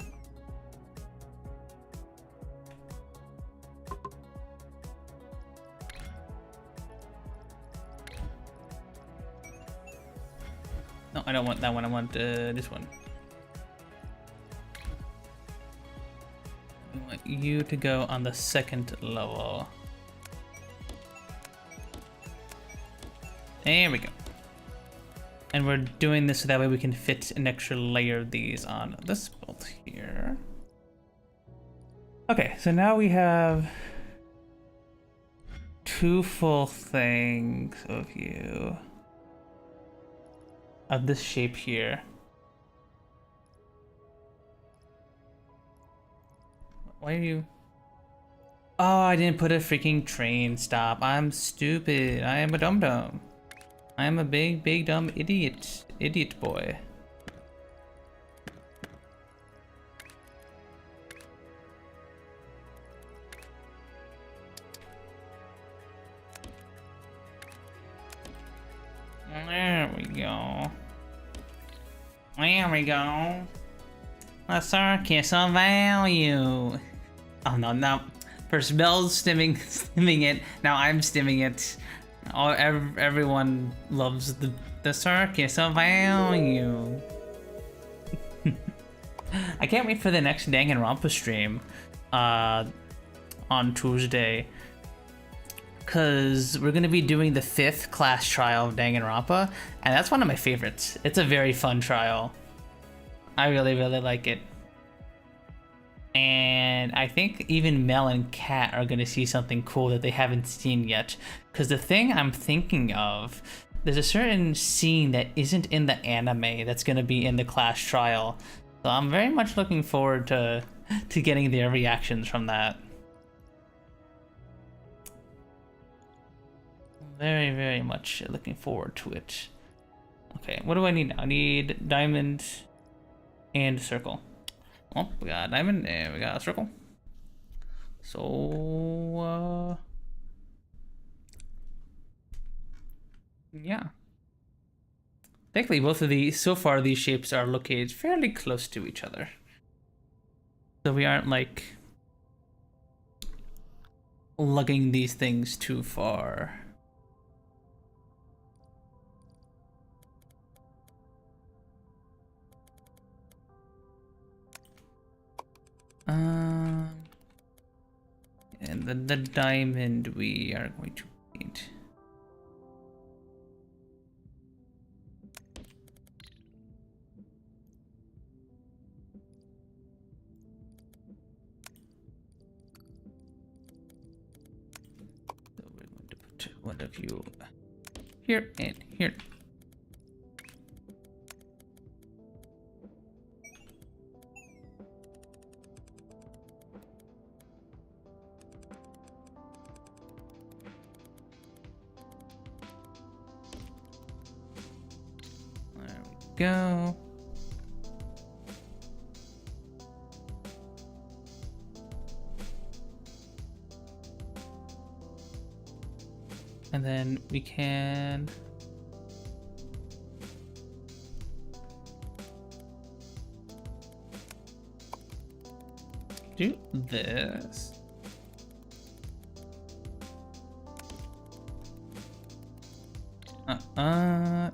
no, I don't want that one. I want this one. I want you to go on the second level. There we go. And we're doing this so that way we can fit an extra layer of these on this build here. Okay, so now we have 2 full things of you. Of this shape here. Why are you... Oh, I didn't put a freaking train stop. I'm stupid. I am a dum-dum. I am a big dumb idiot. Idiot boy. There we go. There we go. A circus of value. Oh no, no. First Bell's stimming it. Now I'm stimming it. Everyone loves the circus of value. I can't wait for the next Danganronpa stream on Tuesday, because we're going to be doing the 5th class trial of Danganronpa, and that's one of my favorites. It's a very fun trial. I really like it. And I think even Mel and Kat are going to see something cool that they haven't seen yet. Because the thing I'm thinking of, there's a certain scene that isn't in the anime that's going to be in the class trial. So I'm very much looking forward to getting their reactions from that. Very much looking forward to it. Okay, what do I need now? I need diamond and circle. Oh, we got a diamond and we got a circle. So, yeah. Thankfully, both of these, so far, these shapes are located fairly close to each other. So we aren't, like, lugging these things too far. And the diamond we are going to need. So we're going to put one of you here and here. Go. And then we can do this.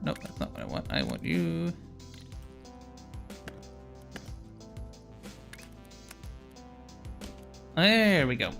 No, that's not what I want. I want you. There we go.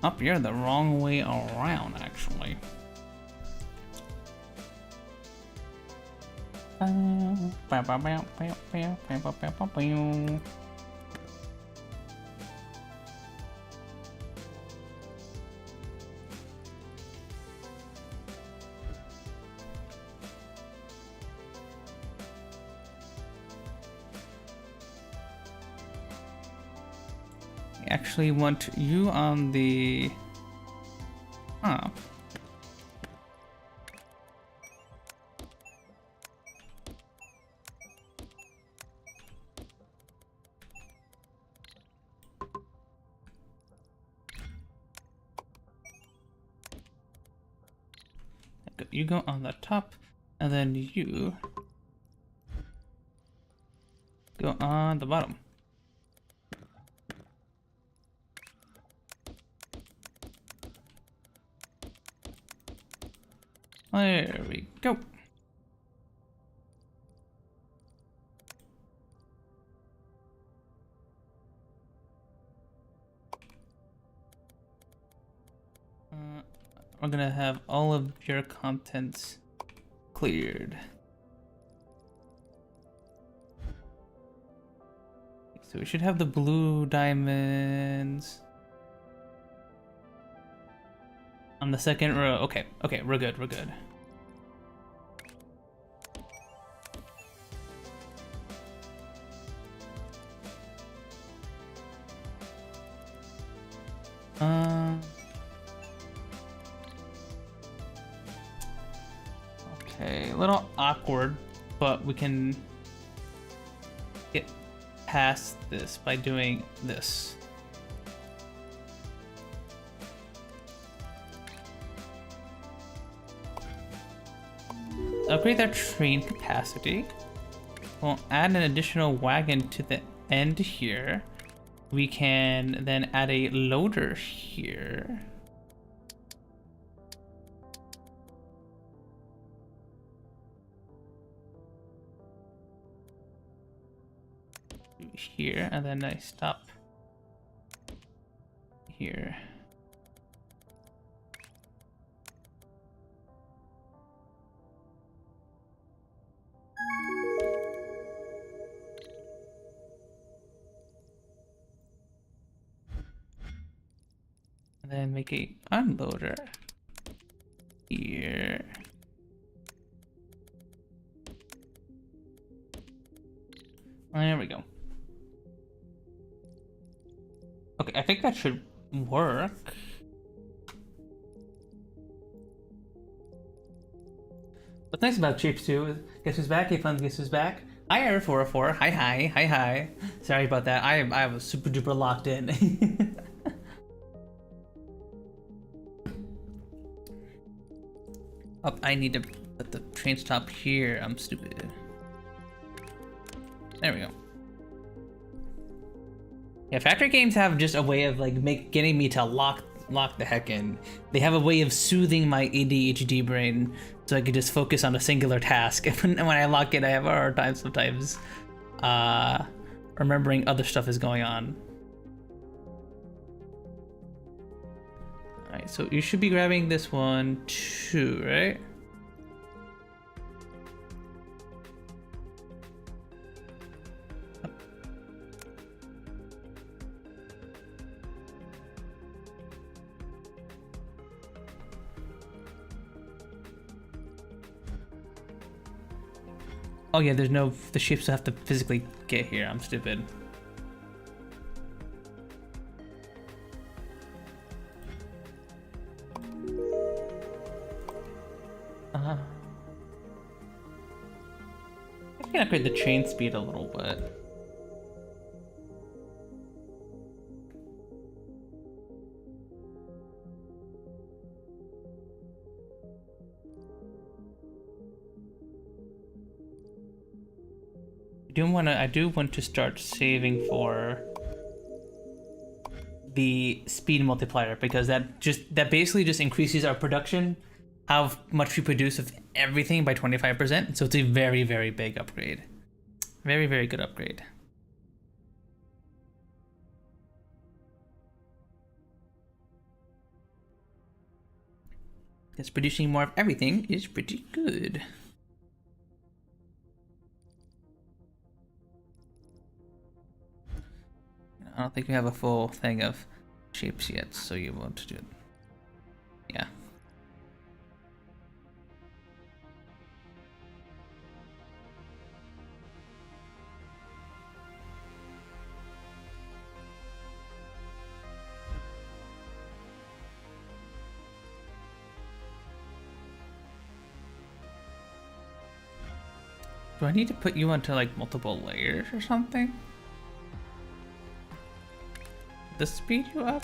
Up here the wrong way around, actually. I actually want you on the... Huh. You go on the top, and then you go on the bottom. There we go. We're gonna have all of your contents cleared. So we should have the blue diamonds on the second row. Okay, okay, we're good, we're good. Okay, a little awkward, but we can get past this by doing this. Upgrade our train capacity. We'll add an additional wagon to the end here. We can then add a loader here. Here, and then I stop here. And then make a unloader here. There we go. Okay, I think that should work. What's nice about Shapez 2 is guess who's back? Hey fun, guess who's back? Hi R404. Hi hi. Hi hi. Sorry about that. I was super duper locked in. Oh, I need to put the train stop here. I'm stupid. There we go. Yeah, factory games have just a way of like getting me to lock the heck in. They have a way of soothing my ADHD brain so I can just focus on a singular task. And when I lock it, I have a hard time sometimes remembering other stuff is going on. Alright, so you should be grabbing this one too, right? Oh yeah, there's no, the ships have to physically get here. I'm stupid. I can upgrade the train speed a little bit. I do want to start saving for the speed multiplier because that basically just increases our production, how much we produce of everything by 25%. So it's a very, very big upgrade. Very, very good upgrade. Because producing more of everything is pretty good. I don't think we have a full thing of shapes yet, so you won't do it. Yeah. Do I need to put you onto like multiple layers or something? Does this speed you up?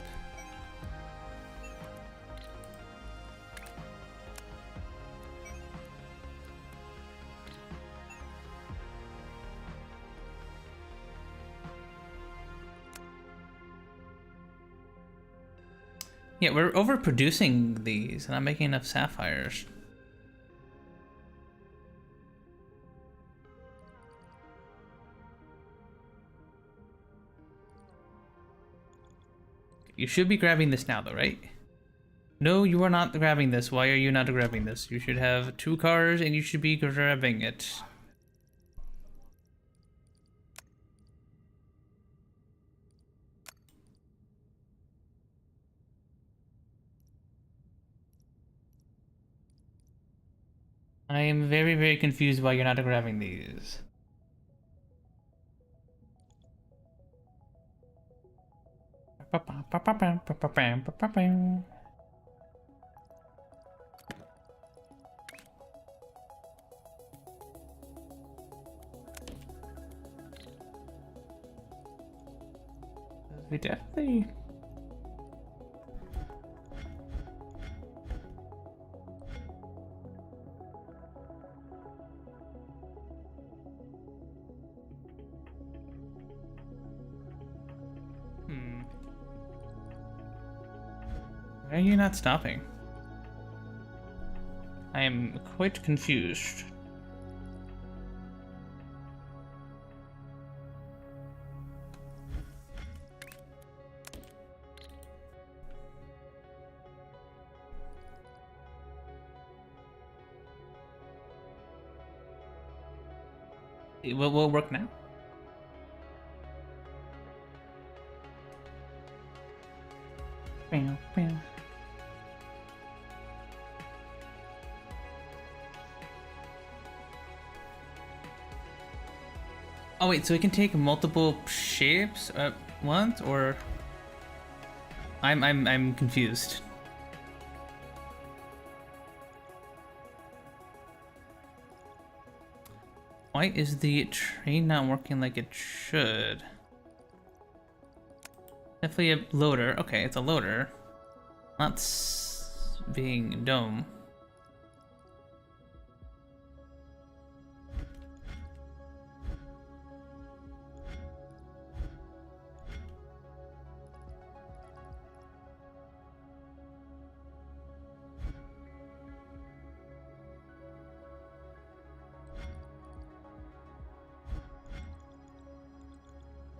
Yeah, we're overproducing these and I'm making enough sapphires. You should be grabbing this now though, right? No, you are not grabbing this. Why are you not grabbing this? You should have 2 cars and you should be grabbing it. I am very, very confused why you're not grabbing these. We definitely... Why are you not stopping? I am quite confused. It will work now. Bam, bam. Oh wait, so it can take multiple shapes at once, or I'm confused. Why is the train not working like it should? Definitely a loader. Okay, it's a loader. Not being dome.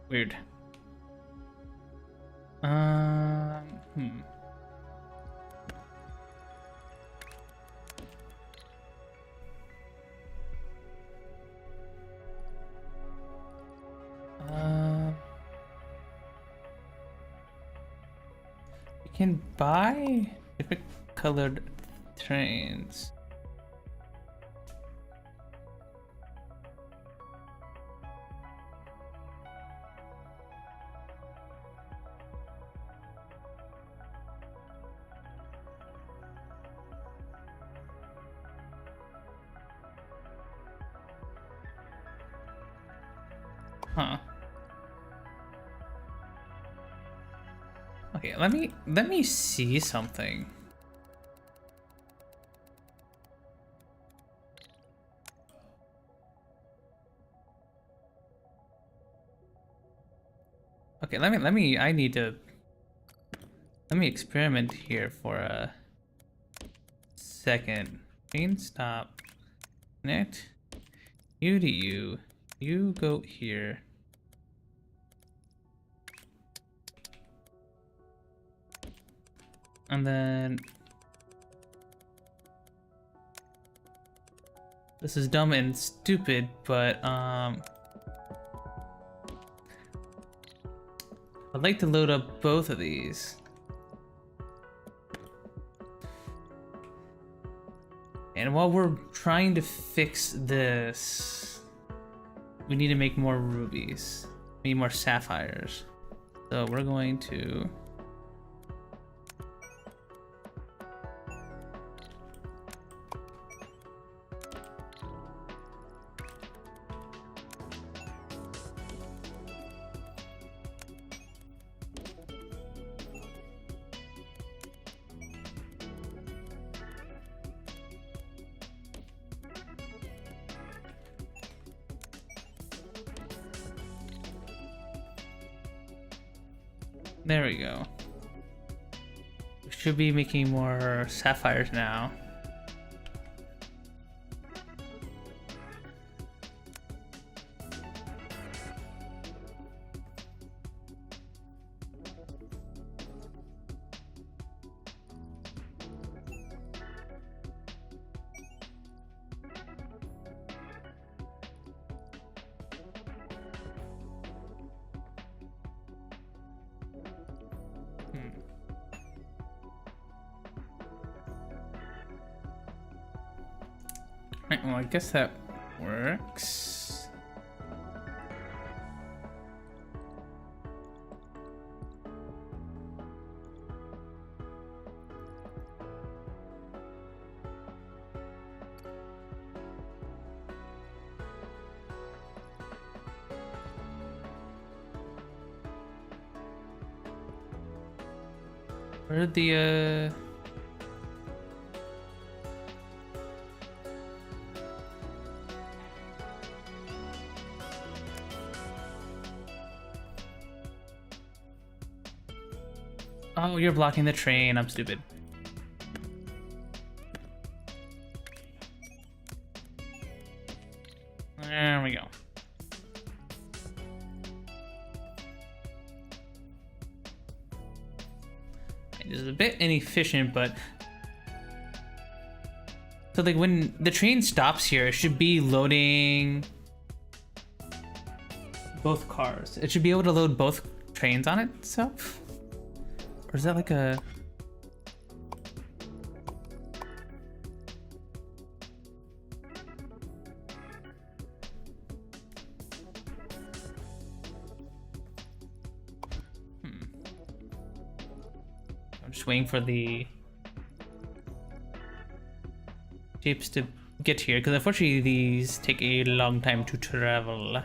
Weird. Hmm. You can buy different colored trains. Huh. Okay, let me see something. Okay, let me I need to let me experiment here for a second. Train stop. Connect. You to you. You go here. And then This is dumb and stupid, but I'd like to load up both of these. And while we're trying to fix this, we need to make more rubies. We need more sapphires. So we're going to... There we go. We should be making more sapphires now. Right, well, I guess that works. Where did the Oh, you're blocking the train. I'm stupid. There we go. It is a bit inefficient, but... So, like, when the train stops here, it should be loading both cars. It should be able to load both trains on itself. Or is that like a... I'm just waiting for the shapes to get here, because unfortunately these take a long time to travel.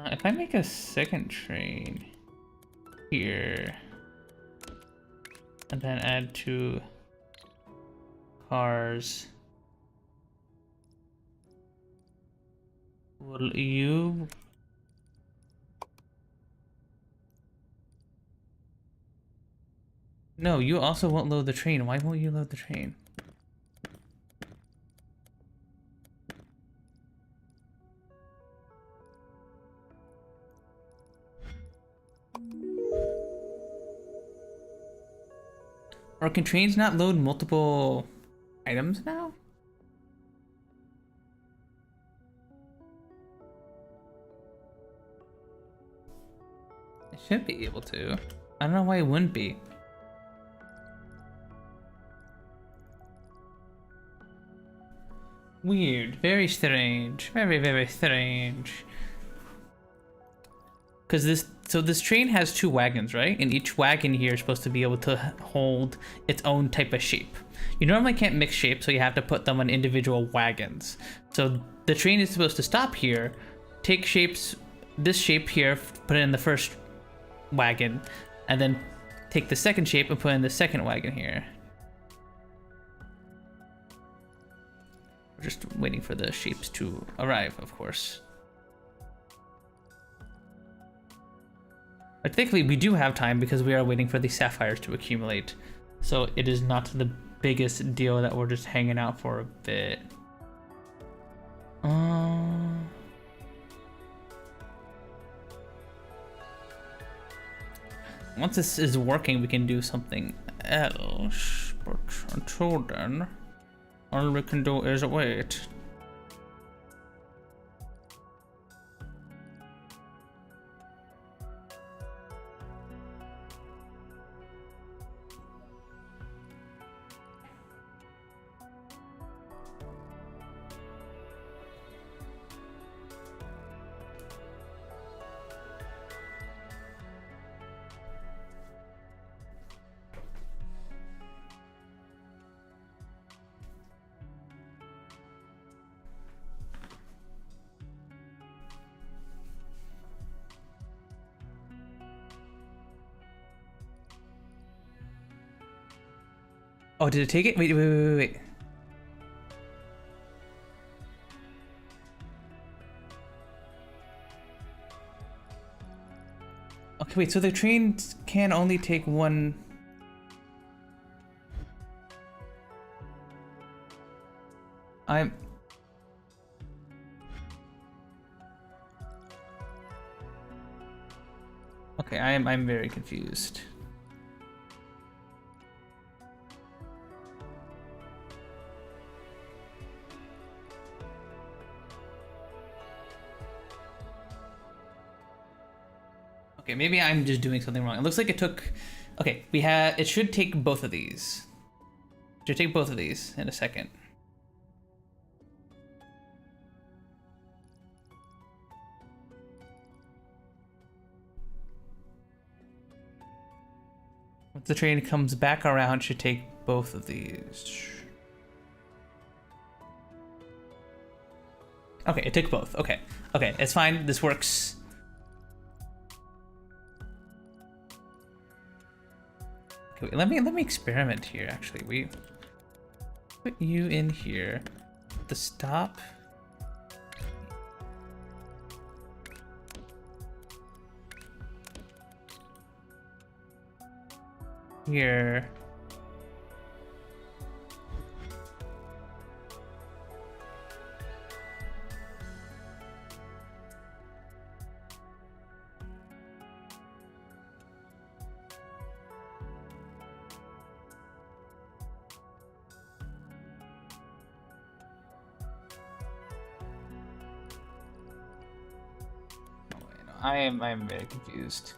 If I make a second train here and then add 2 cars, will you... No, you also won't load the train. Why won't you load the train? Or can trains not load multiple items now? It should be able to. I don't know why it wouldn't be. Weird. Very strange. Very, very strange. Because this train has 2 wagons, right? And each wagon here is supposed to be able to hold its own type of shape. You normally can't mix shapes, so you have to put them on individual wagons. So the train is supposed to stop here, take shapes, this shape here, put it in the first wagon, and then take the second shape and put it in the second wagon here. We're just waiting for the shapes to arrive, of course. But thankfully, we do have time because we are waiting for the sapphires to accumulate. So it is not the biggest deal that we're just hanging out for a bit. Once this is working, we can do something else. But until then, all we can do is wait. Oh, did it take it? Wait. Okay, wait, so the train can only take one. Okay, I'm very confused. Okay, maybe I'm just doing something wrong. It looks like it took... Okay, it should take both of these. It should take both of these in a second. Once the train comes back around, it should take both of these. Okay, it took both. Okay, it's fine. This works. Okay, let me experiment here. Actually, we put you in here. The stop. Here. I am very confused.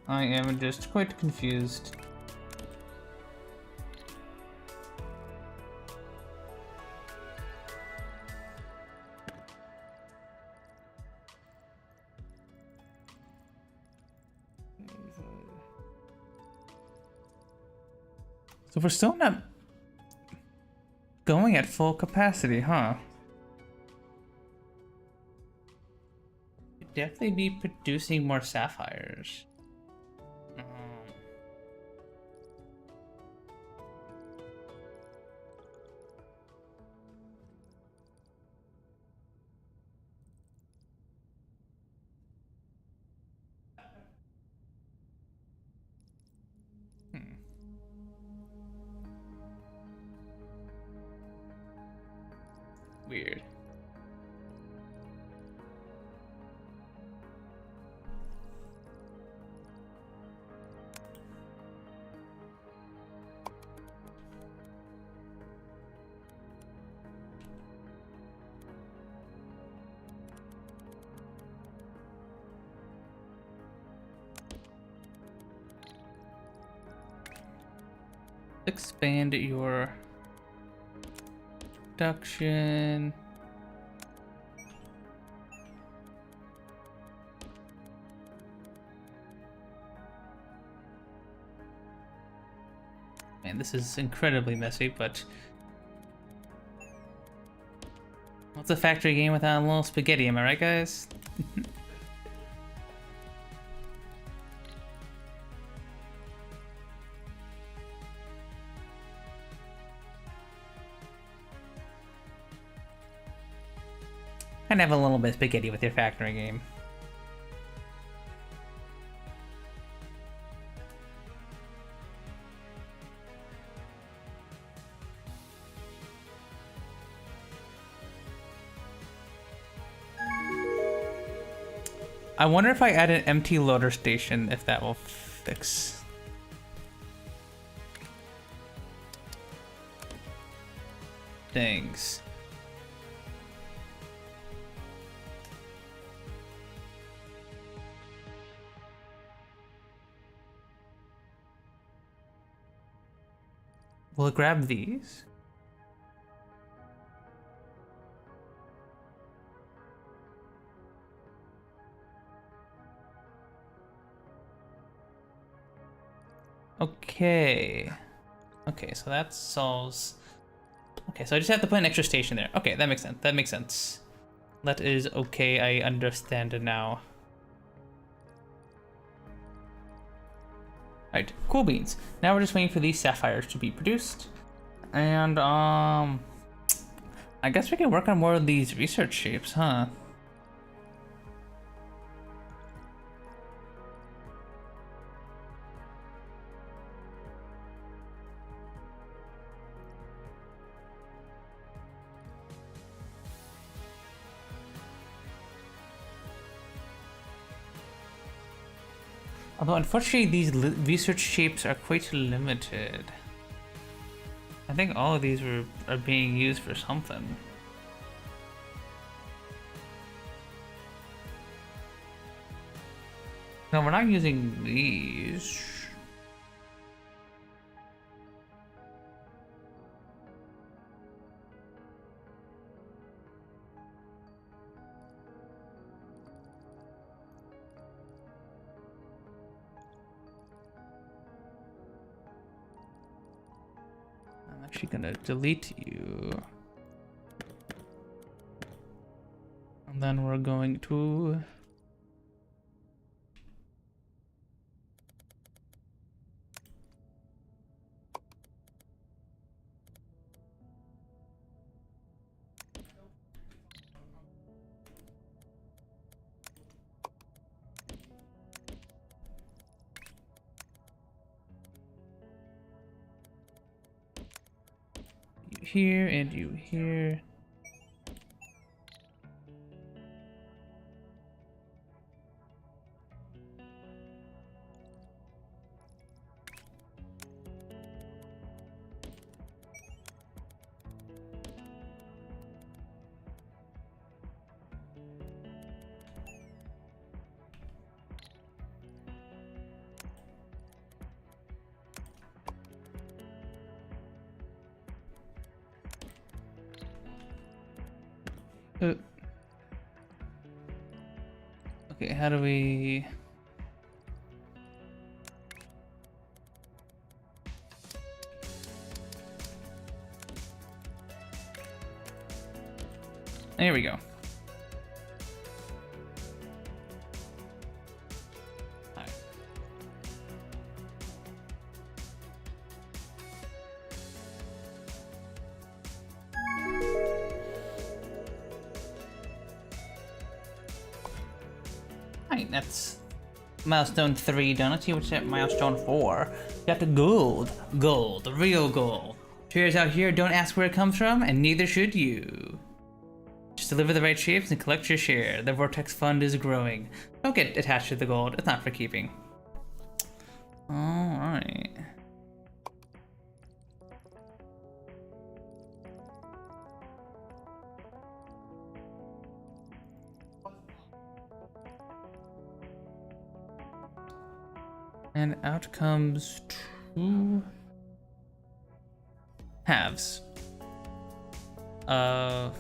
I am just quite confused. So we're still not going at full capacity, huh? Could definitely be producing more sapphires. Weird. Expand your production. Man, this is incredibly messy, but what's a factory game without a little spaghetti, am I right, guys? Kind of have a little bit of spaghetti with your factory game. I wonder if I add an empty loader station, if that will fix. Things. Will it grab these? Okay. Okay, so that solves... Okay, so I just have to put an extra station there. Okay, that makes sense. That makes sense. That is okay, I understand it now. Alright, cool beans. Now we're just waiting for these sapphires to be produced. And, I guess we can work on more of these research shapes, huh? Although, unfortunately, these research shapes are quite limited. I think all of these are being used for something. No, we're not using these. I'm actually gonna delete you. And then we're going to... here and you here. Okay, how do we... There we go. Alright. Alright, that's milestone 3 done. Let's see what's at milestone 4. Got the gold. Gold, the real gold. Shares out here, don't ask where it comes from, and neither should you. Just deliver the right shapes and collect your share. The Vortex Fund is growing. Don't get attached to the gold. It's not for keeping. Alright. And out comes 2 halves of...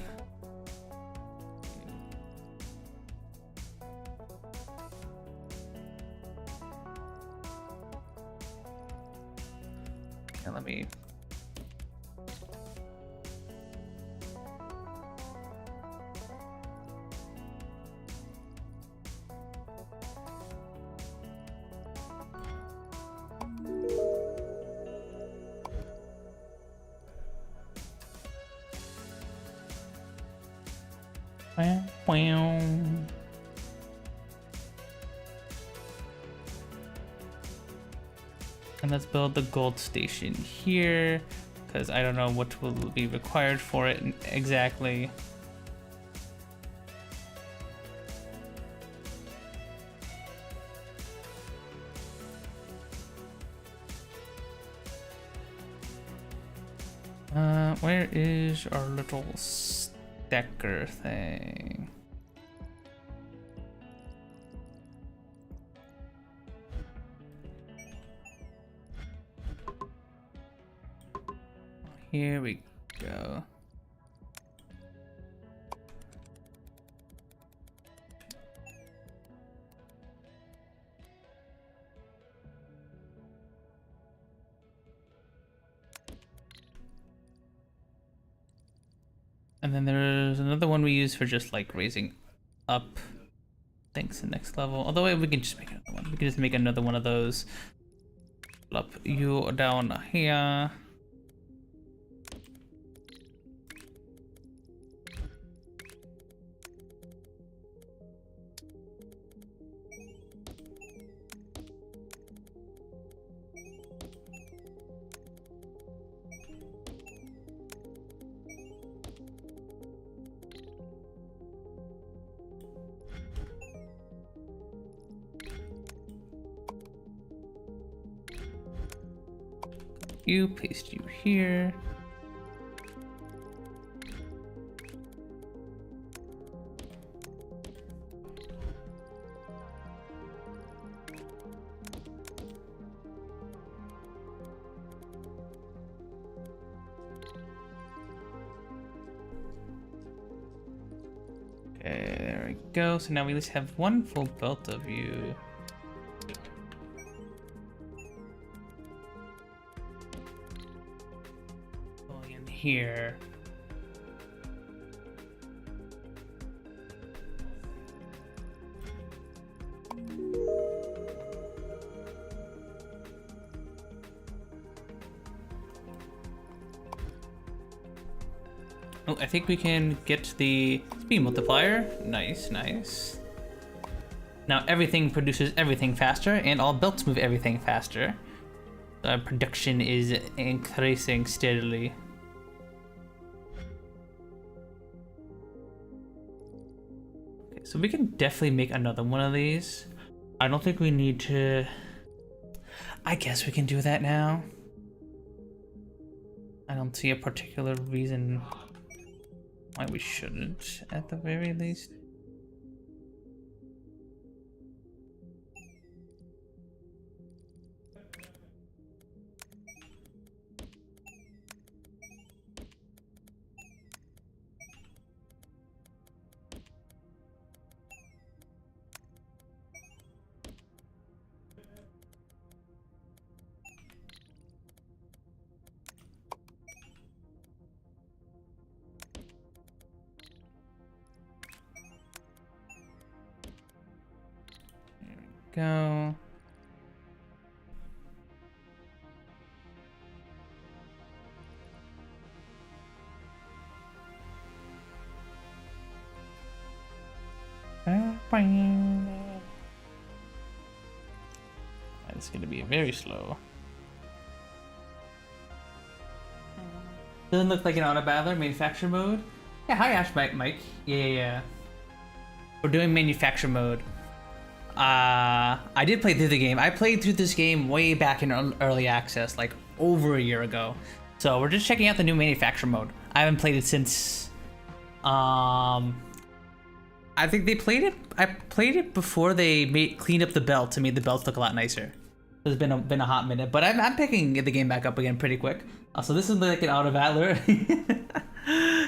Let me... Wow. And let's build the gold station here, because I don't know what will be required for it exactly. Where is our little stacker thing? Here we go. And then there's another one we use for just like raising up things to the next level. Although we can just make another one. We can just make another one of those. Up you down here. You paste you here. Okay, there we go. So now we at least have one full belt of you. Here. Oh, I think we can get the speed multiplier. Nice, nice. Now everything produces everything faster, and all belts move everything faster. Production is increasing steadily. So we can definitely make another one of these. I don't think we need to... I guess we can do that now. I don't see a particular reason why we shouldn't, at the very least. Go. It's gonna be very slow. Doesn't look like an auto battler. Manufacture mode. Yeah, hi Ash Mike. Yeah. We're doing manufacture mode. I did play through the game. I played through this game way back in early access, like over a year ago. So we're just checking out the new manufacture mode. I haven't played it since, I think they played it. I played it before they cleaned up the belts and made the belts look a lot nicer. It's been a hot minute, but I'm picking the game back up again pretty quick. So this is like an auto battler.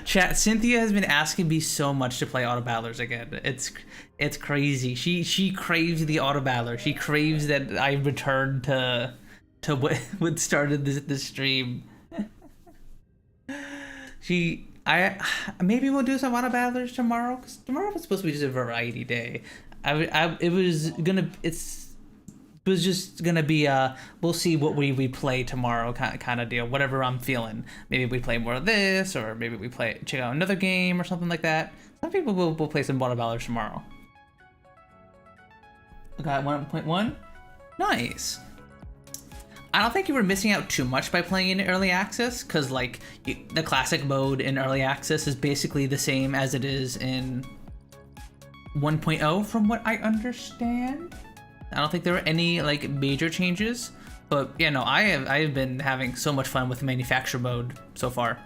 Chat, Cynthia has been asking me so much to play auto battlers again. It's crazy. She craves the auto battler. She craves that I return to what started this stream. Maybe we'll do some auto battlers tomorrow, because tomorrow was supposed to be just a variety day. It was just gonna be we'll see what we play tomorrow kind of deal, whatever I'm feeling. Maybe we play more of this, or maybe we check out another game or something like that. Some people will play some auto battlers tomorrow. Okay, 1.1. Nice. I don't think you were missing out too much by playing in early access, because like the classic mode in early access is basically the same as it is in 1.0 from what I understand. I don't think there were any like major changes. But yeah, no, I have been having so much fun with manufacture mode so far.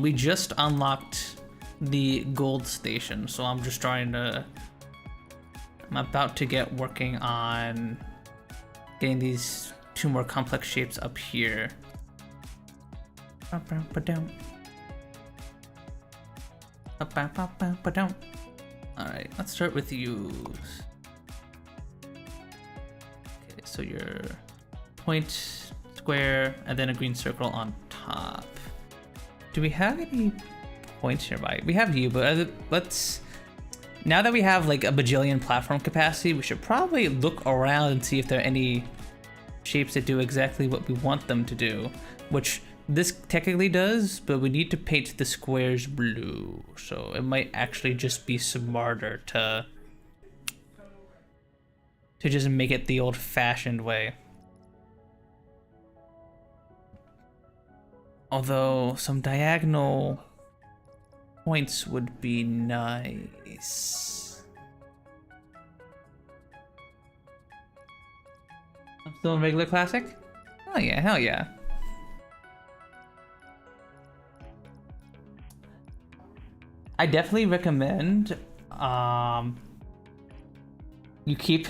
We just unlocked the gold station, so I'm about to get working on getting these 2 more complex shapes up here. Alright, let's start with you. Okay, so your point, square, and then a green circle on top. Do we have any points nearby? We have you, but let's... Now that we have like a bajillion platform capacity, we should probably look around and see if there are any shapes that do exactly what we want them to do, which this technically does, but we need to paint the squares blue, so it might actually just be smarter to just make it the old-fashioned way. Although some diagonal points would be nice. I'm still in regular classic? Oh yeah, hell yeah. I definitely recommend you keep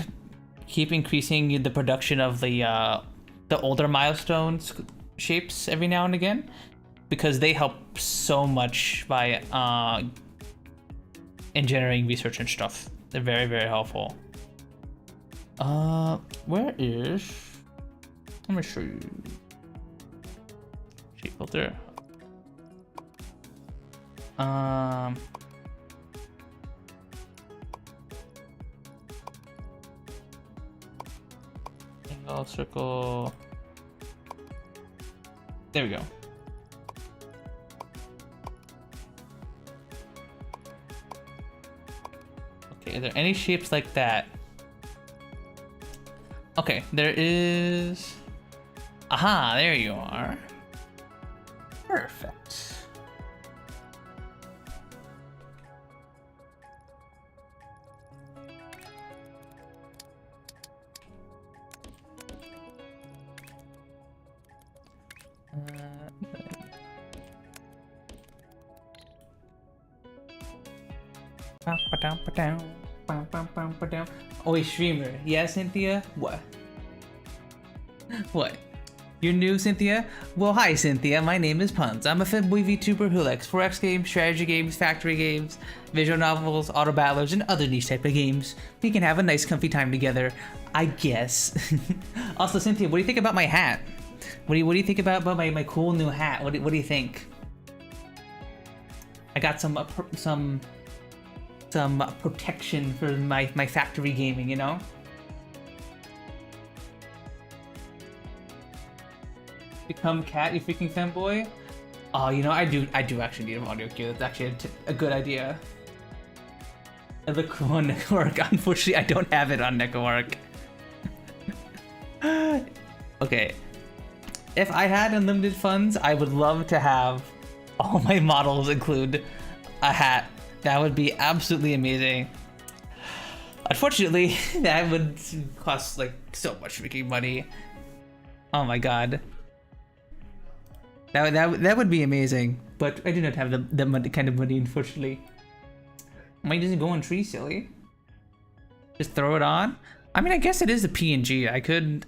increasing the production of the older milestones shapes every now and again, because they help so much by in generating research and stuff. They're very, very helpful. Where is... Let me show you. Shape filter. Angle, circle. There we go. Okay, are there any shapes like that? Okay, there is... Aha, there you are. Perfect. Oh, a streamer. Yeah, Cynthia? What? What? You're new, Cynthia? Well, hi, Cynthia. My name is Puns. I'm a femboy VTuber who likes 4X games, strategy games, factory games, visual novels, auto battlers, and other niche type of games. We can have a nice, comfy time together, I guess. Also, Cynthia, what do you think about my hat? What do you think about my cool new hat? What do you think? I got some protection for my factory gaming, you know? Become cat, you freaking femboy. Oh, you know, I do actually need an audio cue. That's actually a good idea. It look cool on Network. Unfortunately, I don't have it on Network. Okay. If I had unlimited funds, I would love to have all my models include a hat. That would be absolutely amazing. Unfortunately, that would cost like so much freaking money. Oh my god. That would be amazing, but I do not have the money, kind of money, unfortunately. Might just go on tree, silly. Just throw it on. I mean, I guess it is a PNG. I could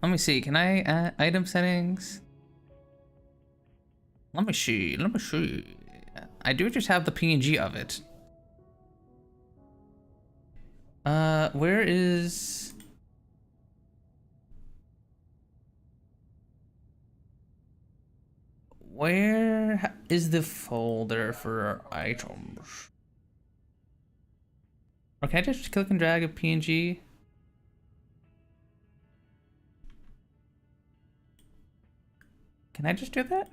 let me see. Can I add item settings? Let me see. I do just have the PNG of it. Where is... Where is the folder for items? Or can I just click and drag a PNG? Can I just do that?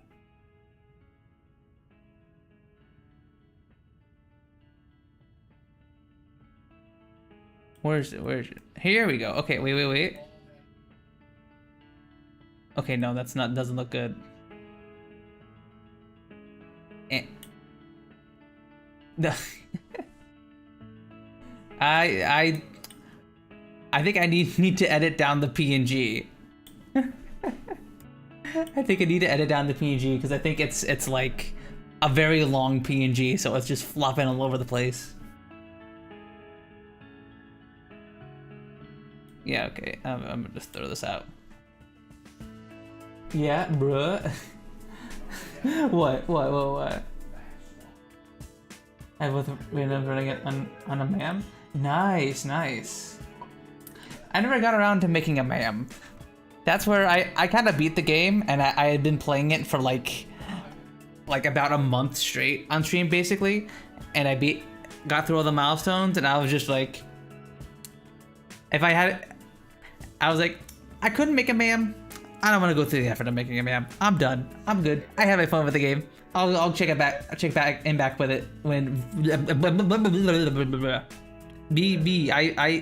Where is it? Here we go. Okay, wait. Okay, no, that's not, doesn't look good. No. I I think I need to edit down the PNG. I think I need to edit down the PNG because I think it's like a very long PNG, so it's just flopping all over the place. Yeah, okay. I'm gonna just throw this out. Yeah, bruh. What? I was running it on a MAM. Nice. I never got around to making a MAM. That's where I kind of beat the game, and I had been playing it for like about a month straight on stream basically, and I got through all the milestones, and I was just like, I was like, I couldn't make a MAM. I don't want to go through the effort of making a MAM. I'm done. I'm good. I have my fun with the game. I'll check it back. I'll check back with it when.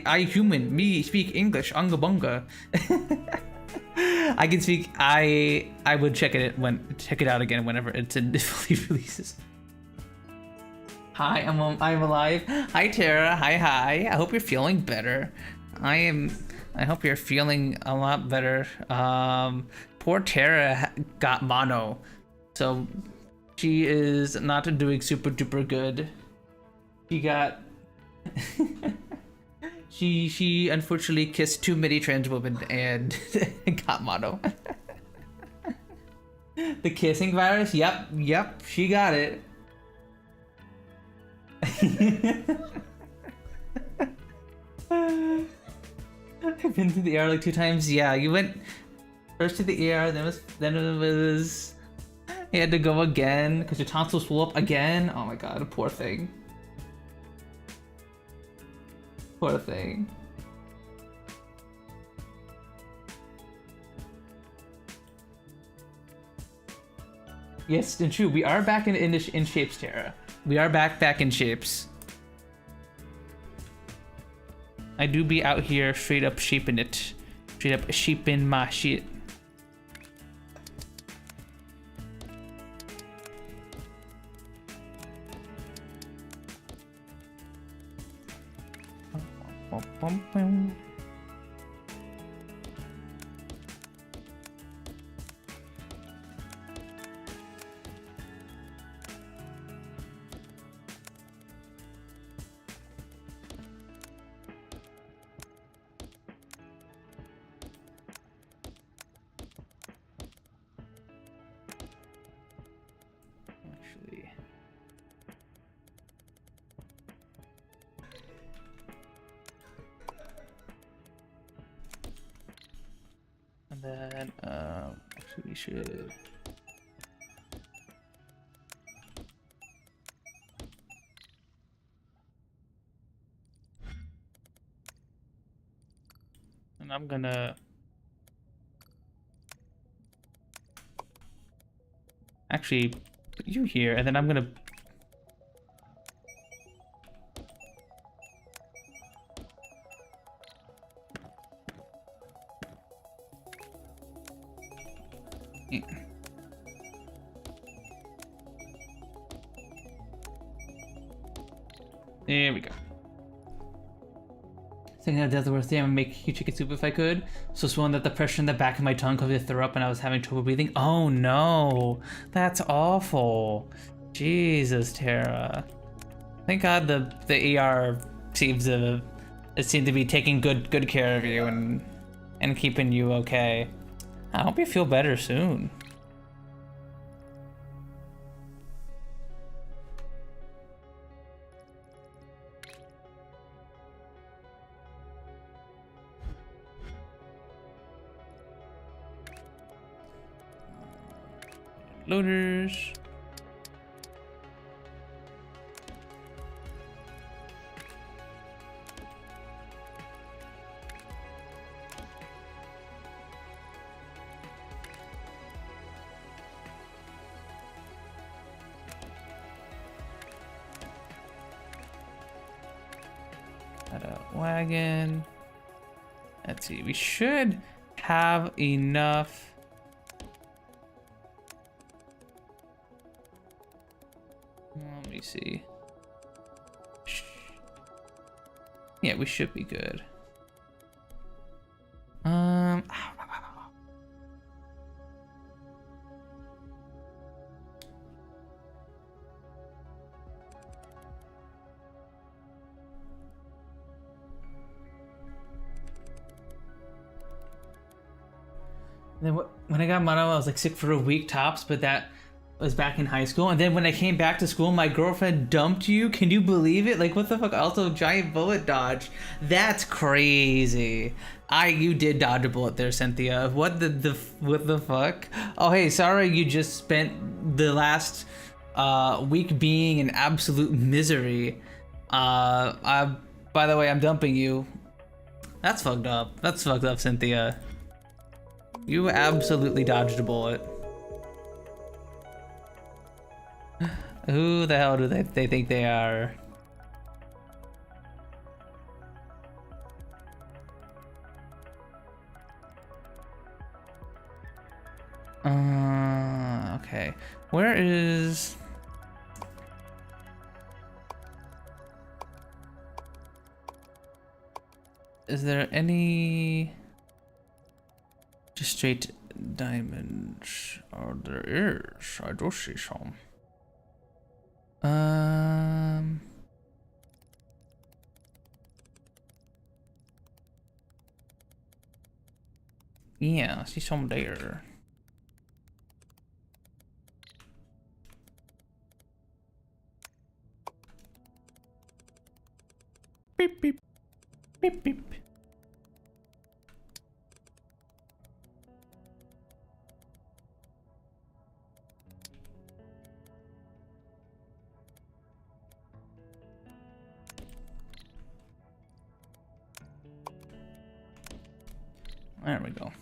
I human. Me speak English. Unga bunga. I can speak. I would check it out again whenever it's fully releases. Hi, I'm alive. Hi Tara. Hi. I hope you're feeling better. I hope you're feeling a lot better. Poor Tara got mono, so she is not doing super duper good. She got. She unfortunately kissed too many trans women and got mono. The kissing virus? Yep, she got it. I've been to the ER like 2 times. Yeah, you went first to the ER, then it was you had to go again because your tonsils swell up again. Oh my god, poor thing. Poor thing. Yes, and true. We are back in shapes, Tara. We are back in shapes. I do be out here straight up shaping it. Straight up shaping my shit. Actually, and then actually we should. And I'm gonna actually put you here, and then I'm gonna there we go. Thinking of death worth, damn, make you chicken soup if I could. So swollen that the pressure in the back of my tongue caused me to throw up and I was having trouble breathing. Oh no, that's awful. Jesus, Tara. Thank God the ER seems to be taking good care of you and keeping you okay. I hope you feel better soon. Loaders. Got a wagon. Let's see, we should have enough. Let me see. Yeah, we should be good. Um. Then when I got mono, I was like sick for a week tops, but that was back in high school. And then when I came back to school, my girlfriend dumped you. Can you believe it? Like, what the fuck? Also, giant bullet dodge. That's crazy. You did dodge a bullet there, Cynthia. What the fuck? Oh, hey, sorry you just spent the last week being in absolute misery. By the way, I'm dumping you. That's fucked up. That's fucked up, Cynthia. You absolutely dodged a bullet. Who the hell do they think they are? Okay. Where is... Is there any... Just straight diamonds? Oh, there is. I do see some. Yeah, I see some there. Beep beep. Beep beep. There we go.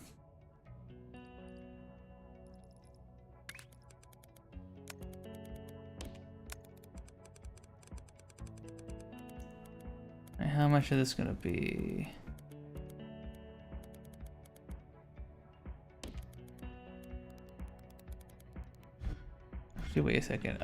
And how much is this gonna be? Actually, wait a second.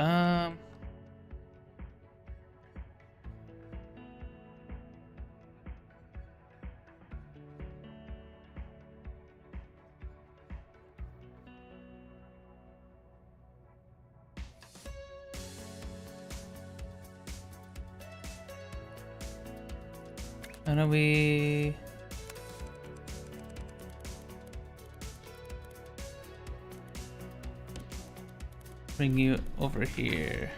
How do we... bring you over here?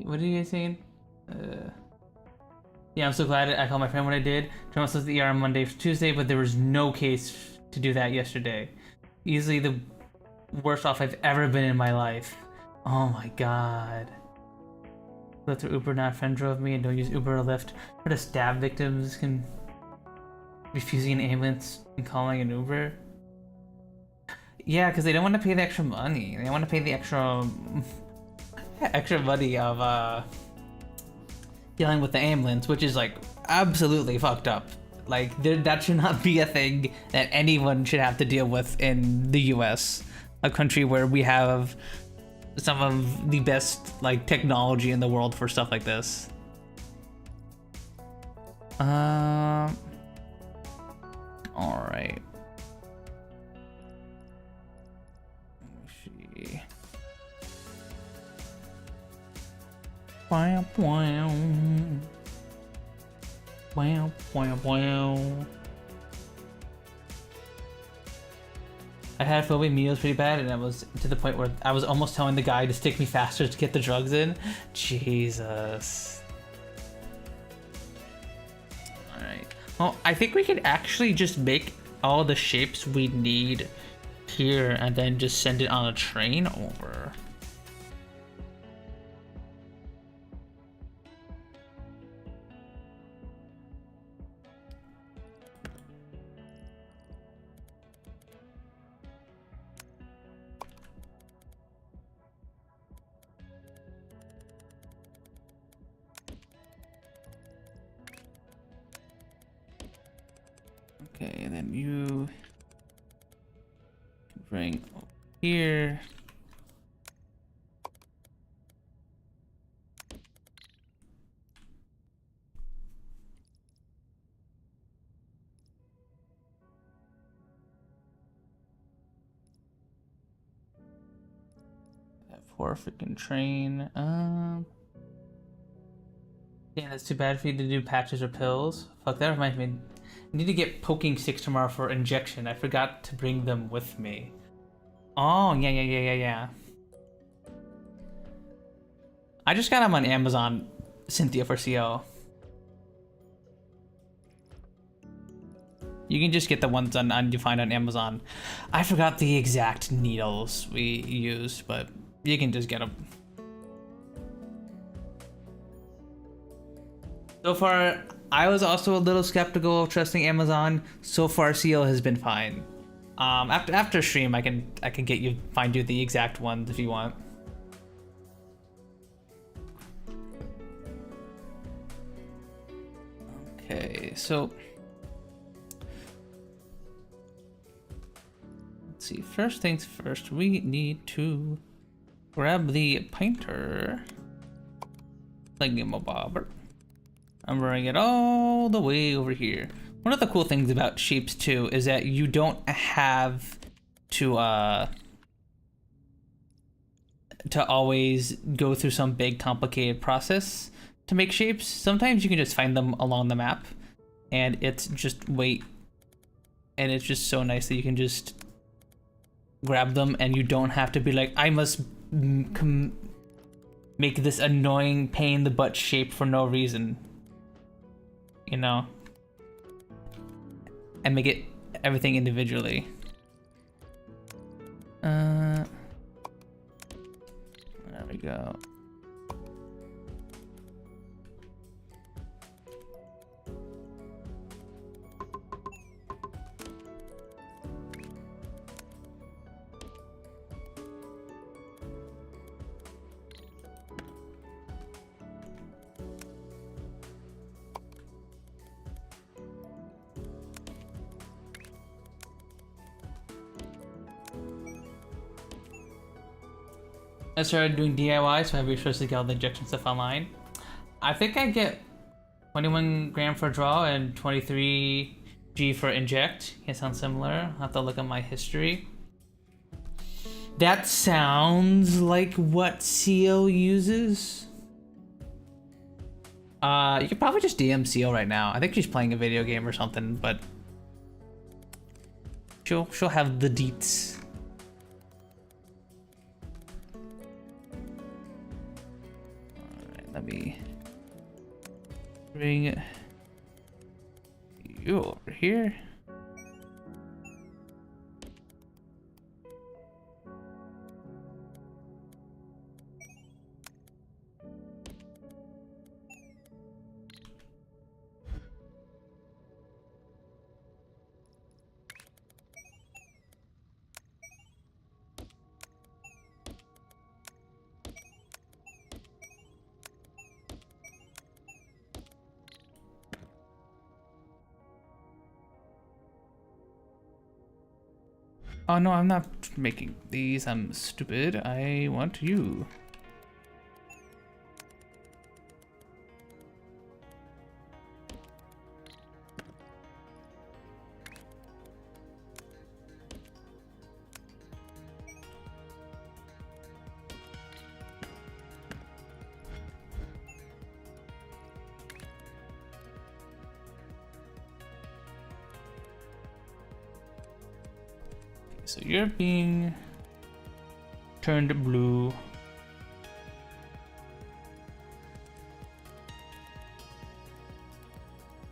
What are you guys saying? Yeah, I'm so glad I called my friend when I did. John was supposed to the ER on Monday for Tuesday, but there was no case to do that yesterday. Easily the worst off I've ever been in my life. Oh my god. Let through Uber, not friend drove me, and don't use Uber or Lyft. For the stab victims can refusing an ambulance and calling an Uber. Yeah, because they don't want to pay the extra money. They want to pay the extra money of dealing with the ambulance, which is like absolutely fucked up. Like that should not be a thing that anyone should have to deal with in the US, a country where we have some of the best like technology in the world for stuff like this. All right. Wow, wow. Wow, wow, wow. I had phobia meals pretty bad, and I was to the point where I was almost telling the guy to stick me faster to get the drugs in. Jesus. Alright. Well, I think we could actually just make all the shapes we need here and then just send it on a train over. Okay, and then you can bring over here. That 4 freaking train. Yeah, that's too bad for you to do patches or pills. Fuck, that reminds me. I need to get poking sticks tomorrow for injection. I forgot to bring them with me. Oh, yeah. I just got them on Amazon, Cynthia, for CO. You can just get the ones on you find on Amazon. I forgot the exact needles we used, but you can just get them. So far, I was also a little skeptical of trusting Amazon. So far, CO has been fine. After stream, I can find you the exact ones if you want. Okay, so let's see. First things first, we need to grab the painter, thingamabobber, and bring it all the way over here. One of the cool things about Shapez 2 is that you don't have to always go through some big complicated process to make shapes. Sometimes you can just find them along the map, and it's just wait, and it's just so nice that you can just grab them, and you don't have to be like, I must make this annoying pain in the butt shape for no reason, you know, and make it everything individually. There we go. I started doing DIY, so I have resources to get all the injection stuff online. I think I get 21 gram for draw and 23 G for inject. It sounds similar. I'll have to look at my history. That sounds like what CO uses. You could probably just DM CO right now. I think she's playing a video game or something, but she'll have the deets. Let me bring you over here. Oh no, I'm not making these. I'm stupid. I want you. So you're being turned blue.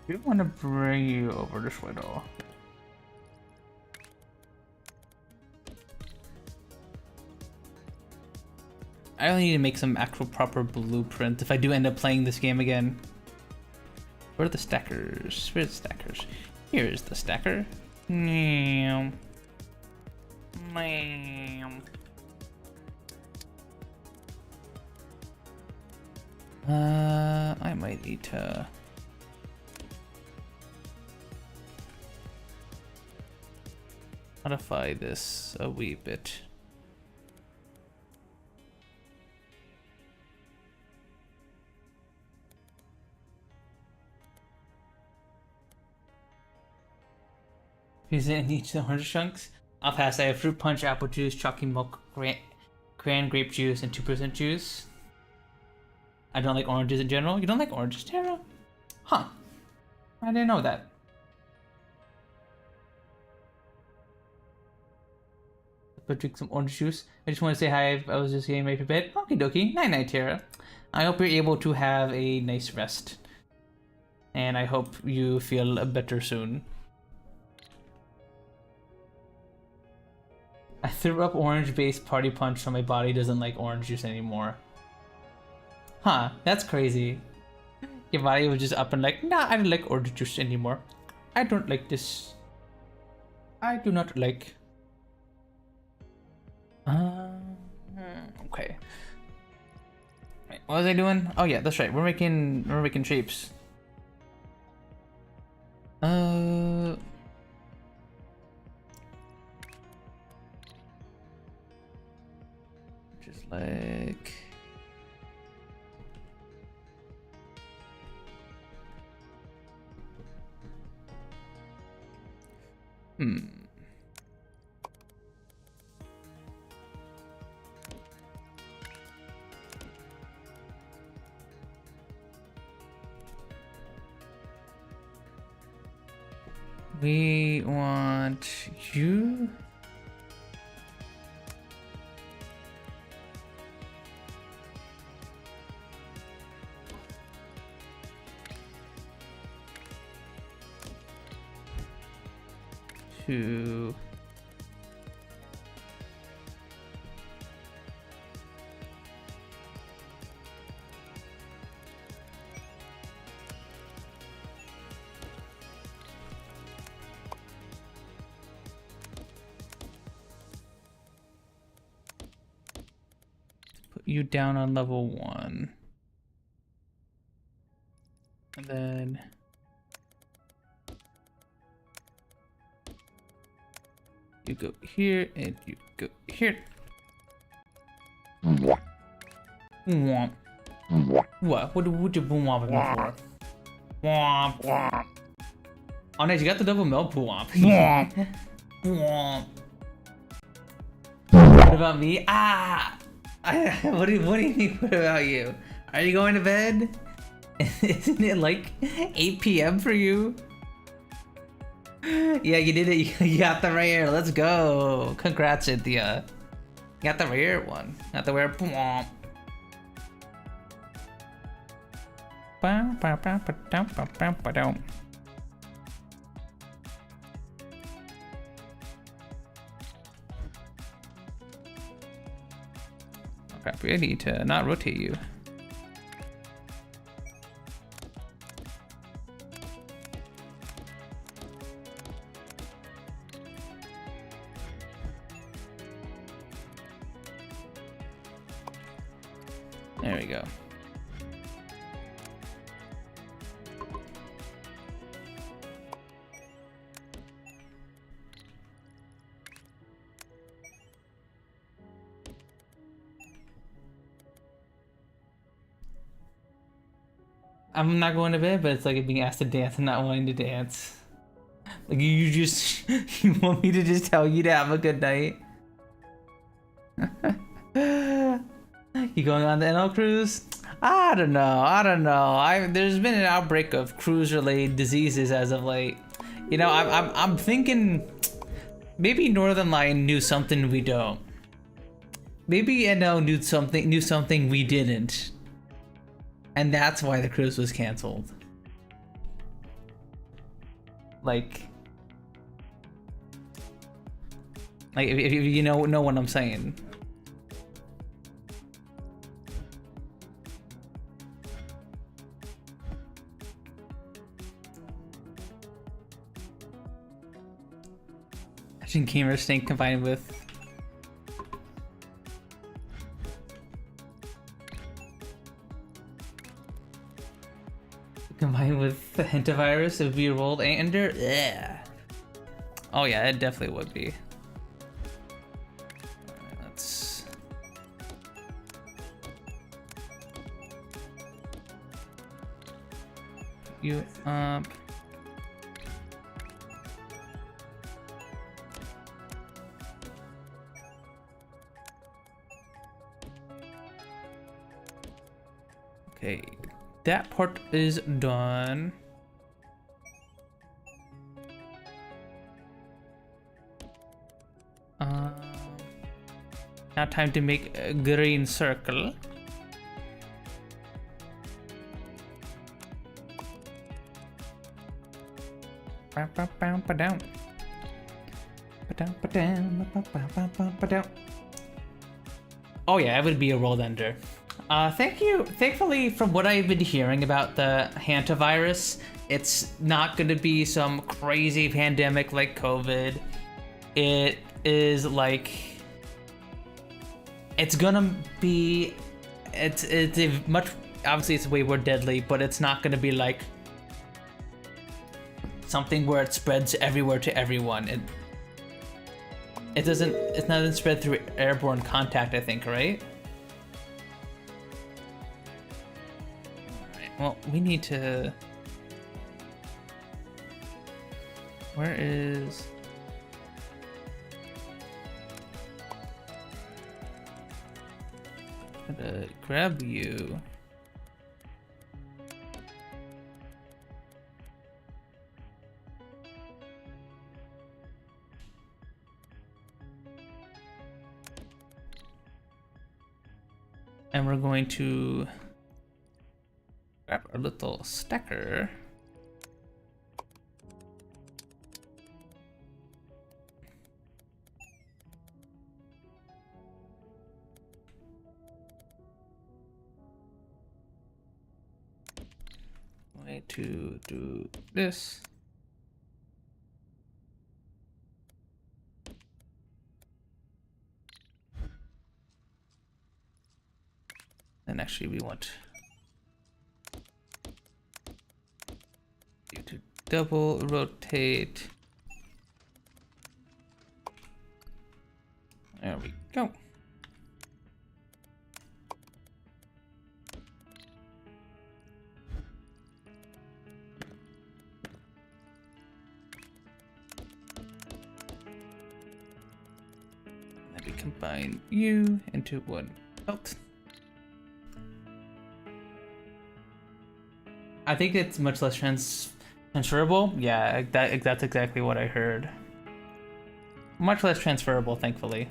We don't want to bring you over this way though. I only need to make some actual proper blueprint if I do end up playing this game again. Where are the stackers? Where's the stackers? Here's the stacker. I might need to modify this a wee bit. Is it in each of the orange chunks? I'll pass. I have fruit punch, apple juice, chalky milk, cran grape juice, and 2% juice. I don't like oranges in general. You don't like oranges, Tara? Huh. I didn't know that. But drink some orange juice. I just want to say hi. I was just getting ready for bed. Okie dokie. Night night, Tara. I hope you're able to have a nice rest. And I hope you feel better soon. I threw up orange-based party punch so my body doesn't like orange juice anymore. Huh, that's crazy. Your body was just up and like, nah, I don't like orange juice anymore. I don't like this. I do not like. Okay. Wait, what was I doing? Oh yeah, that's right. We're making shapes. Just like. We want you. To put you down on level 1. And then you go here and you go here. Womp. What? What you boom womp for? Womp. Womp. Oh nice, you got the double milk womp. Womp. Womp. What about me? Ah! What do you mean, what about you? Are you going to bed? Isn't it like 8 p.m. for you? Yeah, you did it. You got the rare. Let's go. Congrats, Cynthia. You got the rare one. Got the rare. Womp. Oh, crap, we need to not rotate you. There we go. I'm not going to bed, but it's like being asked to dance and not wanting to dance. Like you just you want me to just tell you to have a good night? You going on the NL cruise? I don't know. There's been an outbreak of cruise-related diseases as of late. You know, I'm thinking maybe Northern Lion knew something we don't. Maybe NL knew something we didn't. And that's why the cruise was canceled. Like if you know what I'm saying. Imagine gamer stink combined with the hantavirus, it would be rolled under. Yeah. Oh yeah, it definitely would be. you up. Okay, that part is done. Now time to make a green circle. Oh yeah, it would be a world ender. Thank you. Thankfully, from what I've been hearing about the hantavirus, it's not going to be some crazy pandemic like COVID. It is like, it's gonna be, it's a much, obviously it's way more deadly, but it's not gonna be like something where it spreads everywhere to everyone. It's not spread through airborne contact, I think, right? Alright, well, we need to, where is, I'm gonna grab you. And we're going to grab our little stacker. Way to do this. And actually we want you to double rotate. There we go. Then we combine you into one belt. I think it's much less transferable. Yeah, that's exactly what I heard. Much less transferable, thankfully.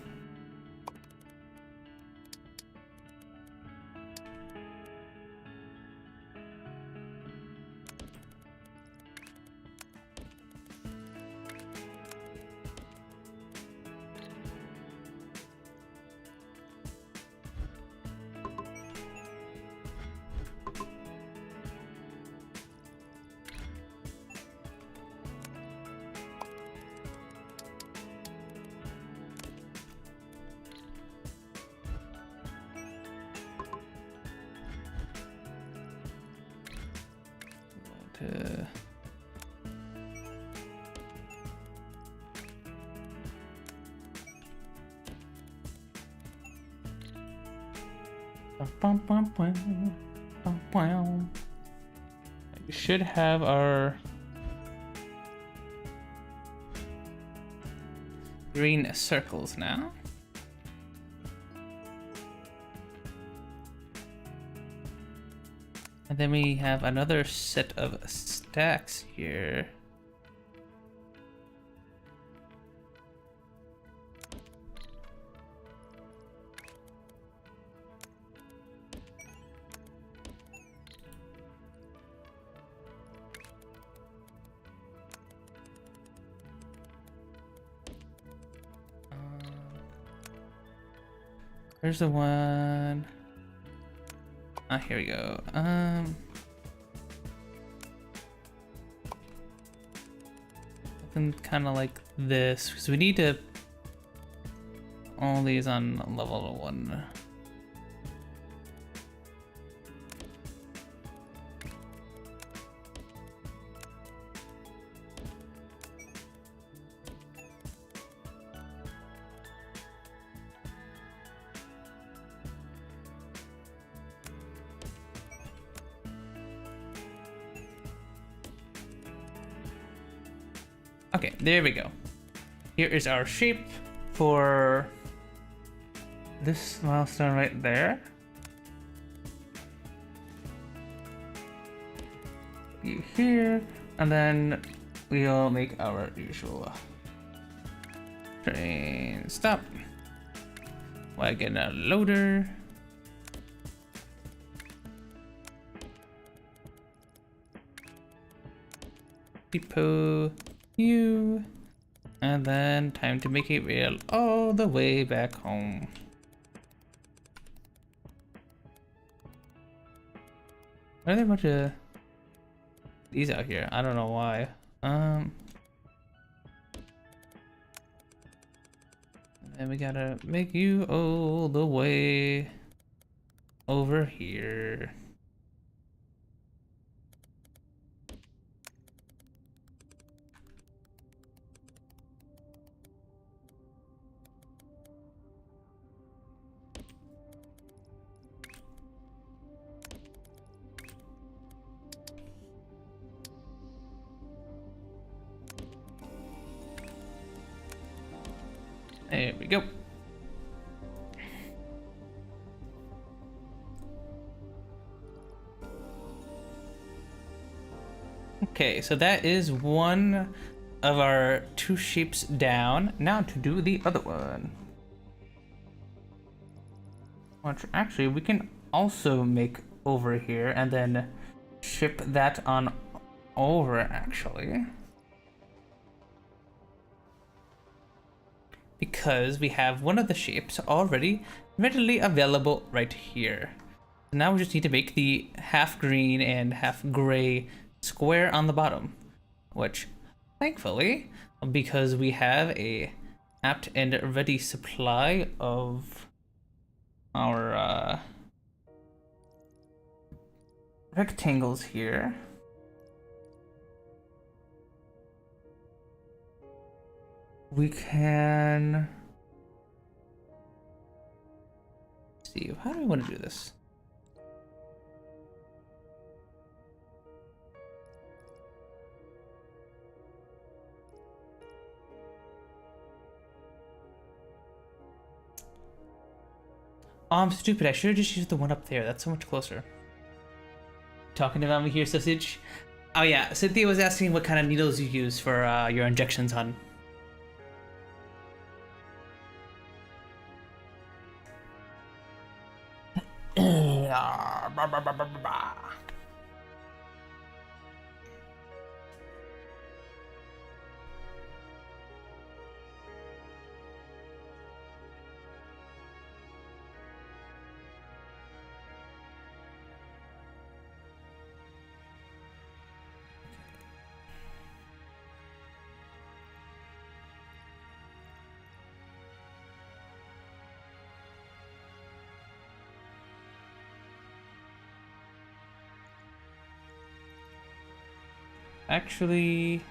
We should have our green circles now. And then we have another set of stacks here. Where's the one? Ah, here we go. Something kind of like this, because we need to all these on level 1. Okay, there we go. Here is our shape for this milestone right there. You here, and then we'll make our usual train stop. Wagon loader. Depot you. And then time to make it rail all the way back home. Are there a bunch of these out here? I don't know why. And then we gotta make you all the way over here. There we go. Okay, so that is one of our two shapes down. Now to do the other one. Which actually we can also make over here and then ship that on over actually. Because we have one of the shapes already readily available right here. Now we just need to make the half green and half gray square on the bottom, which thankfully, because we have a apt and ready supply of our rectangles here. We can see, how do we want to do this? Oh, I'm stupid. I should have just used the one up there. That's so much closer. Talking about me here, sausage. Oh yeah, Cynthia was asking what kind of needles you use for your injections, hon. Actually,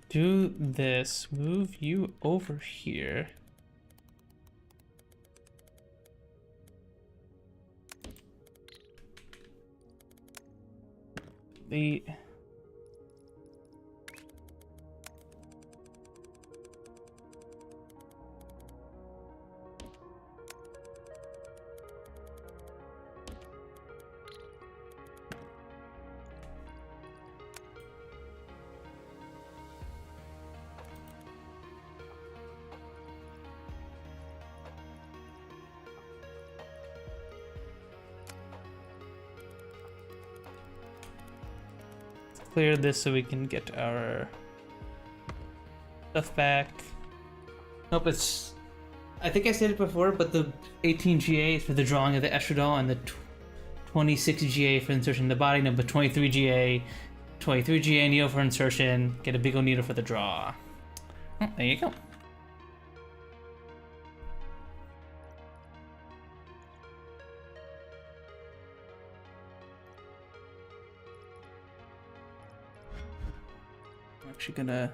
do this, move you over here. The clear this so we can get our stuff back. Nope, it's... I think I said it before, but the 18 GA is for the drawing of the estradiol and the 26 GA for insertion in the body, number 23 GA, 23 GA needle for insertion, get a big old needle for the draw. Oh, there you go. I'm actually gonna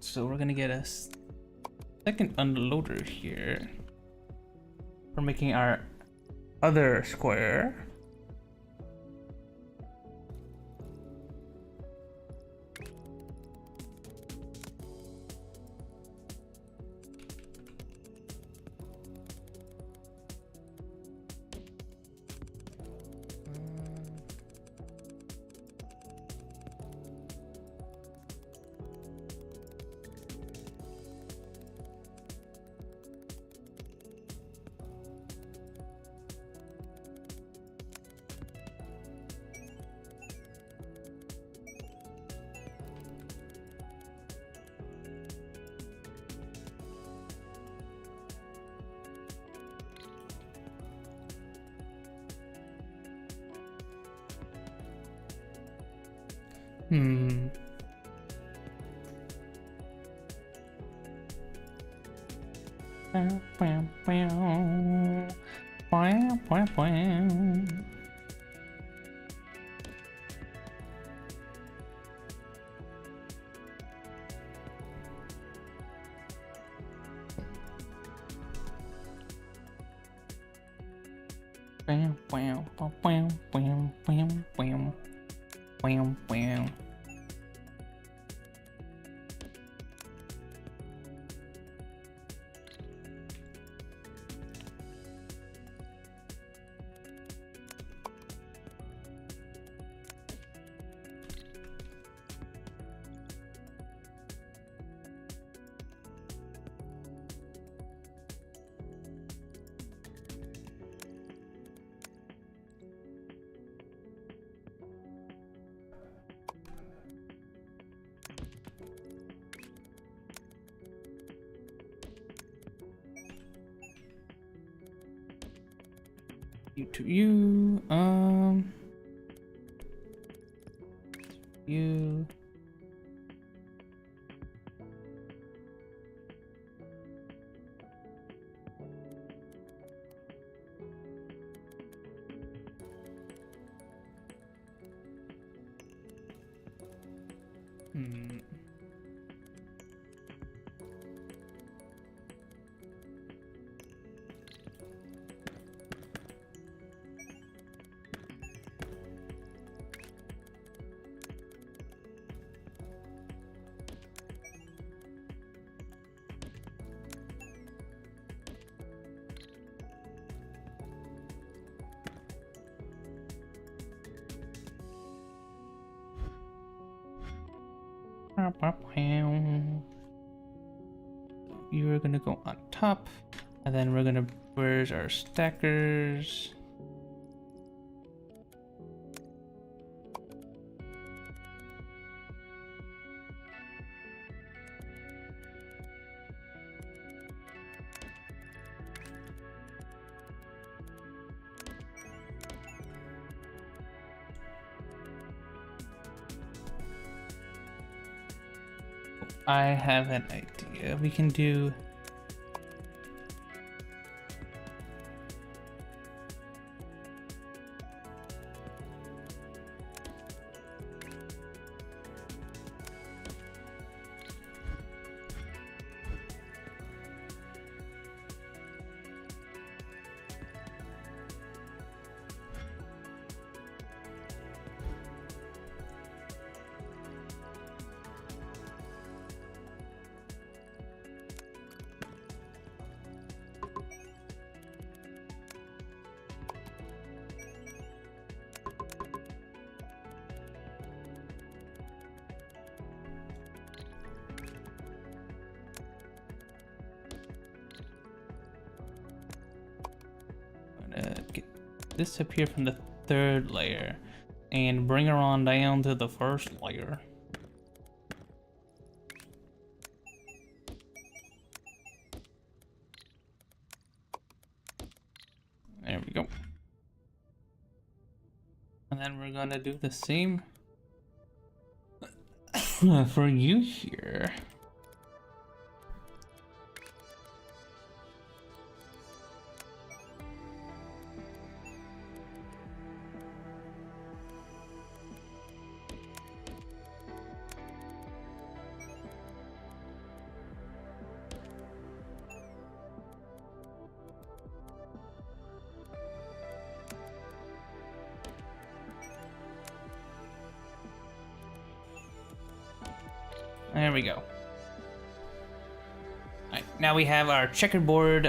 So we're gonna get a second unloader here. We're making our other square. Hmm. You to you, you. Hmm. You're gonna go on top, and then we're gonna, where's our stackers? I have an idea. We can do get this up here from the third layer and bring her on down to the first layer. There we go. And then we're gonna do the same for you here. There we go. Alright, now we have our checkerboard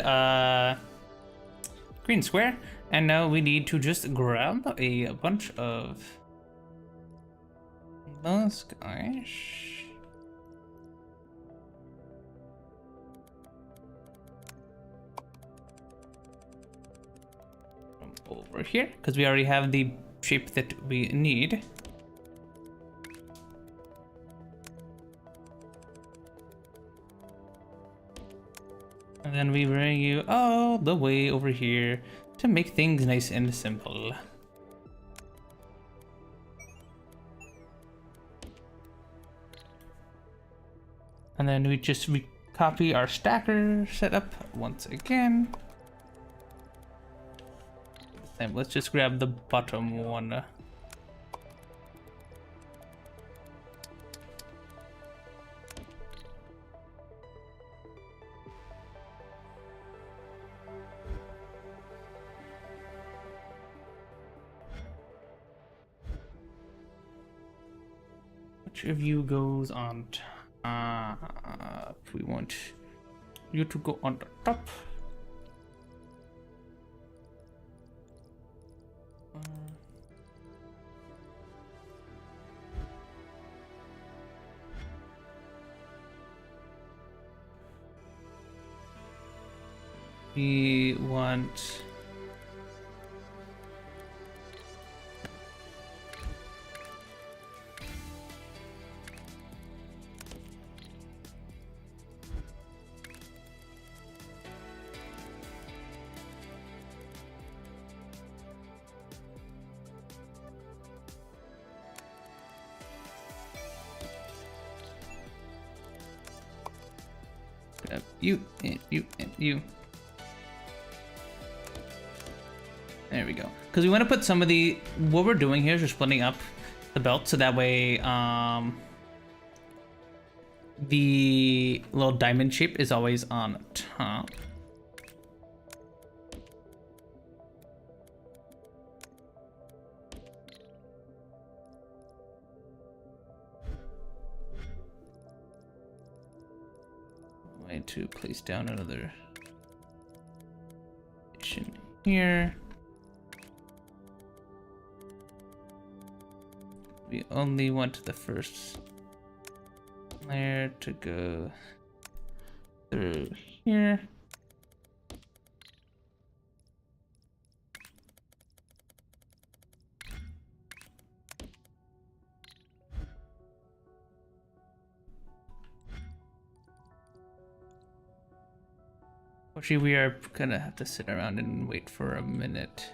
green square, and now we need to just grab a bunch of those guys. From over here, because we already have the shape that we need. And then we bring you all the way over here to make things nice and simple. And then we just copy our stacker setup once again. And let's just grab the bottom one. Which of you goes on top? We want you to go on the top. We want you and you and you. There we go. Because we want to put some of the, what we're doing here is we're splitting up the belt so that way the little diamond shape is always on top. Way to place down another station here. We only want the first layer to go through here. Actually, we are gonna have to sit around and wait for a minute.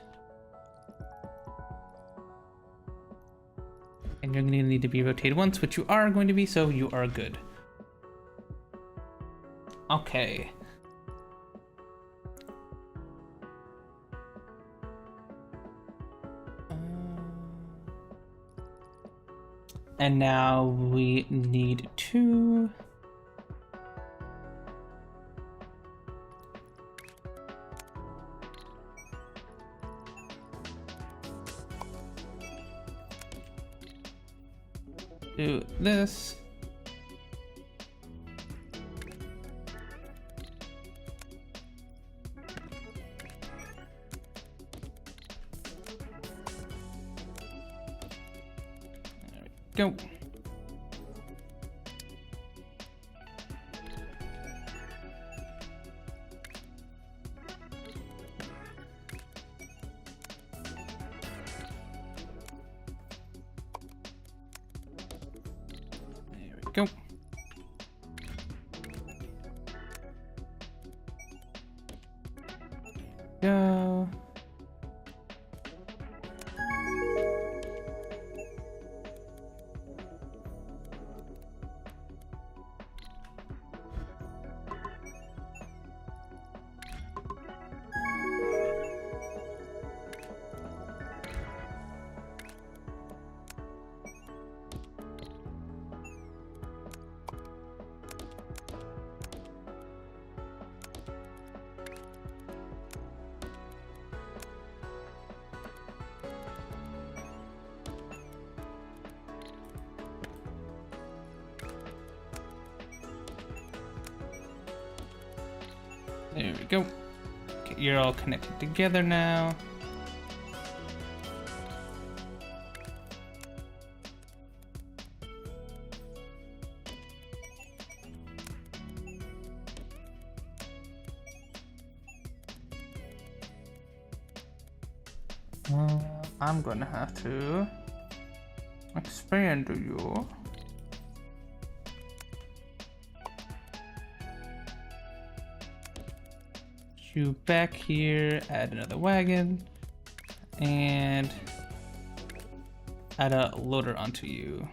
And you're gonna need to be rotated once, which you are going to be, so you are good. Okay. And now we need to do this. There we go. Go. Go. There we go. Okay, you're all connected together now. I'm gonna have to expand you. You back here, add another wagon, and add a loader onto you.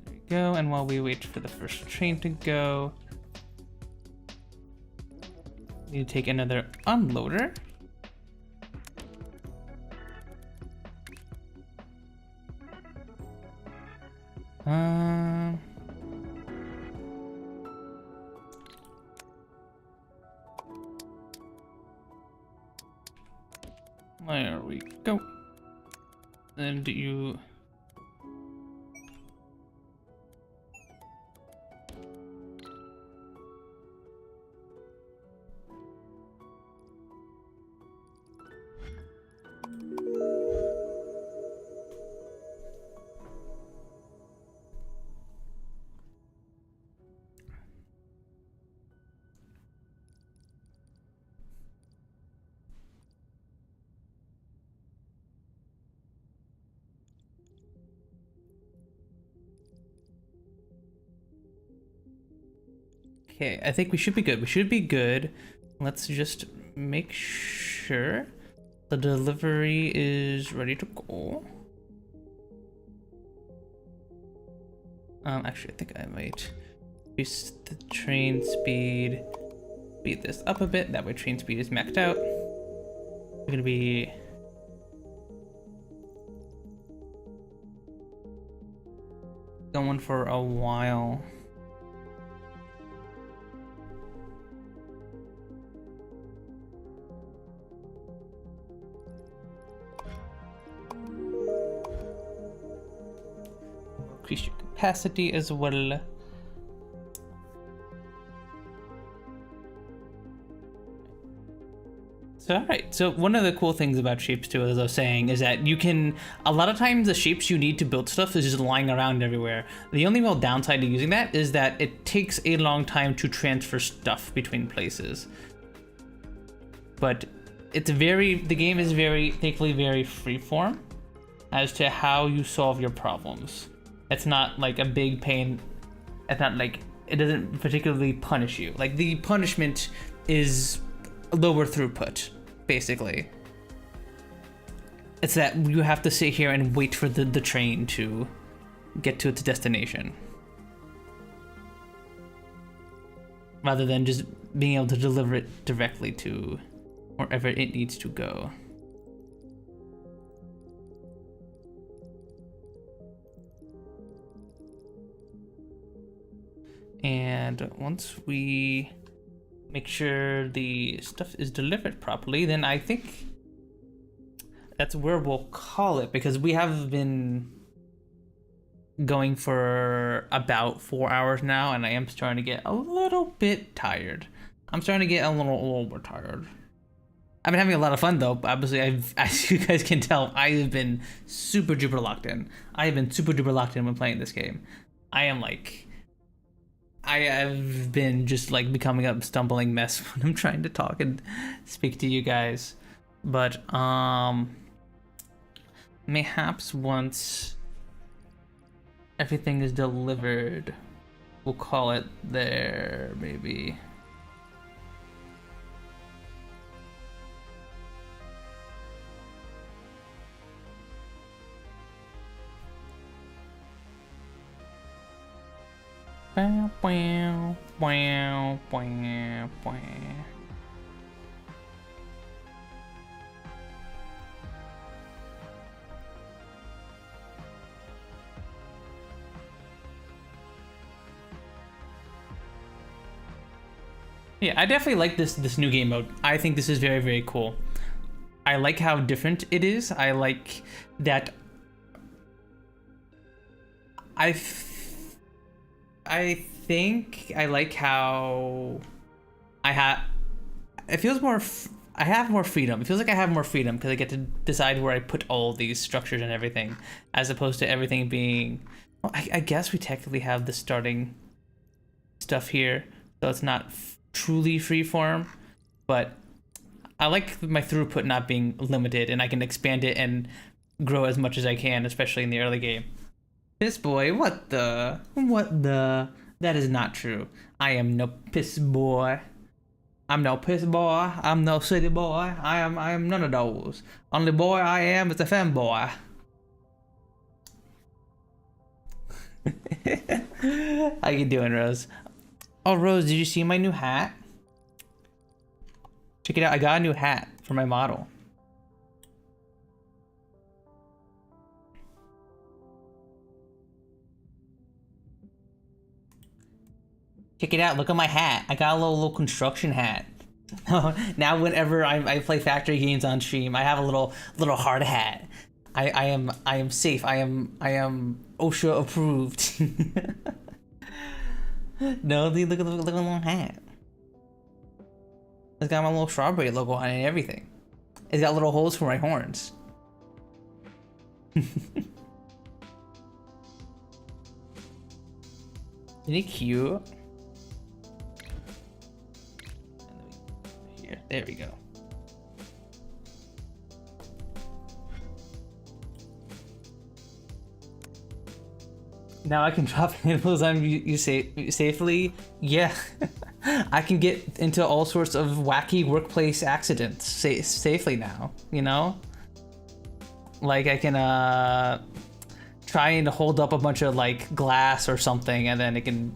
There we go, and while we wait for the first train to go, we need to take another unloader. There we go. And you... Okay, I think we should be good. We should be good. Let's just make sure the delivery is ready to go. Actually, I think I might increase the train speed. Speed this up a bit. That way train speed is maxed out. We're gonna be... going for a while. Increase your capacity as well. So alright, so one of the cool things about shapes too, as I was saying, is that you can, a lot of times the shapes you need to build stuff is just lying around everywhere. The only real downside to using that is that it takes a long time to transfer stuff between places. But it's very, the game is very, thankfully very freeform as to how you solve your problems. It's not like a big pain. It's not like, it doesn't particularly punish you. Like the punishment is lower throughput, basically. It's that you have to sit here and wait for the train to get to its destination, rather than just being able to deliver it directly to wherever it needs to go. And once we make sure the stuff is delivered properly, then I think that's where we'll call it, because we have been going for about 4 hours now, and I am starting to get a little bit tired. I'm starting to get a little bit tired. I've been having a lot of fun though. Obviously, as you guys can tell, I have been super duper locked in. I have been super duper locked in when playing this game. I have been just like becoming a stumbling mess when I'm trying to talk and speak to you guys. But mayhaps once everything is delivered, we'll call it there, maybe. Wow, wow, wow, wow, wow. Yeah, I definitely like this new game mode. I think this is very, very cool. I like how different it is. I like that I think I like how it feels more. I have more freedom. It feels like I have more freedom because I get to decide where I put all these structures and everything, as opposed to everything being. Well, I guess we technically have the starting stuff here, so it's not truly freeform, but I like my throughput not being limited, and I can expand it and grow as much as I can, especially in the early game. Piss boy, what the? That is not true. I am no piss boy. I'm no piss boy. I'm no city boy. I am none of those. Only boy I am is a femboy. How you doing, Rose? Oh, Rose, did you see my new hat? Check it out. I got a new hat for my model. Check it out. Look at my hat. I got a little construction hat. Now whenever I play factory games on stream, I have a little hard hat. I am safe. I am OSHA approved. No, look at the little hat. It's got my little strawberry logo on it and everything. It's got little holes for my horns. Isn't he cute? Here, there we go. Now I can drop animals on you safely. Yeah, I can get into all sorts of wacky workplace accidents safely now. You know, like I can try and hold up a bunch of like glass or something, and then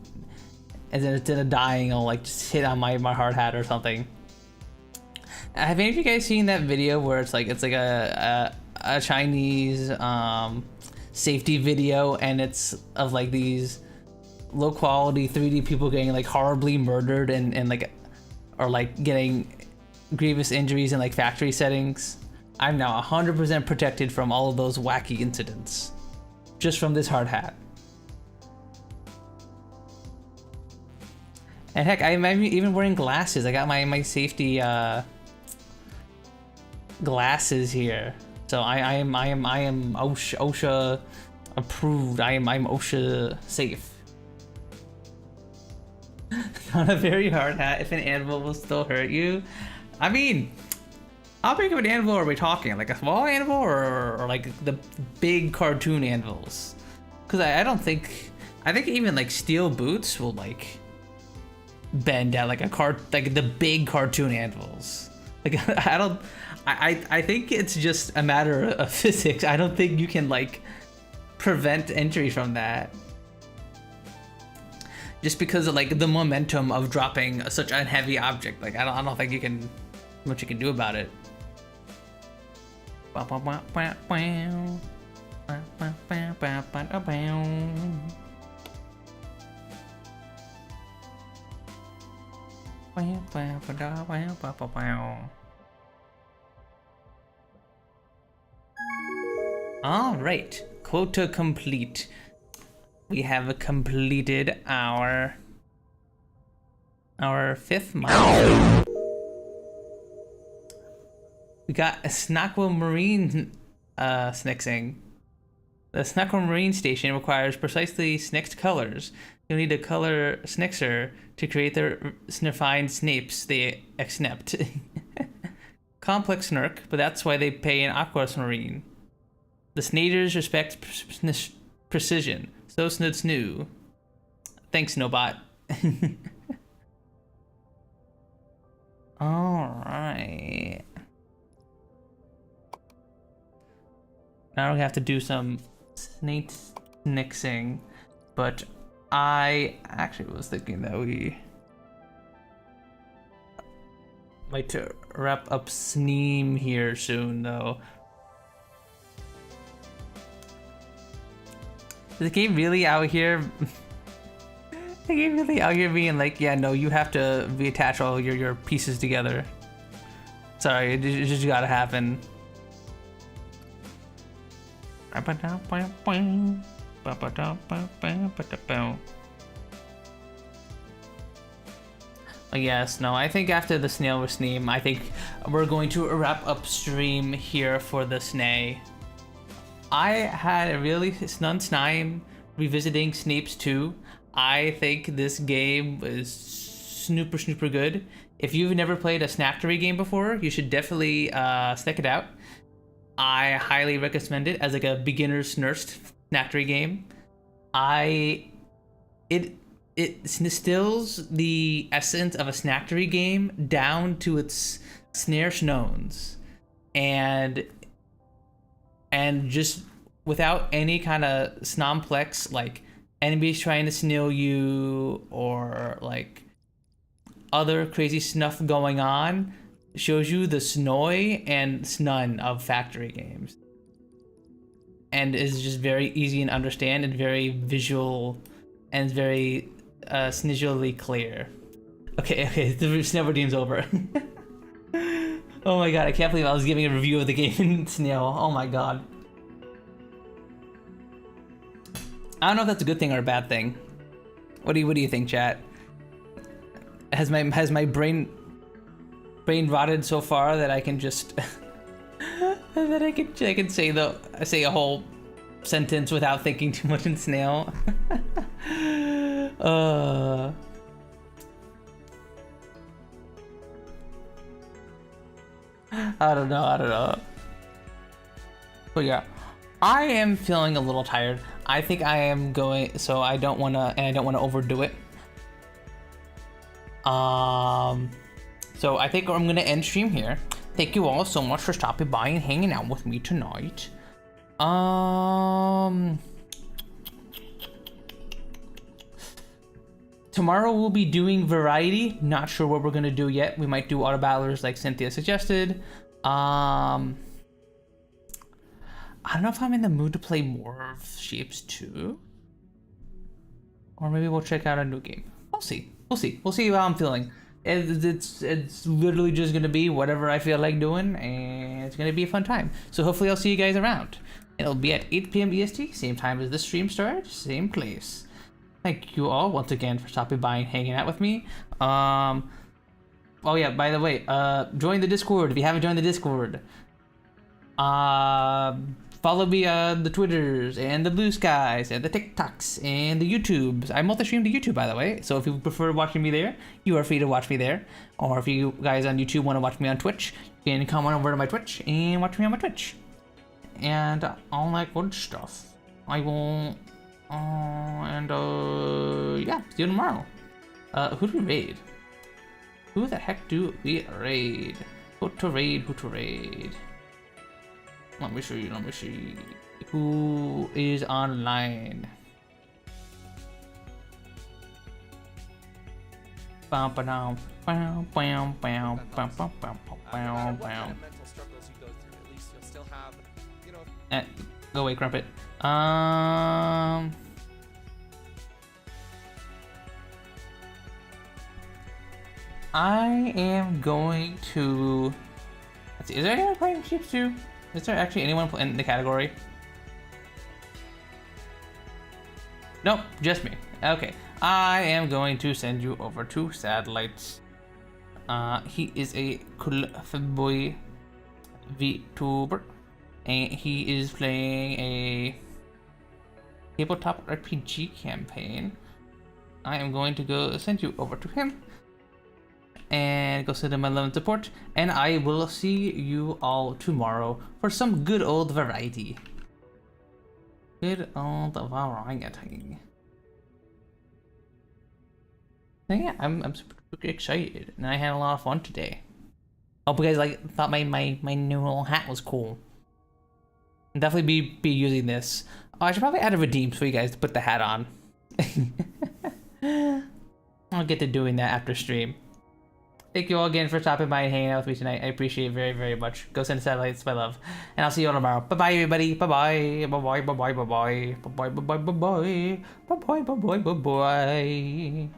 instead of dying, I'll like just hit on my hard hat or something. Have any of you guys seen that video where it's like a Chinese safety video, and it's of like these low quality 3D people getting like horribly murdered and like, or like getting grievous injuries in like factory settings? I'm now 100% protected from all of those wacky incidents just from this hard hat. And heck, I'm even wearing glasses. I got my safety glasses here. So I am OSHA approved. I'm OSHA safe. Not a very hard hat. If an animal will still hurt you, I mean, how big of an animal are we talking? Like a small animal or like the big cartoon animals? Because I don't think, I think even like steel boots will like bend down like like the big cartoon animals. Like I think it's just a matter of physics. I don't think you can like prevent injury from that. Just because of like the momentum of dropping such a heavy object. Like I don't think you can much you can do about it. All right, quota complete. We have completed our 5th milestone. We got a Snakwa Marine snixing. The Snakwa Marine station requires precisely snixed colors. You'll need a color snixer to create the snifine snapes they exnept. Complex snurk, but that's why they pay an aquamarine. The Snaders respect precision. So Snuds new. Thanks, Nobot. Alright. Now we have to do some snake snixing, but I actually was thinking that we might wrap up Sneem here soon, though. Is the game really out here? The game really out here being like, yeah, no, you have to reattach all your pieces together. Sorry, it just gotta happen. Yes, no, I think after the snail with Sneem, I think we're going to wrap up stream here for the Snay. I had a really snun time revisiting Snapes 2. I think this game is super good. If you've never played a Snaptery game before, you should definitely check it out. I highly recommend it as like a beginner's nursed Snaptery game. It distills the essence of a Snaptery game down to its snare knowns, and just without any kind of snomplex like enemies trying to snail you or like other crazy snuff going on. Shows you the snoy and snun of factory games, and is just very easy and understand and very visual and very snizzily clear. Okay, the Snail Redeem's over. Oh my god, I can't believe I was giving a review of the game in Snail. Oh my god. I don't know if that's a good thing or a bad thing. What do you think, chat? Has my brain rotted so far that I can just that I can say a whole sentence without thinking too much in Snail? I don't know. But yeah, I am feeling a little tired. I think I am going, so I don't want to overdo it. So I think I'm gonna end stream here. Thank you all so much for stopping by and hanging out with me tonight. Tomorrow we'll be doing variety. Not sure what we're gonna do yet. We might do auto battlers like Cynthia suggested. I don't know if I'm in the mood to play more of Shapes 2. Or maybe we'll check out a new game. We'll see. We'll see how I'm feeling. It's literally just gonna be whatever I feel like doing, and it's gonna be a fun time. So hopefully I'll see you guys around. It'll be at 8 p.m. EST, same time as the stream starts, same place. Thank you all once again for stopping by and hanging out with me. Oh yeah, by the way, join the Discord if you haven't joined the Discord. Follow me on the Twitters and the Blue Skies and the TikToks and the YouTubes. I multi-stream to YouTube, by the way, so if you prefer watching me there, you are free to watch me there. Or if you guys on YouTube want to watch me on Twitch, you can come on over to my Twitch and watch me on my Twitch. And all that good stuff. I will... yeah, see you tomorrow. Who do we raid? Who the heck do we raid? Who to raid? Let me see. Who is online? Mental struggles you go through, at least you'll still have, you know. Go away, Crumpet. I am going to... Let's see, is there anyone playing Shapes 2? Is there actually anyone in the category? Nope, just me. Okay, I am going to send you over to Satellites. He is a cool femboy vtuber, and he is playing a tabletop RPG campaign. I am going to go send you over to him and go send him my love and support, and I will see you all tomorrow for some good old variety. Good old variety. So yeah, I'm super excited, and I had a lot of fun today. Hope you guys thought my new little hat was cool. I'll definitely be using this. Oh, I should probably add a redeem for you guys to put the hat on. I'll get to doing that after stream. Thank you all again for stopping by and hanging out with me tonight. I appreciate it very, very much. Go send Satellites my love. And I'll see you all tomorrow. Bye-bye, everybody. Bye-bye. Bye-bye, bye-bye, bye-bye. Bye-bye, bye-bye, bye-bye. Bye-bye, bye-bye, bye-bye.